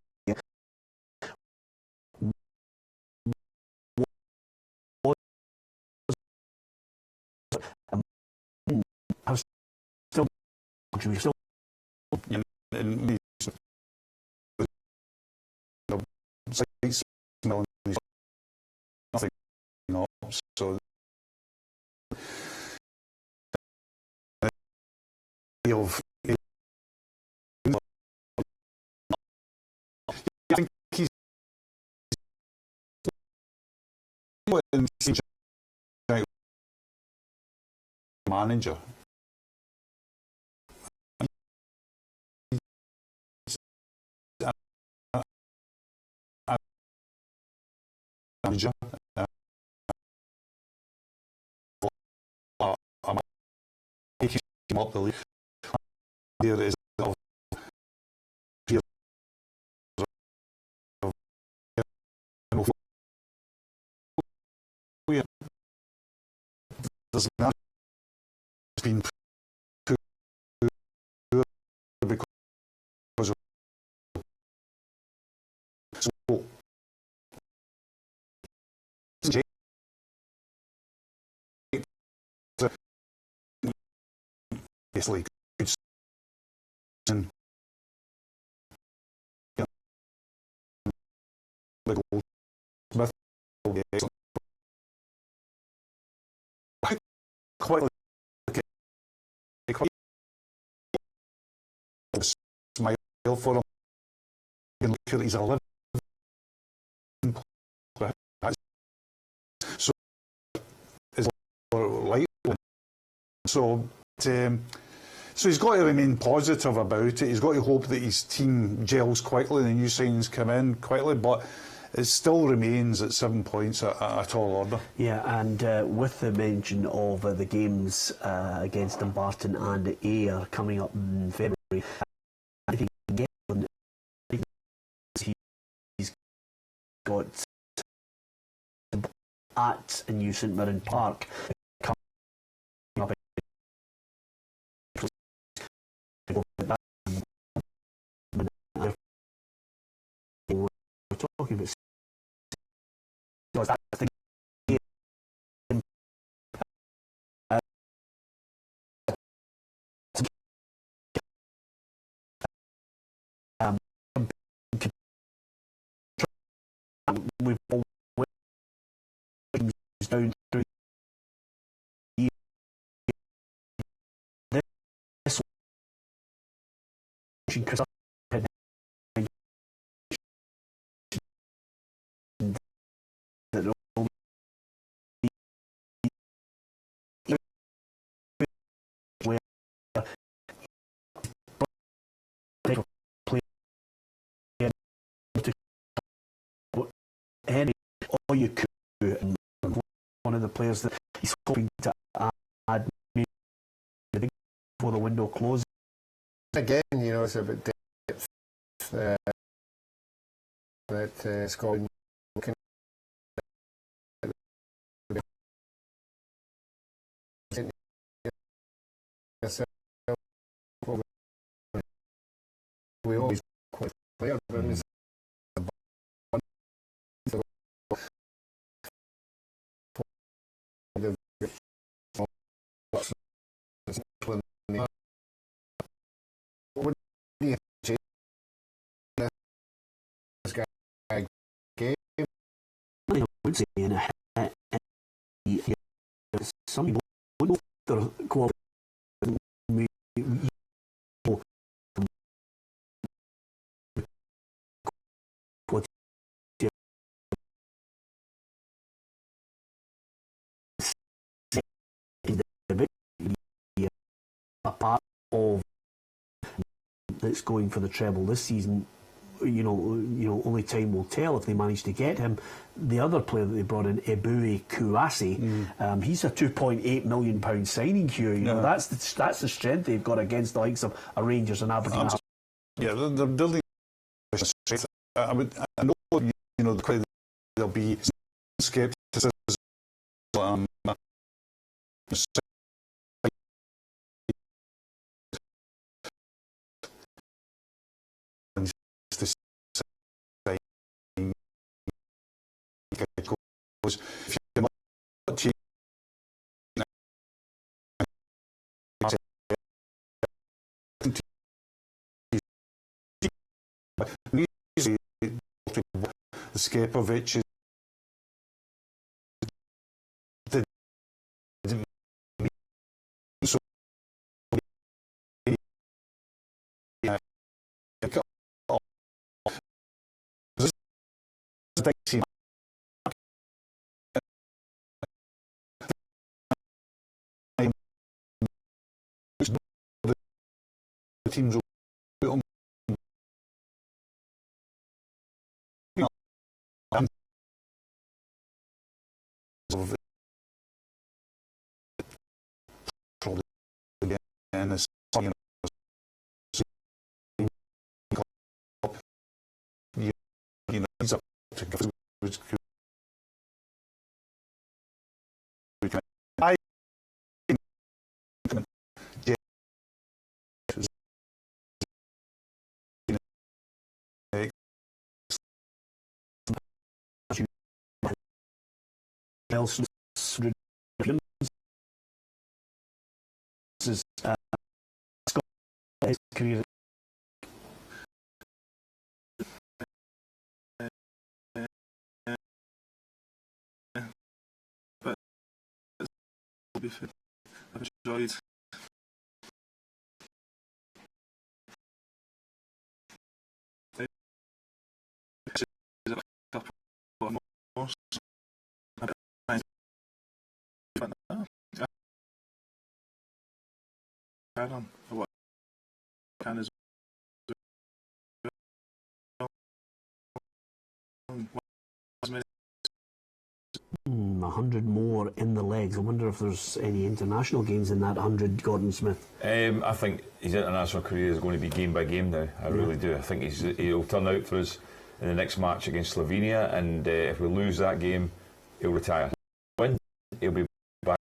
Still so of I think he's manager. Up the league. There is there's not been because of so basically and the goal Smith quite smile for him. You can look at his 11 so is light so he's got to remain positive about it. He's got to hope that his team gels quickly and the new signings come in quickly, but it still remains at 7 points at tall order. Yeah, and with the mention of the games against Dumbarton and Ayr coming up in February, I think he's got at New St Mirren Park coming up. We're talking about that's the game. We've always down through the year. This because Henry you could. One of the players that he's hoping to add maybe before the window closes. Again, you know, it's about depth that Scotland looking at. We always quite clear, but it's what do you think this guy gave? I would say some people would know their quality. A part of that's going for the treble this season. You know, only time will tell if they manage to get him. The other player that they brought in, Eboué Kouassi, he's a £2.8 million signing, Hugh. You know, that's the strength they've got against the likes of a Rangers and Aberdeen. Yeah, they're building strength. I know, you know, there'll be skepticism. Skapovic is so the teams will put on and it's, you know, he's up to I Nelson's is his career. But I've enjoyed. What can is 100 more in the legs. I wonder if there's any international games in that 100, Gordon Smith. I think his international career is going to be game by game now. I really do. I think he'll turn out for us in the next match against Slovenia, and if we lose that game, he'll retire. Win, he'll be back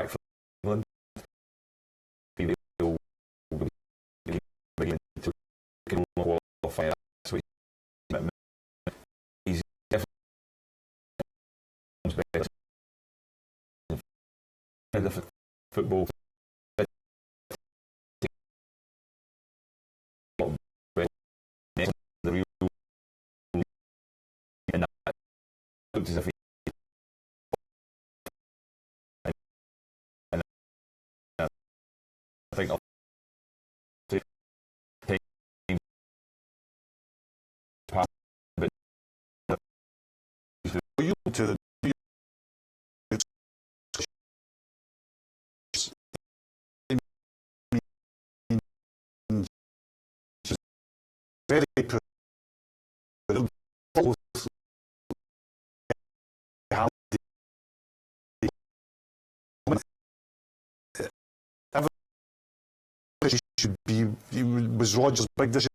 for England. He'll begin to qualify. That's what he's definitely better. Football. The real, and that looked as if he, and I think I'll take part of it. you to the very should be. Was Rodgers' big decision?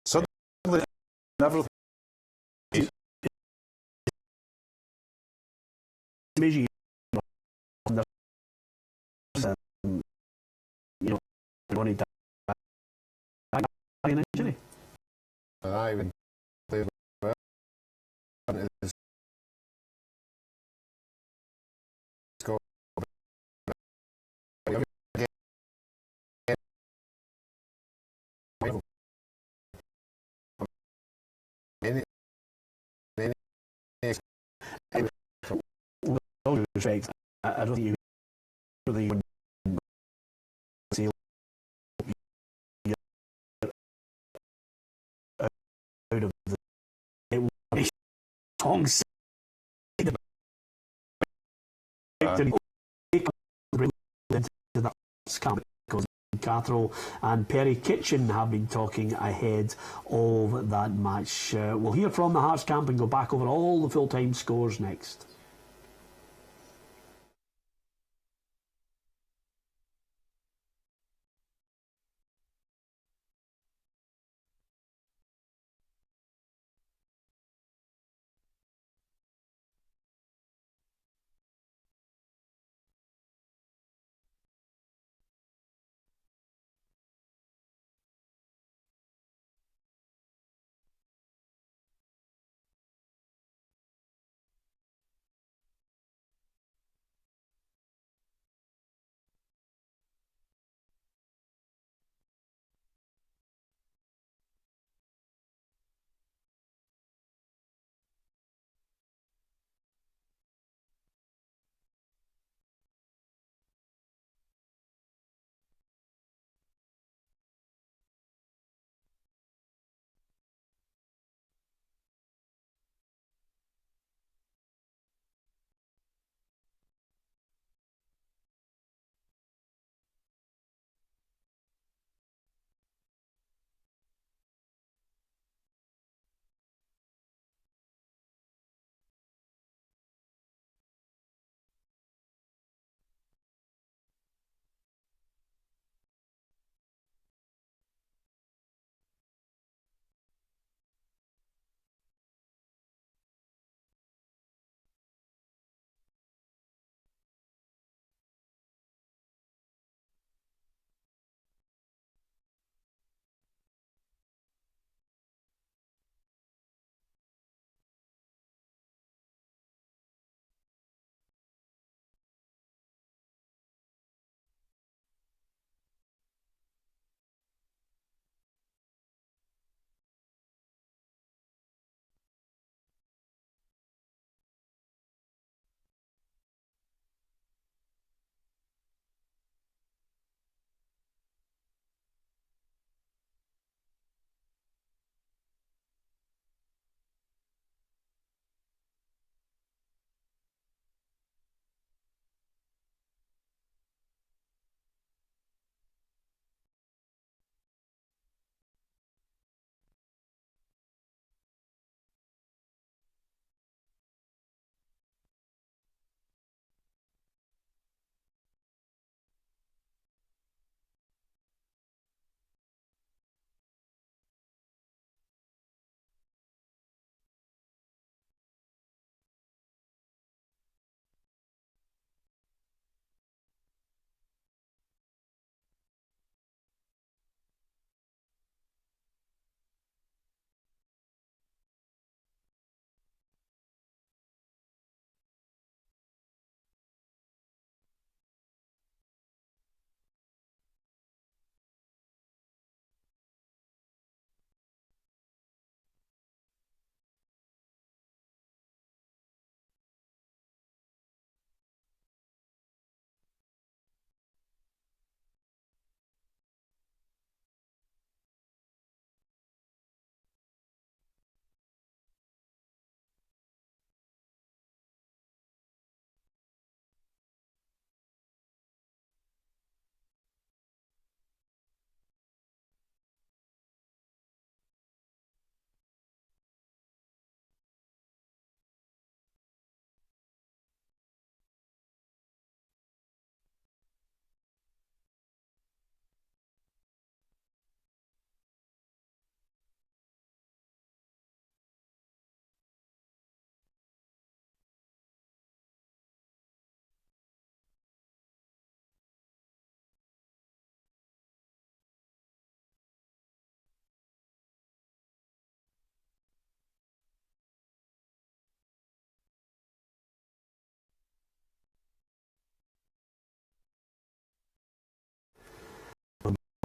Suddenly, everything. Amazing. You know, wanted to an injury. I would play well. With all due respect, I don't think you really say out of the songs into that camp because Cathro and Perry Kitchen have been talking ahead of that match. We'll hear from the Hearts camp and go back over all the full-time scores next.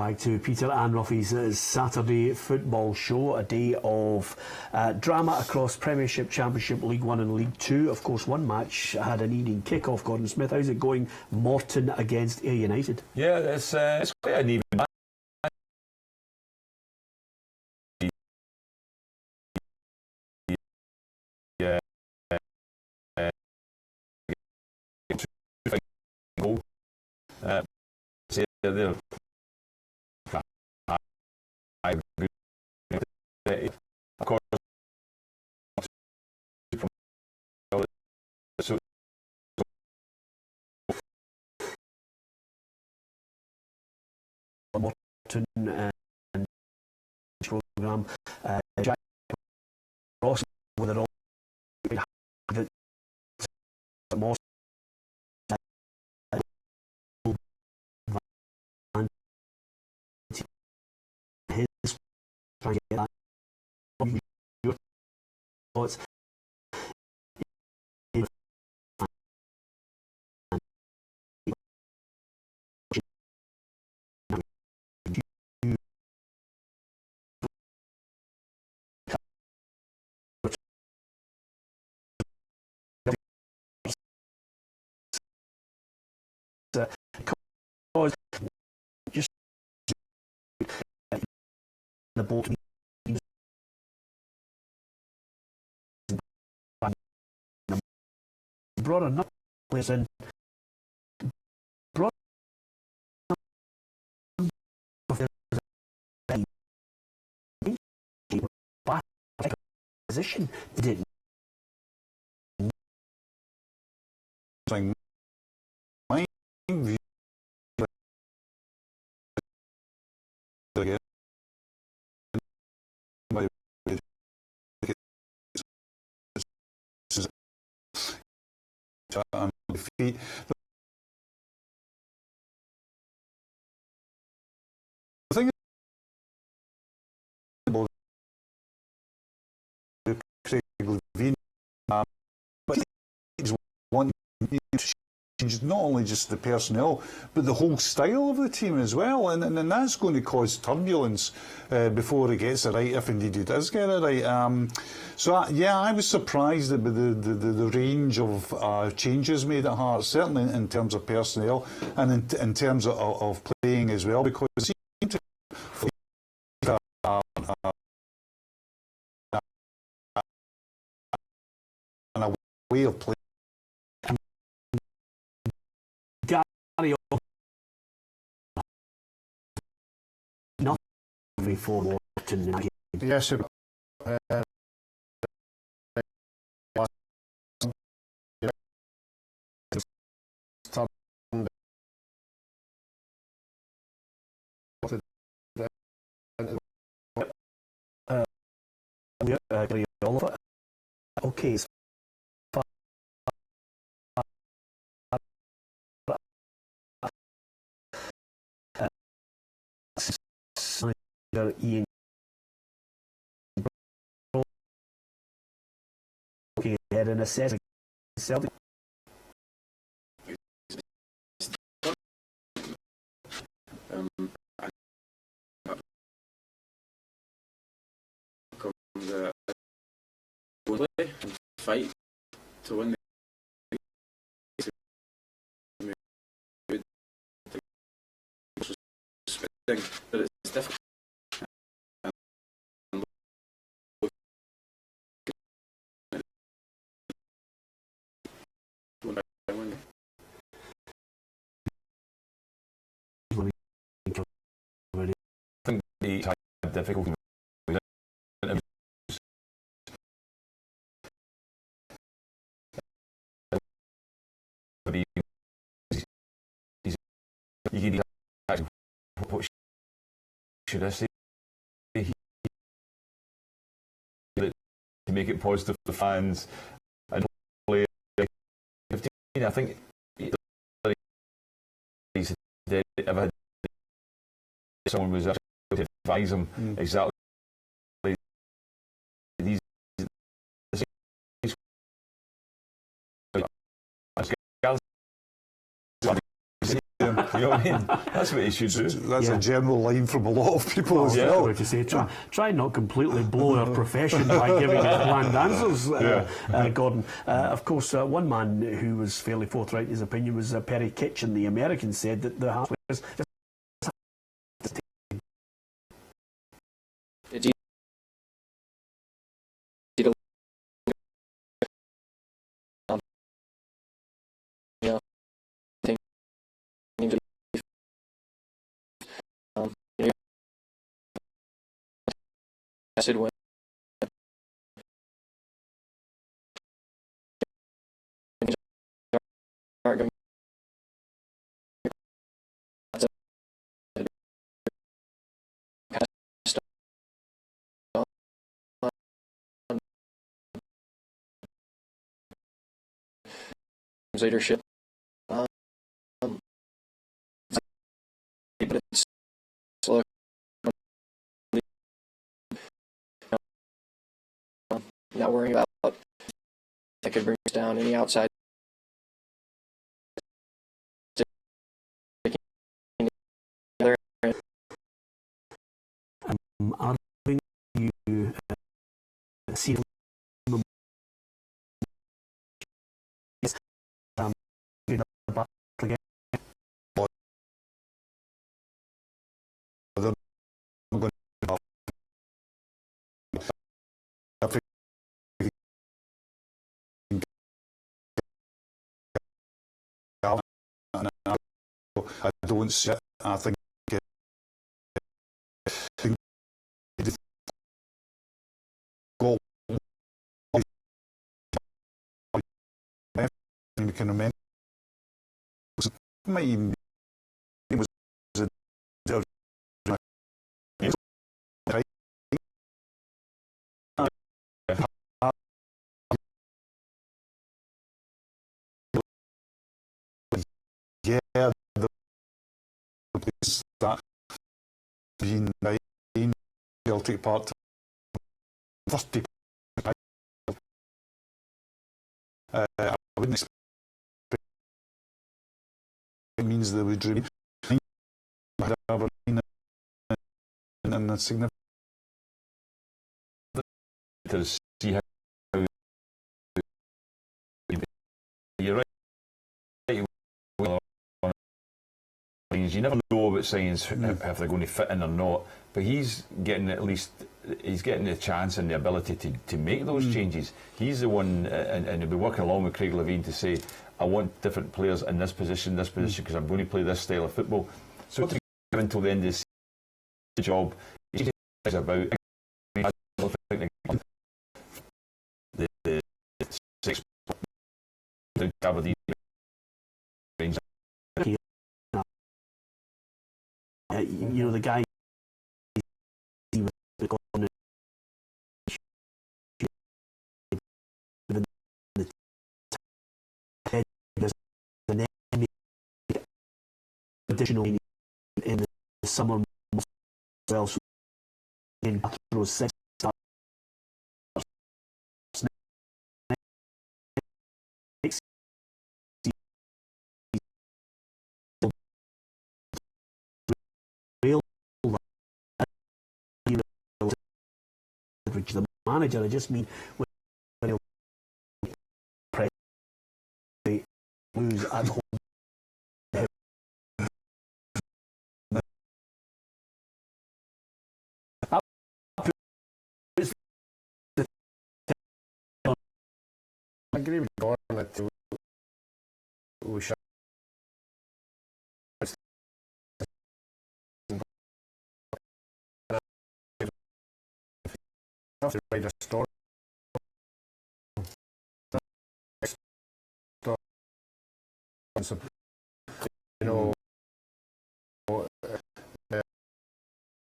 Back to Peter and Ruffy's Saturday football show, a day of drama across Premiership, Championship, League 1 and League 2. Of course, one match had an evening kick-off. Gordon Smith, how's it going? Morton against Ayr United. Yeah, it's quite an even match. Yeah. They're of course, so Morton and programme. Jack Ross with it all. More his trying to get that. Your thoughts? Cause just the boat brought enough players in, brought back position. Didn't my view again by defeat. The thing about Craig Levein, but he's one to change not only just the personnel, but the whole style of the team as well, and that's going to cause turbulence before it gets it right, if indeed he does get it right. Yeah, I was surprised at the range of changes made at Hearts, certainly in terms of personnel and in terms of playing as well, because it seemed to and a way of playing. Gary nothing for Morton. Yes, Gary Oliver. Okay, it's Ian. Okay, had an assessment. Celtic. Fight to win the but it's difficult. I think the difficulty you can actually what should I say to make it positive for fans and play 15. I think if I had someone was actually to advise him exactly these You know what I mean? That's what he should do. That's a general line from a lot of people as well. To say, try not completely blow our profession by giving us bland answers, Gordon. Of course, one man who was fairly forthright in his opinion was Perry Kitchen, the American, said that the half players said when aren't going leadership. But it's slow. Not worrying about that could bring us down any outside. Arving, you see I don't see it. I think we can remember might even be was a yeah, the place that being 9 will take part 30. I wouldn't expect it means they would remain in a significant to see how you're right. You never know about signs if they're going to fit in or not, but he's getting the chance and the ability to make those changes. He's the one, and he'll be working along with Craig Levein to say, I want different players in this position, because I'm going to play this style of football. So to give until the end of the job, he's about the 6 Aberdeen. You know, the guy he was on there's an additional in the summer else in throws 6 stars the manager. I just mean when he'll press lose at home. I agree with Gordon that we should have to write a story.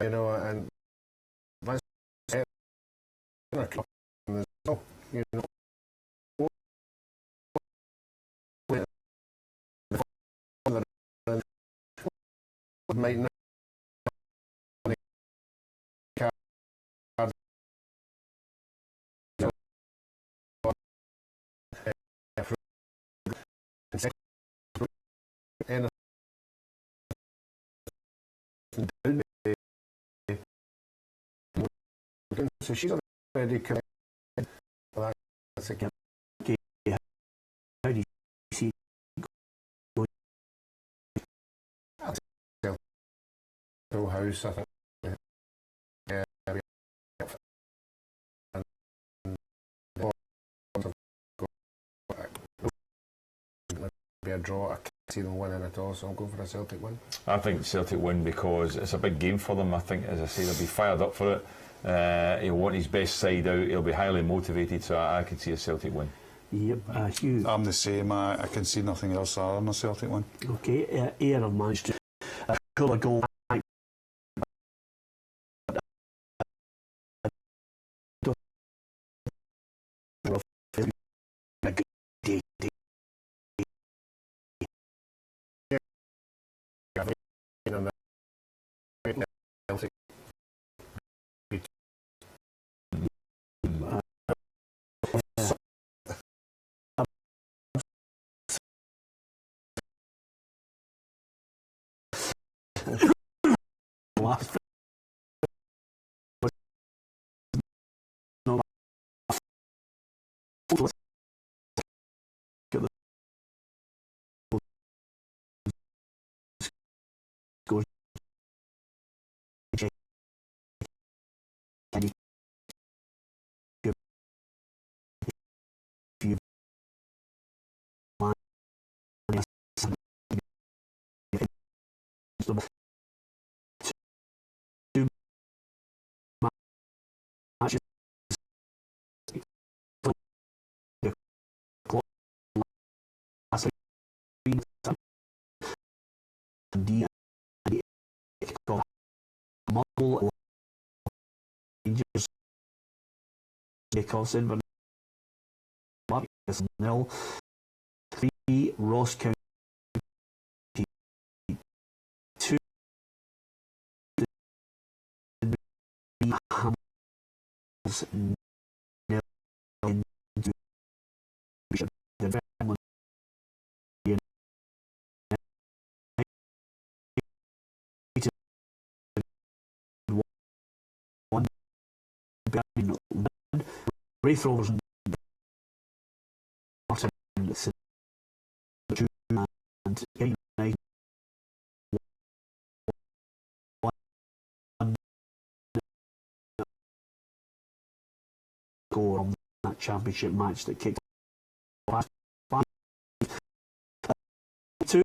You know, and once you know, might not So she's already connected. That's a Okay, how do you see it going? full house, I think. Be a draw. I can't see them winning at all, so I'm going for a Celtic win. I think Celtic win because it's a big game for them. I think, as I say, they'll be fired up for it. He'll want his best side out. He'll be highly motivated, so I could see a Celtic win. Yep, Hugh. I'm the same. I can see nothing else other than a Celtic win. Okay, Ayr have managed to pull a goal back. A good day. Last no scores. Two matches. Model Rangers because Inverness 0 3 Ross County 2 Hamills 0 the one Wraith Rovers and United one goal on that championship match that kicked off 2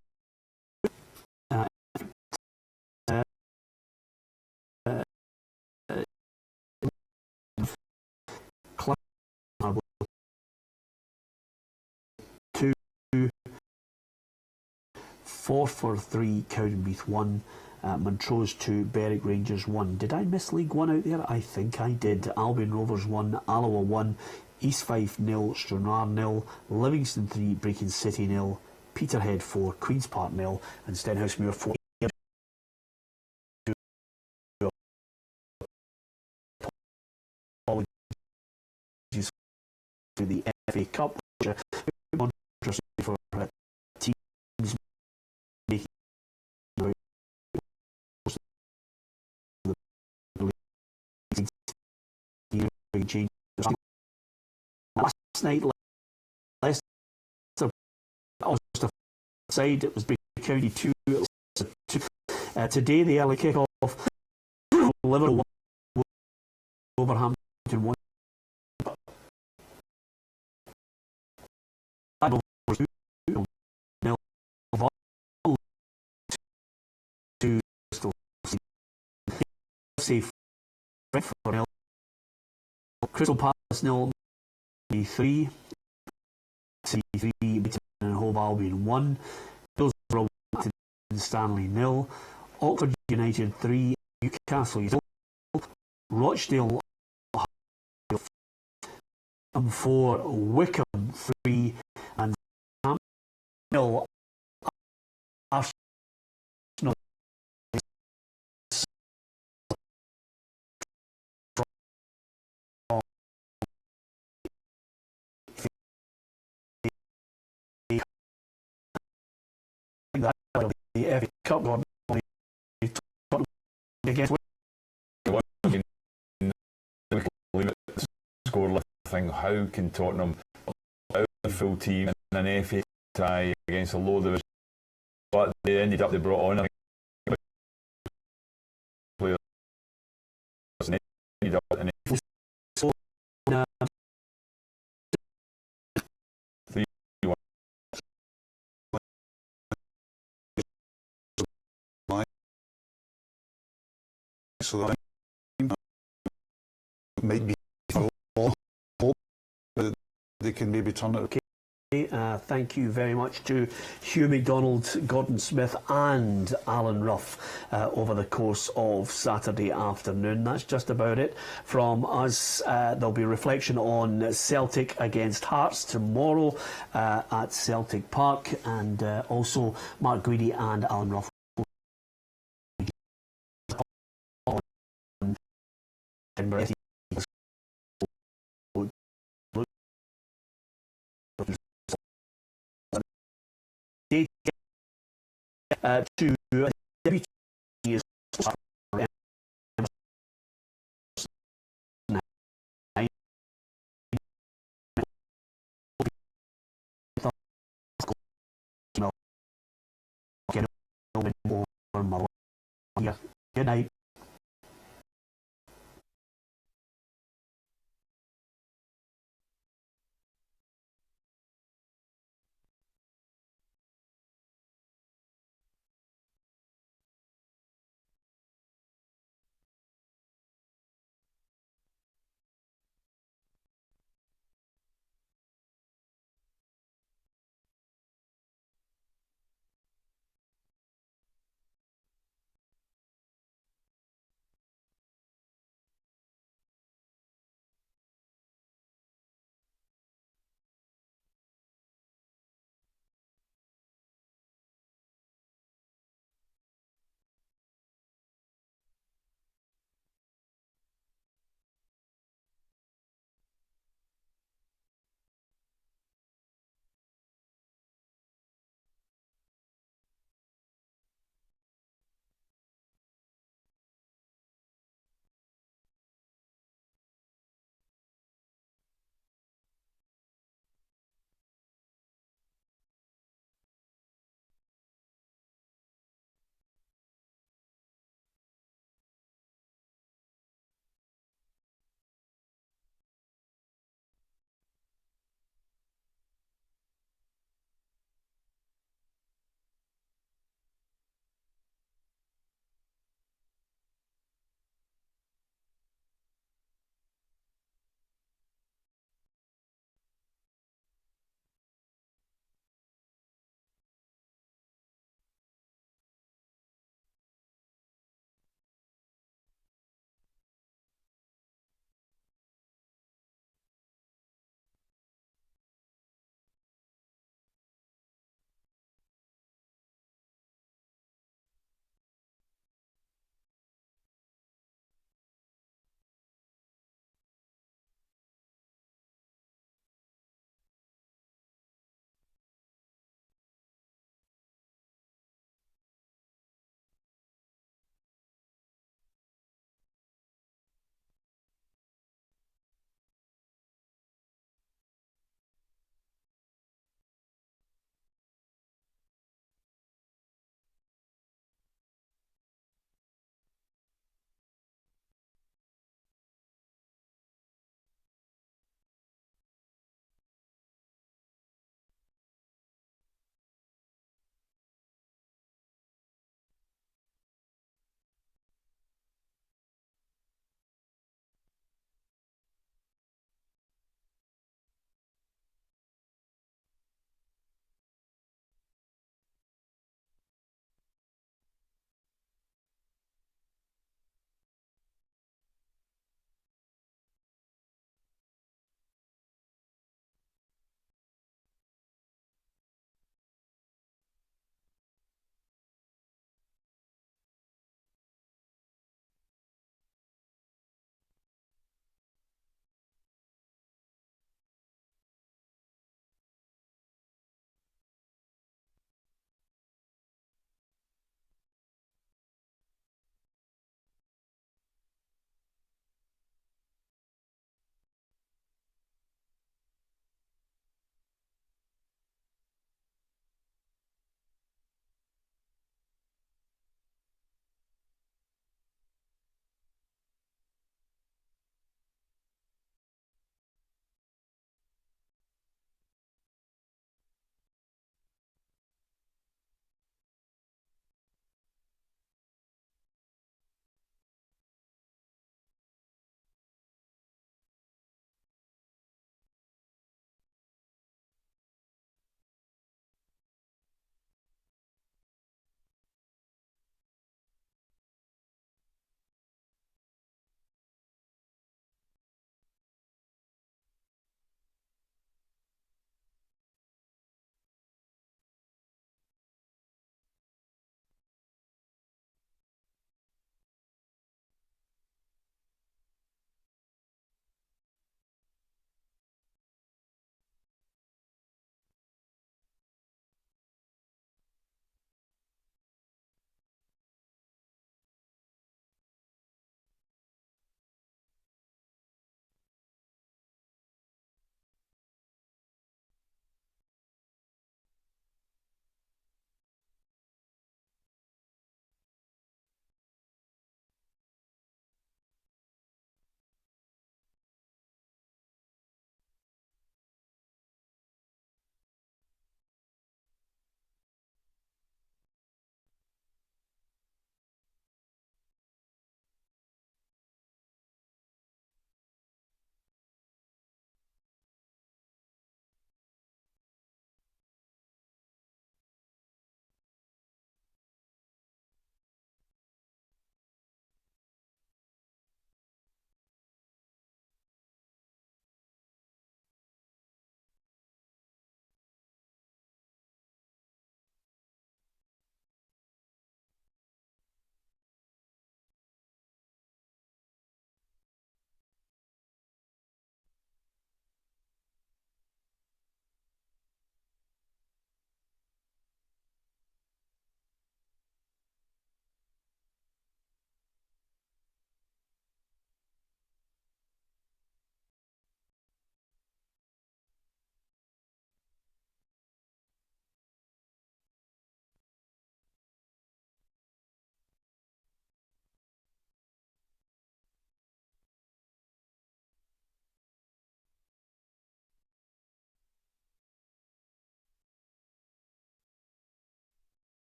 club 2 4 for 3 Cowdenbeath 1 Montrose 2 Berwick Rangers 1. Did I miss League 1 out there? I think I did. Albion Rovers 1 Alloa 1 East Fife 0 Stranraer 0 Livingston 3 Brecon City 0 Peterhead 4 Queen's Park 0 and Stenhousemuir 4. Apologies to the FA Cup, which for teams making change. Last night, Leicester side it was Brecon County 2. Today the early kick off Liverpool 1 Wolverhampton 1. Safe Brentford 0 Crystal Palace 0 3 and Hove Albion 1 Hillsborough Stanley 0 Oxford United 3 Newcastle 0 Rochdale 4 Wickham 3 and 0 Arsenal the FA Cup against thing. How can Tottenham out the full team in an FA tie against a low division? But they ended up, they brought on, I think, players. And ended up in so that might be hope that they can maybe turn it. Okay. Thank you very much to Hugh MacDonald, Gordon Smith and Alan Ruff over the course of Saturday afternoon. That's just about it from us. There'll be reflection on Celtic against Hearts tomorrow at Celtic Park, and also Mark Guidi and Alan Ruff to WTS Good night.